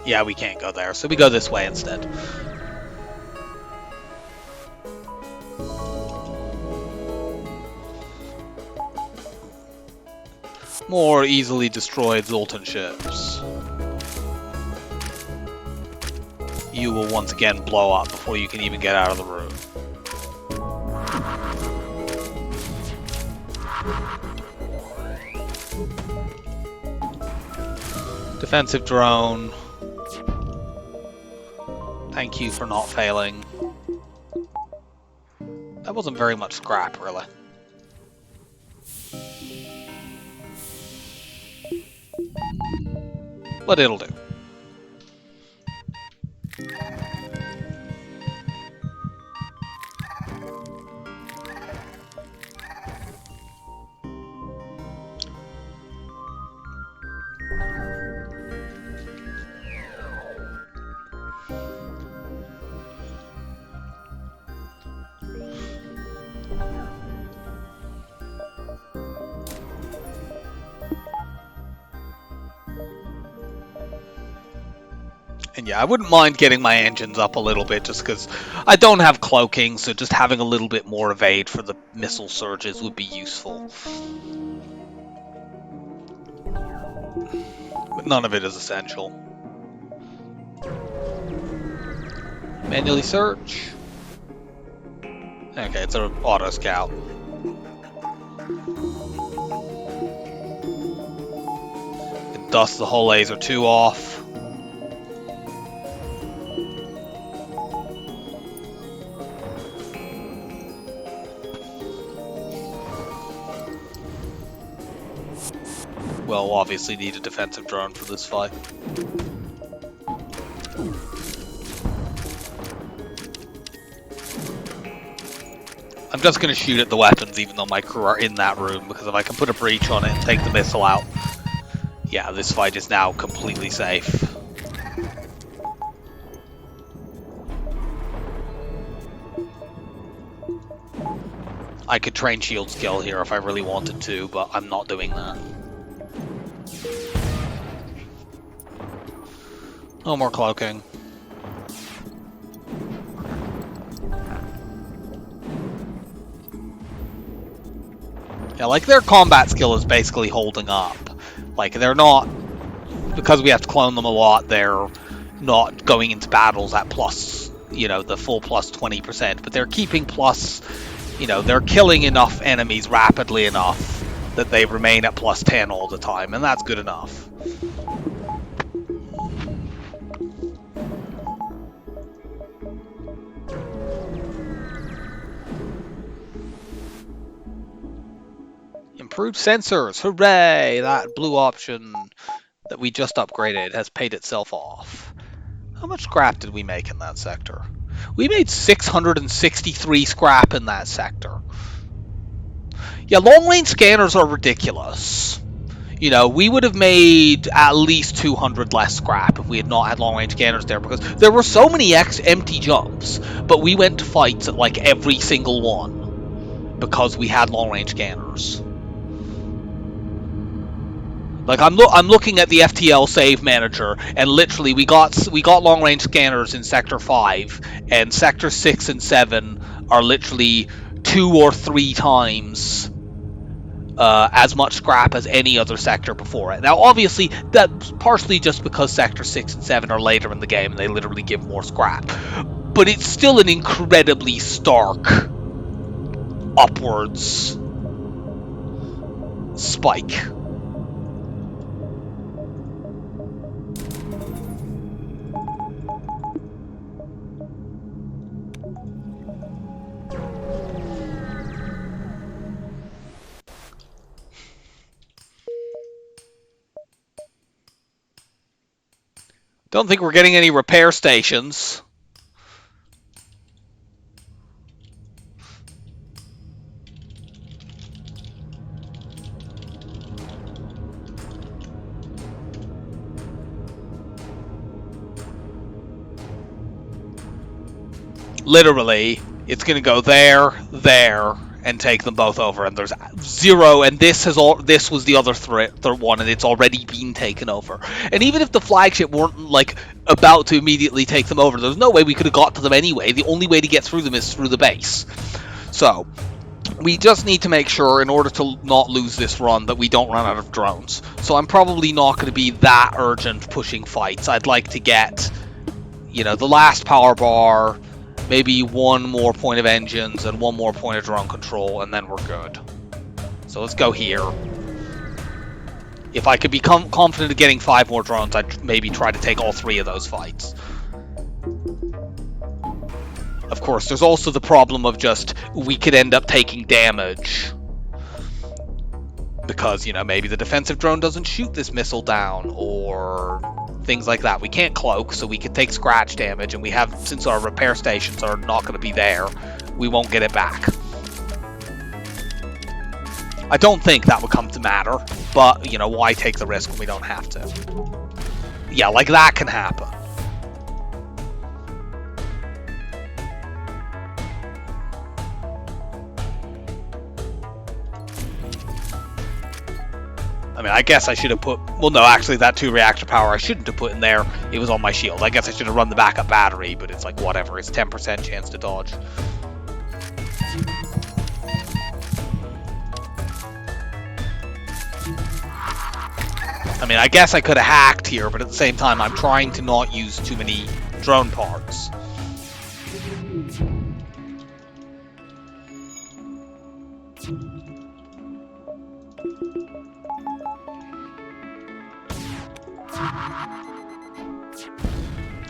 Speaker 1: Yeah, we can't go there, so we go this way instead. More easily destroyed Zoltan ships. You will once again blow up before you can even get out of the room. Defensive drone. Thank you for not failing. That wasn't very much scrap, really. But it'll do. And yeah, I wouldn't mind getting my engines up a little bit just because I don't have cloaking, so just having a little bit more evade for the missile surges would be useful. But none of it is essential. Manually search. Okay, it's an auto scout. It dusts the whole laser 2 off. Well, we'll obviously need a defensive drone for this fight. I'm just going to shoot at the weapons even though my crew are in that room, because if I can put a breach on it and take the missile out, yeah, this fight is now completely safe. I could train shield skill here if I really wanted to, but I'm not doing that. No more cloaking. Yeah, like their combat skill is basically holding up. Like they're not, because we have to clone them a lot, they're not going into battles at plus, you know, the full plus 20%, but they're keeping plus, you know, they're killing enough enemies rapidly enough that they remain at plus 10 all the time, and that's good enough. Improved sensors, hooray! That blue option that we just upgraded has paid itself off. How much scrap did we make in that sector? We made 663 scrap in that sector. Yeah, long-range scanners are ridiculous. You know, we would have made at least 200 less scrap if we had not had long-range scanners there, because there were so many empty jumps, but we went to fights at like every single one because we had long-range scanners. Like I'm looking at the FTL save manager, and literally we got long range scanners in sector 5, and sector 6 and 7 are literally 2 or 3 times as much scrap as any other sector before it. Now obviously that's partially just because sector 6 and 7 are later in the game and they literally give more scrap, but it's still an incredibly stark upwards spike. Don't think we're getting any repair stations. Literally, it's going to go there, there, and take them both over, and there's 0, and this was the other third one, and it's already been taken over. And even if the flagship weren't like about to immediately take them over, there's no way we could have got to them anyway. The only way to get through them is through the base. So we just need to make sure, in order to not lose this run, that we don't run out of drones. So I'm probably not going to be that urgent pushing fights. I'd like to get, you know, the last power bar, maybe one more point of engines and one more point of drone control, and then we're good. So let's go here. If I could be confident of getting 5 more drones, I'd maybe try to take all 3 of those fights. Of course, there's also the problem of just, we could end up taking damage. Because, you know, maybe the defensive drone doesn't shoot this missile down, or things like that. We can't cloak, so we could take scratch damage, and we have, since our repair stations are not going to be there, we won't get it back. I don't think that would come to matter, but, you know, why take the risk when we don't have to? Yeah, like that can happen. I mean, I guess I should have put... Well, no, actually, that 2 reactor power I shouldn't have put in there. It was on my shield. I guess I should have run the backup battery, but it's like, whatever. It's 10% chance to dodge. I mean, I guess I could have hacked here, but at the same time, I'm trying to not use too many drone parts.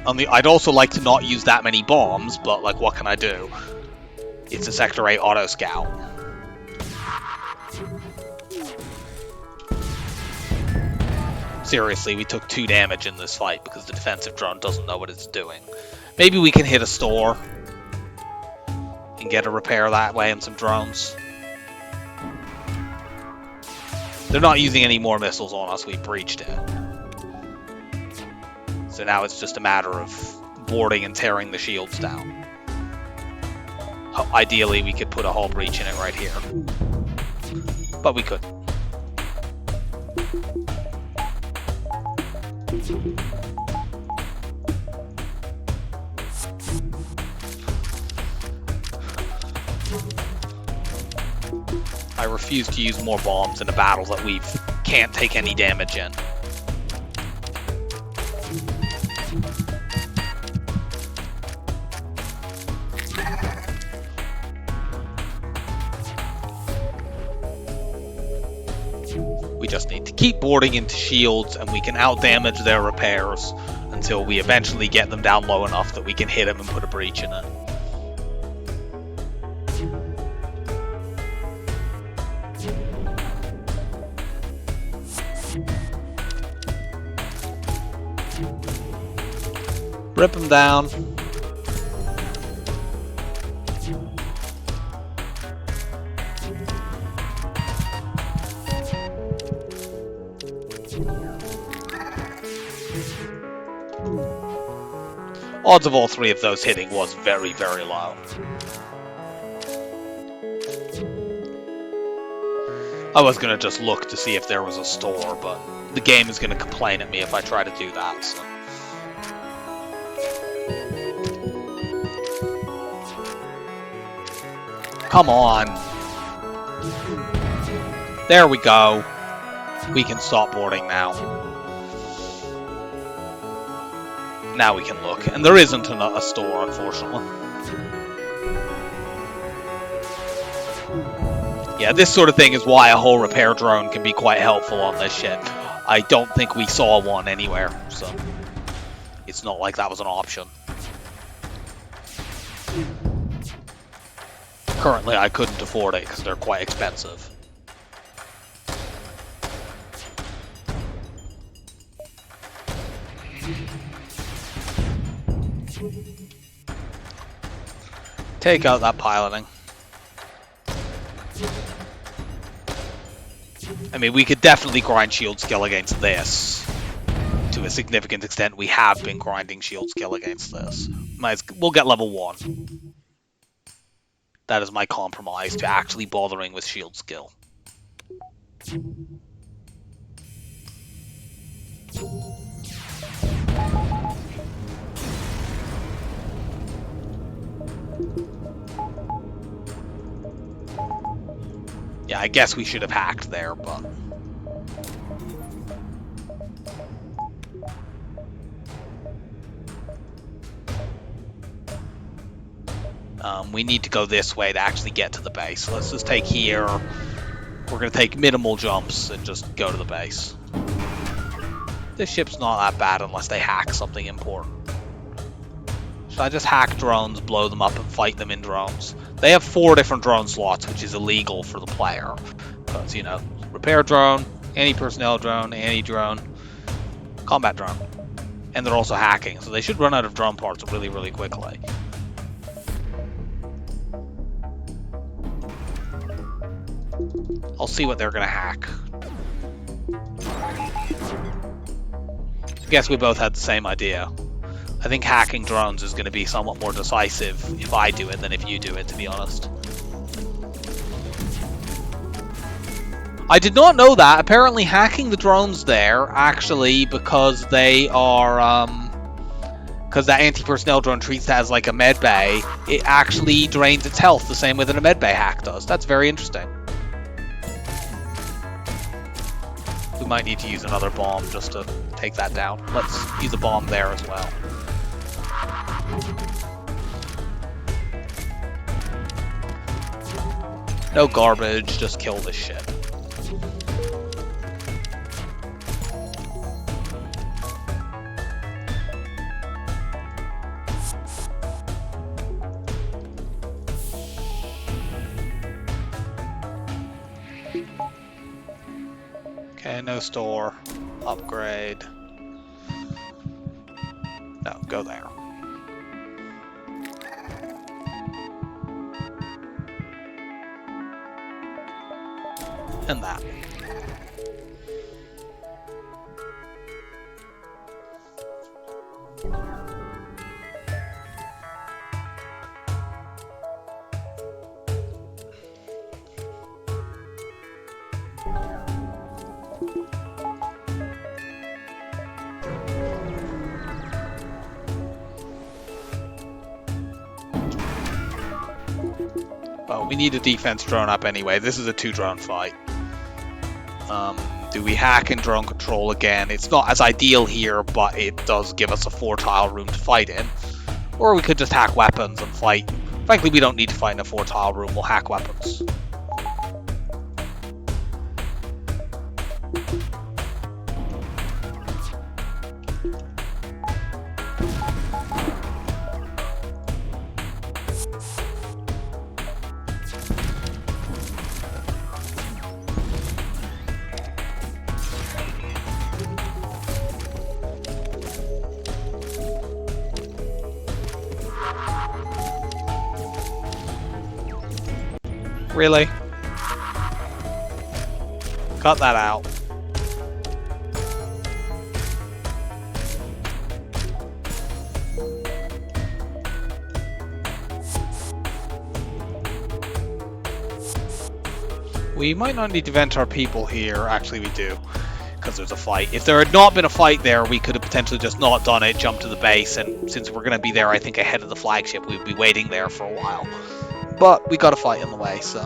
Speaker 1: I'd also like to not use that many bombs, but, like, what can I do? It's a Sector 8 auto scout. Seriously, we took 2 damage in this fight because the defensive drone doesn't know what it's doing. Maybe we can hit a store and get a repair that way and some drones. They're not using any more missiles on us. We breached it. So now it's just a matter of boarding and tearing the shields down. Ideally, we could put a hull breach in it right here. But we couldn't. I refuse to use more bombs in a battle that we can't take any damage in. We just need to keep boarding into shields, and we can out-damage their repairs until we eventually get them down low enough that we can hit them and put a breach in it. Rip them down. Odds of all 3 of those hitting was very, very low. I was going to just look to see if there was a store, but the game is going to complain at me if I try to do that, so... Come on. There we go. We can stop boarding now. Now we can look. And there isn't a store, unfortunately. Yeah, this sort of thing is why a whole repair drone can be quite helpful on this ship. I don't think we saw one anywhere, so it's not like that was an option. Currently, I couldn't afford it because they're quite expensive. Take out that piloting. I mean, we could definitely grind shield skill against this. To a significant extent, we have been grinding shield skill against this. We'll get level 1. That is my compromise to actually bothering with shield skill. Yeah, I guess we should have hacked there, but... we need to go this way to actually get to the base. Let's just take here. We're going to take minimal jumps and just go to the base. This ship's not that bad unless they hack something important. Should I just hack drones, blow them up, and fight them in drones? They have 4 different drone slots, which is illegal for the player. Because, you know, repair drone, anti-personnel drone, anti-drone, combat drone. And they're also hacking, so they should run out of drone parts really, really quickly. I'll see what they're going to hack. I guess we both had the same idea. I think hacking drones is going to be somewhat more decisive if I do it than if you do it, to be honest. I did not know that. Apparently hacking the drones there, actually, because they are... because that anti-personnel drone treats that as like a medbay, it actually drains its health the same way that a medbay hack does. That's very interesting. We might need to use another bomb just to take that down. Let's use a bomb there as well. No garbage, just kill this shit. Okay, no store. Upgrade. No, go there. And that. Well, we need a defense drone up anyway. This is a 2-drone fight. Do we hack and drone control again? It's not as ideal here, but it does give us a 4-tile room to fight in. Or we could just hack weapons and fight. Frankly, we don't need to fight in a 4-tile room. We'll hack weapons. Really? Cut that out. We might not need to vent our people here. Actually, we do, because there's a fight. If there had not been a fight there, we could have potentially just not done it, jumped to the base, and since we're going to be there, I think, ahead of the flagship, we'd be waiting there for a while. But we got a fight in the way, so...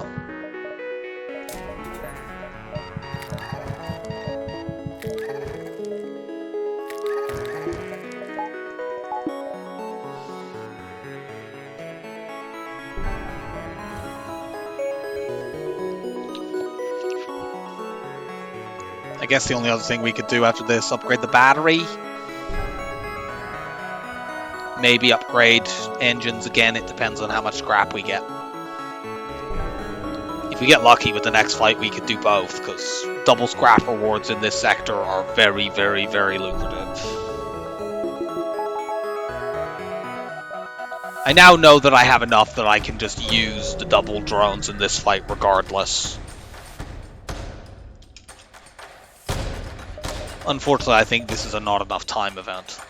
Speaker 1: I guess the only other thing we could do after this, upgrade the battery. Maybe upgrade engines again, it depends on how much scrap we get. If we get lucky with the next fight, we could do both, because double scrap rewards in this sector are very, very, very lucrative. I now know that I have enough that I can just use the double drones in this fight regardless. Unfortunately, I think this is a not enough time event.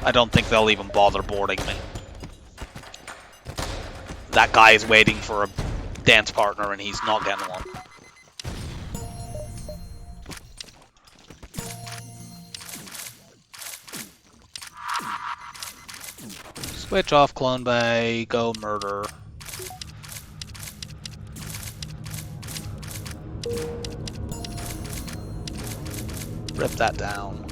Speaker 1: I don't think they'll even bother boarding me. That guy is waiting for a dance partner and he's not getting one. Switch off Clone Bay, go murder. Rip that down.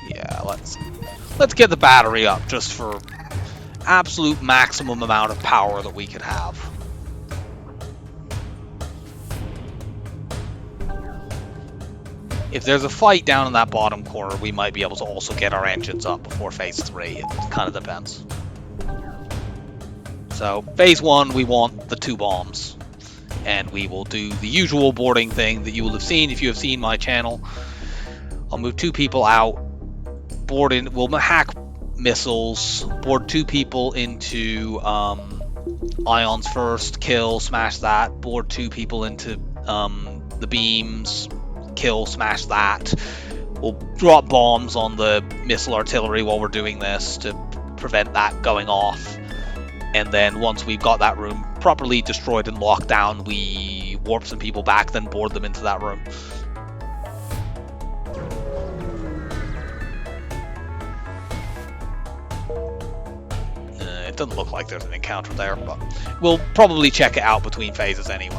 Speaker 1: Yeah, let's get the battery up just for absolute maximum amount of power that we could have. If there's a fight down in that bottom corner, we might be able to also get our engines up before phase 3. It kind of depends. So, phase 1, we want the 2 bombs. And we will do the usual boarding thing that you will have seen if you have seen my channel. I'll move 2 people out, board in, we'll hack missiles, board 2 people into ions first, kill, smash that, board 2 people into the beams, kill, smash that. We'll drop bombs on the missile artillery while we're doing this to prevent that going off. And then once we've got that room properly destroyed and locked down, we warp some people back, then board them into that room. It doesn't look like there's an encounter there, but we'll probably check it out between phases anyway.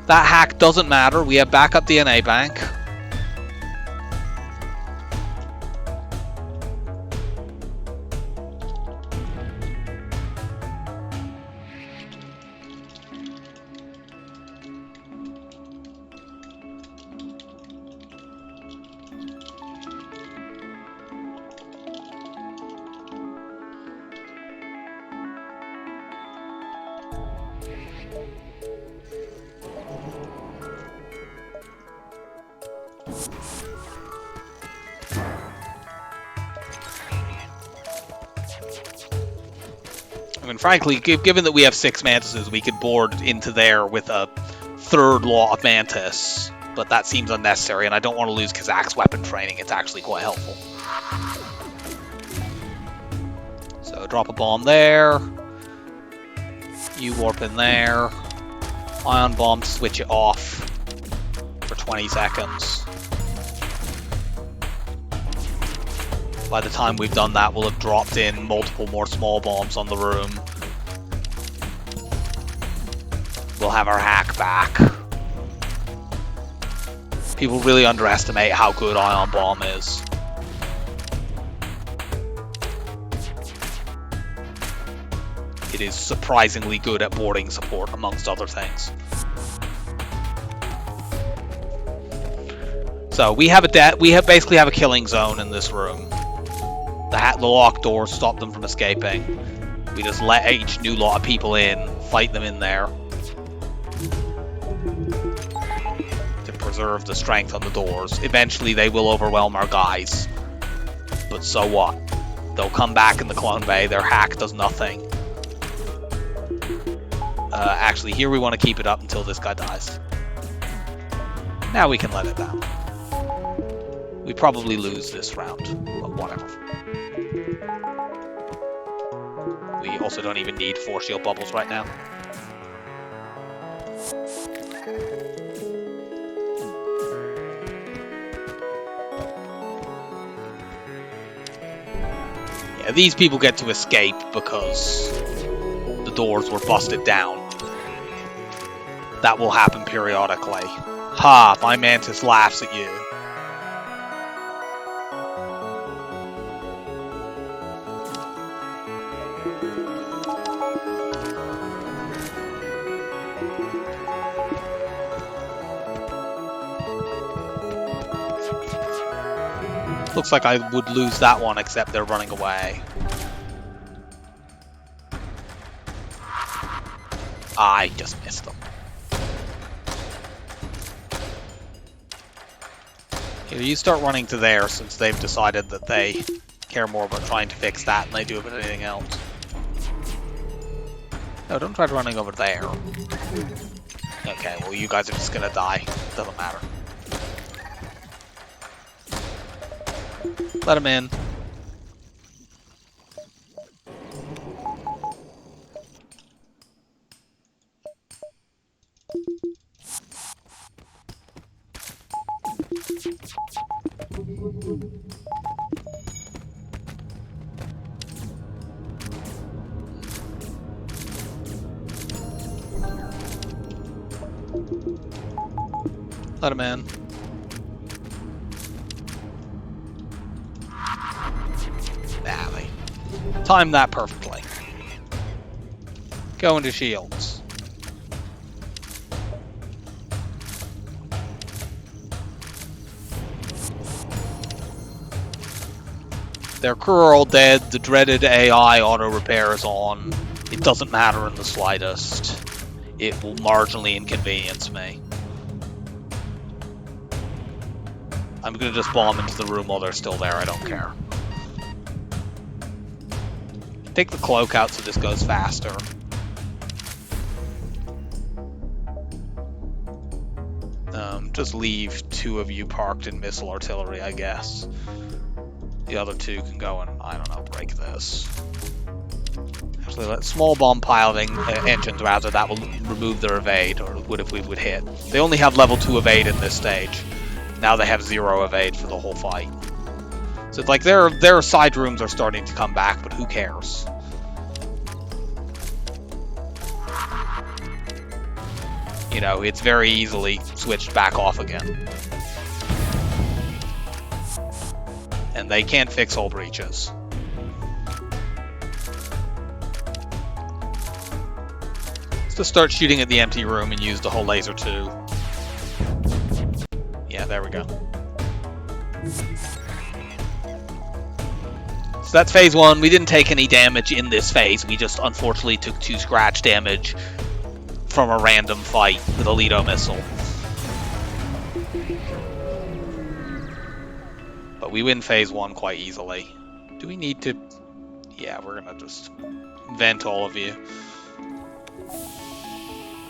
Speaker 1: That hack doesn't matter. We have backup DNA bank. I mean, frankly, given that we have 6 Mantises, we could board into there with a 3rd Law of Mantis, but that seems unnecessary, and I don't want to lose Kazak's weapon training. It's actually quite helpful. So drop a bomb there. You warp in there. Ion bomb, switch it off for 20 seconds. By the time we've done that, we'll have dropped in multiple more small bombs on the room. We'll have our hack back. People really underestimate how good Ion Bomb is. It is surprisingly good at boarding support, amongst other things. So we basically have a killing zone in this room. The locked doors stop them from escaping. We just let each new lot of people in, fight them in there to preserve the strength on the doors. Eventually they will overwhelm our guys, but so what? They'll come back in the clone bay. Their hack does nothing. Actually, here we want to keep it up until this guy dies. Now we can let it down. We probably lose this round, but whatever. We also don't even need 4 shield bubbles right now. Yeah, these people get to escape because the doors were busted down. That will happen periodically. Ha, my Mantis laughs at you. Looks like I would lose that one, except they're running away. I just missed them. Here, you start running to there since they've decided that they care more about trying to fix that than they do about anything else. No, don't try running over there. Okay, well you guys are just gonna die. Doesn't matter. Let him in. Let him in. Nah, they timed that perfectly. Go into shields. Their crew are all dead. The dreaded AI auto repair is on. It doesn't matter in the slightest. It will marginally inconvenience me. I'm gonna just bomb into the room while they're still there, I don't care. Take the cloak out so this goes faster. Just leave 2 of you parked in missile artillery, I guess. The other 2 can go and, I don't know, break this. Actually, let small bomb piloting engines, rather, that will remove their evade, or would if we would hit. They only have level 2 evade in this stage. Now they have 0 evade for the whole fight. So it's like their side rooms are starting to come back, but who cares? You know, it's very easily switched back off again. And they can't fix hull breaches. Let's just start shooting at the empty room and use the whole laser too. Yeah, there we go. So that's phase 1. We didn't take any damage in this phase. We just unfortunately took 2 scratch damage from a random fight with a Lido missile. But we win phase 1 quite easily. Do we need to... Yeah, we're gonna just vent all of you.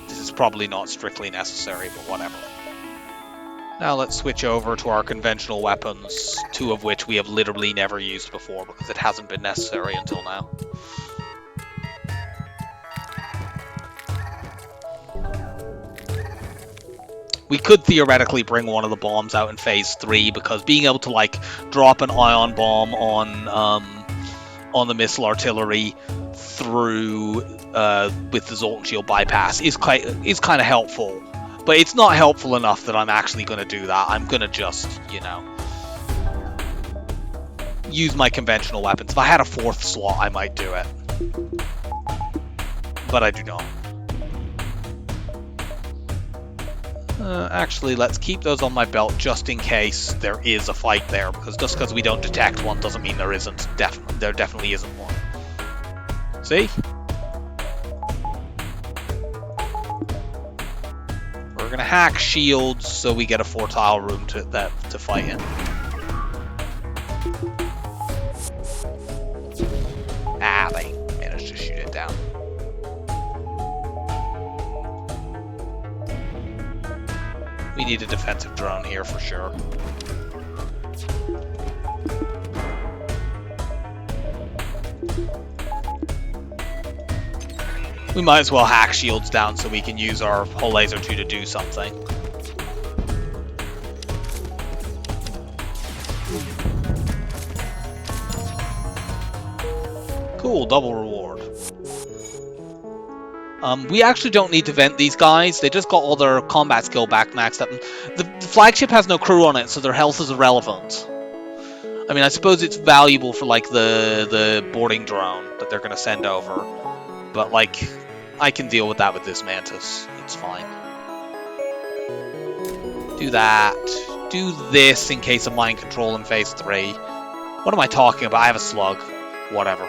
Speaker 1: This is probably not strictly necessary, but whatever. Now let's switch over to our conventional weapons, 2 of which we have literally never used before because it hasn't been necessary until now. We could theoretically bring one of the bombs out in phase 3 because being able to like drop an ion bomb on the missile artillery through with the Zoltan shield bypass is kind of helpful. But it's not helpful enough that I'm actually going to do that. I'm going to just, you know, use my conventional weapons. If I had a 4th slot, I might do it. But I do not. Actually, let's keep those on my belt just in case there is a fight there. Because just because we don't detect one doesn't mean there isn't. There definitely isn't one. See? We're gonna hack shields so we get a 4-tile room to fight in. Ah, they managed to shoot it down. We need a defensive drone here for sure. We might as well hack shields down so we can use our hull laser 2 to do something. Cool, double reward. We actually don't need to vent these guys. They just got all their combat skill back maxed up. The flagship has no crew on it, so their health is irrelevant. I mean, I suppose it's valuable for like the boarding drone that they're going to send over. But like, I can deal with that with this Mantis. It's fine. Do that. Do this in case of mind control in phase 3. What am I talking about? I have a slug. Whatever.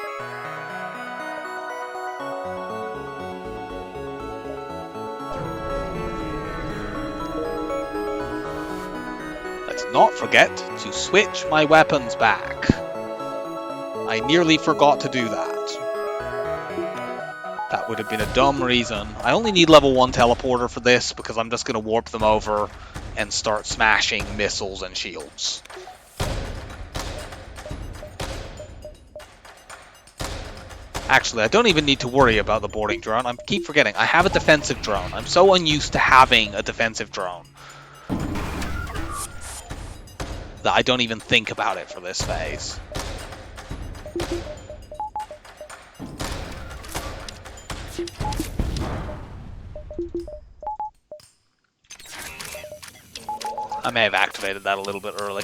Speaker 1: not forget to switch my weapons back. I nearly forgot to do that. That would have been a dumb reason. I only need level 1 teleporter for this because I'm just going to warp them over and start smashing missiles and shields. Actually, I don't even need to worry about the boarding drone. I keep forgetting. I have a defensive drone. I'm so unused to having a defensive drone that I don't even think about it for this phase. I may have activated that a little bit early.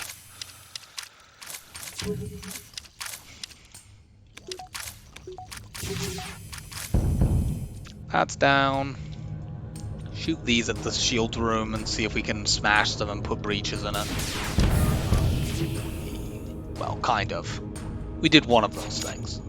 Speaker 1: That's down. Shoot these at the shield room and see if we can smash them and put breaches in it. Well, kind of. We did one of those things.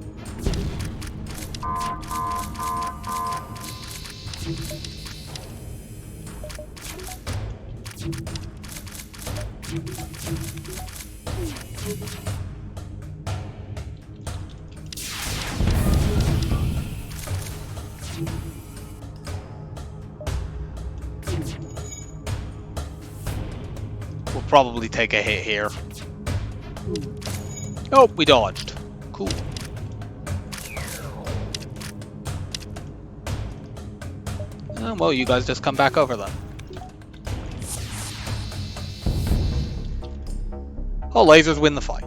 Speaker 1: We'll probably take a hit here. Oh, we dodged. Cool. Oh, well, you guys just come back over then. Oh, lasers win the fight.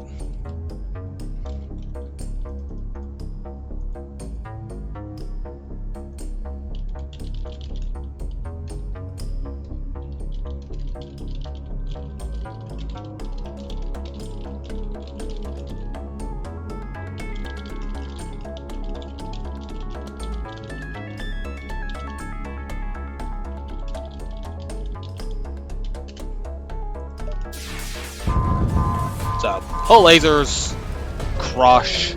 Speaker 1: So, hull lasers, crush.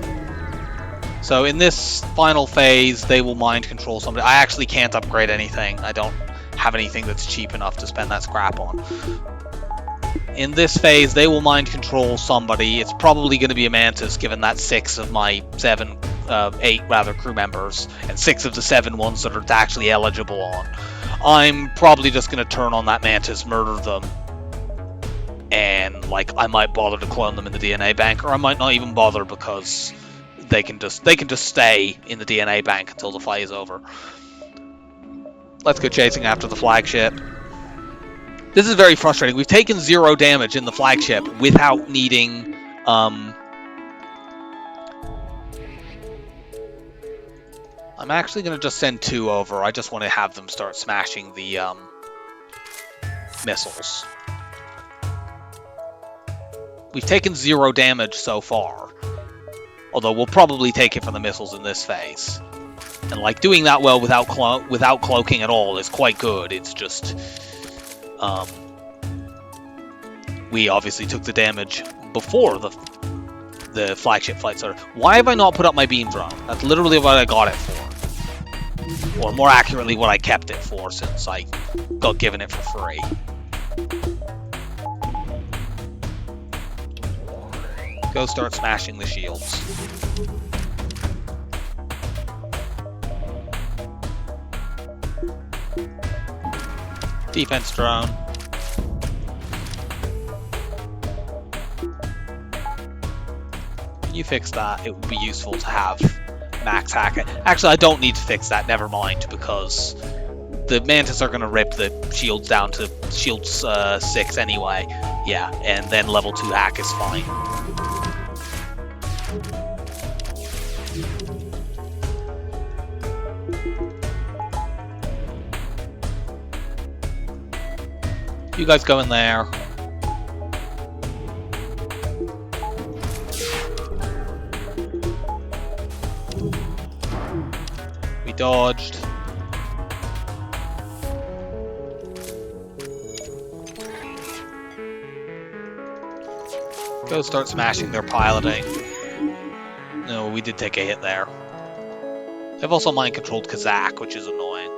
Speaker 1: So in this final phase, they will mind control somebody. I actually can't upgrade anything. I don't have anything that's cheap enough to spend that scrap on. In this phase, they will mind control somebody. It's probably going to be a Mantis, given that 6 of my 8 crew members, and 6 of the 7 ones that are actually eligible on. I'm probably just going to turn on that Mantis, murder them, and I might bother to clone them in the DNA bank, or I might not even bother because they can just stay in the DNA bank until the fight is over. Let's go chasing after the flagship. This is very frustrating. We've taken 0 damage in the flagship without needing I'm actually going to just send 2 over. I just want to have them start smashing the missiles. We've taken 0 damage so far, although we'll probably take it from the missiles in this phase. And doing that well without cloaking at all is quite good. It's just we obviously took the damage before the flagship flight started. Why have I not put up my beam drone? That's literally what I got it for, or more accurately, what I kept it for, since I got given it for free. Go start smashing the shields. Defense drone. Can you fix that? It would be useful to have max hack it. Actually, I don't need to fix that, never mind, because the Mantis are going to rip the shields down to shields 6 anyway. Yeah, and then level 2 hack is fine. You guys go in there. We dodged. Go start smashing their piloting. No, we did take a hit there. They've also mind-controlled Kazakh, which is annoying.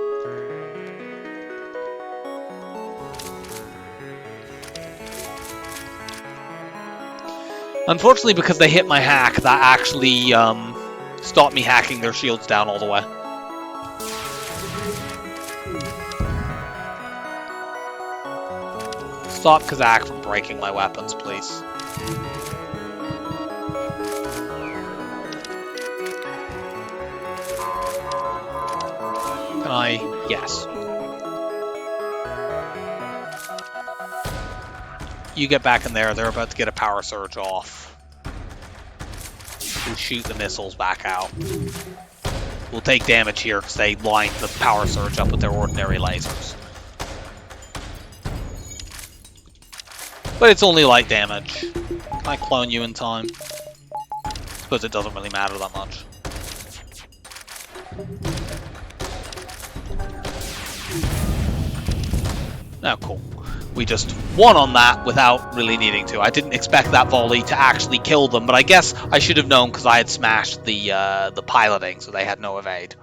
Speaker 1: Unfortunately, because they hit my hack, that actually stopped me hacking their shields down all the way. Stop Kazak from breaking my weapons, please. Can I? Yes. You get back in there. They're about to get a power surge off. We'll shoot the missiles back out. We'll take damage here because they lined the power surge up with their ordinary lasers. But it's only light damage. Can I clone you in time? I suppose it doesn't really matter that much. Oh, cool. We just won on that without really needing to. I didn't expect that volley to actually kill them, but I guess I should have known because I had smashed the piloting, so they had no evade.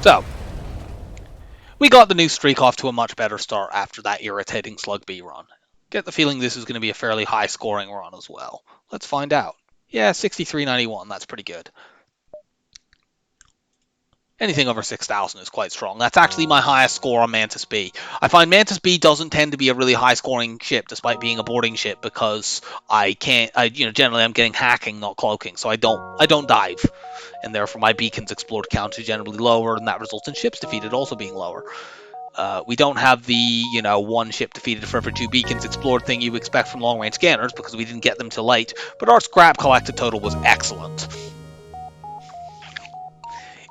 Speaker 1: So, we got the new streak off to a much better start after that irritating Slug B run. Get the feeling this is going to be a fairly high scoring run as well. Let's find out. Yeah, 6391, that's pretty good. Anything over 6,000 is quite strong. That's actually my highest score on Mantis B. I find Mantis B doesn't tend to be a really high-scoring ship, despite being a boarding ship, because generally I'm getting hacking, not cloaking, so I don't dive, and therefore my beacons explored count is generally lower, and that results in ships defeated also being lower. We don't have the, one ship defeated for every 2 beacons explored thing you expect from long-range scanners, because we didn't get them till late, but our scrap collected total was excellent.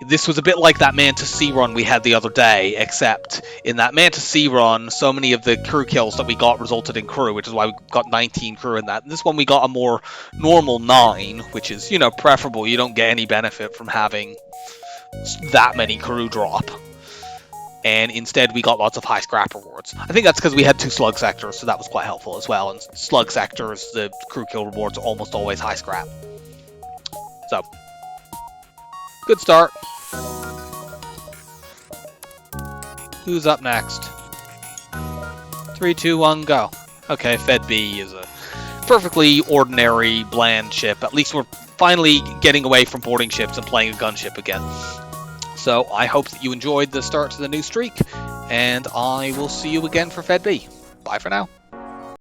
Speaker 1: This was a bit like that Mantis C run we had the other day, except in that Mantis C run, so many of the crew kills that we got resulted in crew, which is why we got 19 crew in that. And this one we got a more normal 9, which is, preferable. You don't get any benefit from having that many crew drop. And instead we got lots of high scrap rewards. I think that's because we had 2 slug sectors, so that was quite helpful as well. And slug sectors, the crew kill rewards are almost always high scrap. So, good start. Who's up next? 3, 2, 1, go. Okay, Fed B is a perfectly ordinary, bland ship. At least we're finally getting away from boarding ships and playing a gunship again. So I hope that you enjoyed the start to the new streak, and I will see you again for Fed B. Bye for now.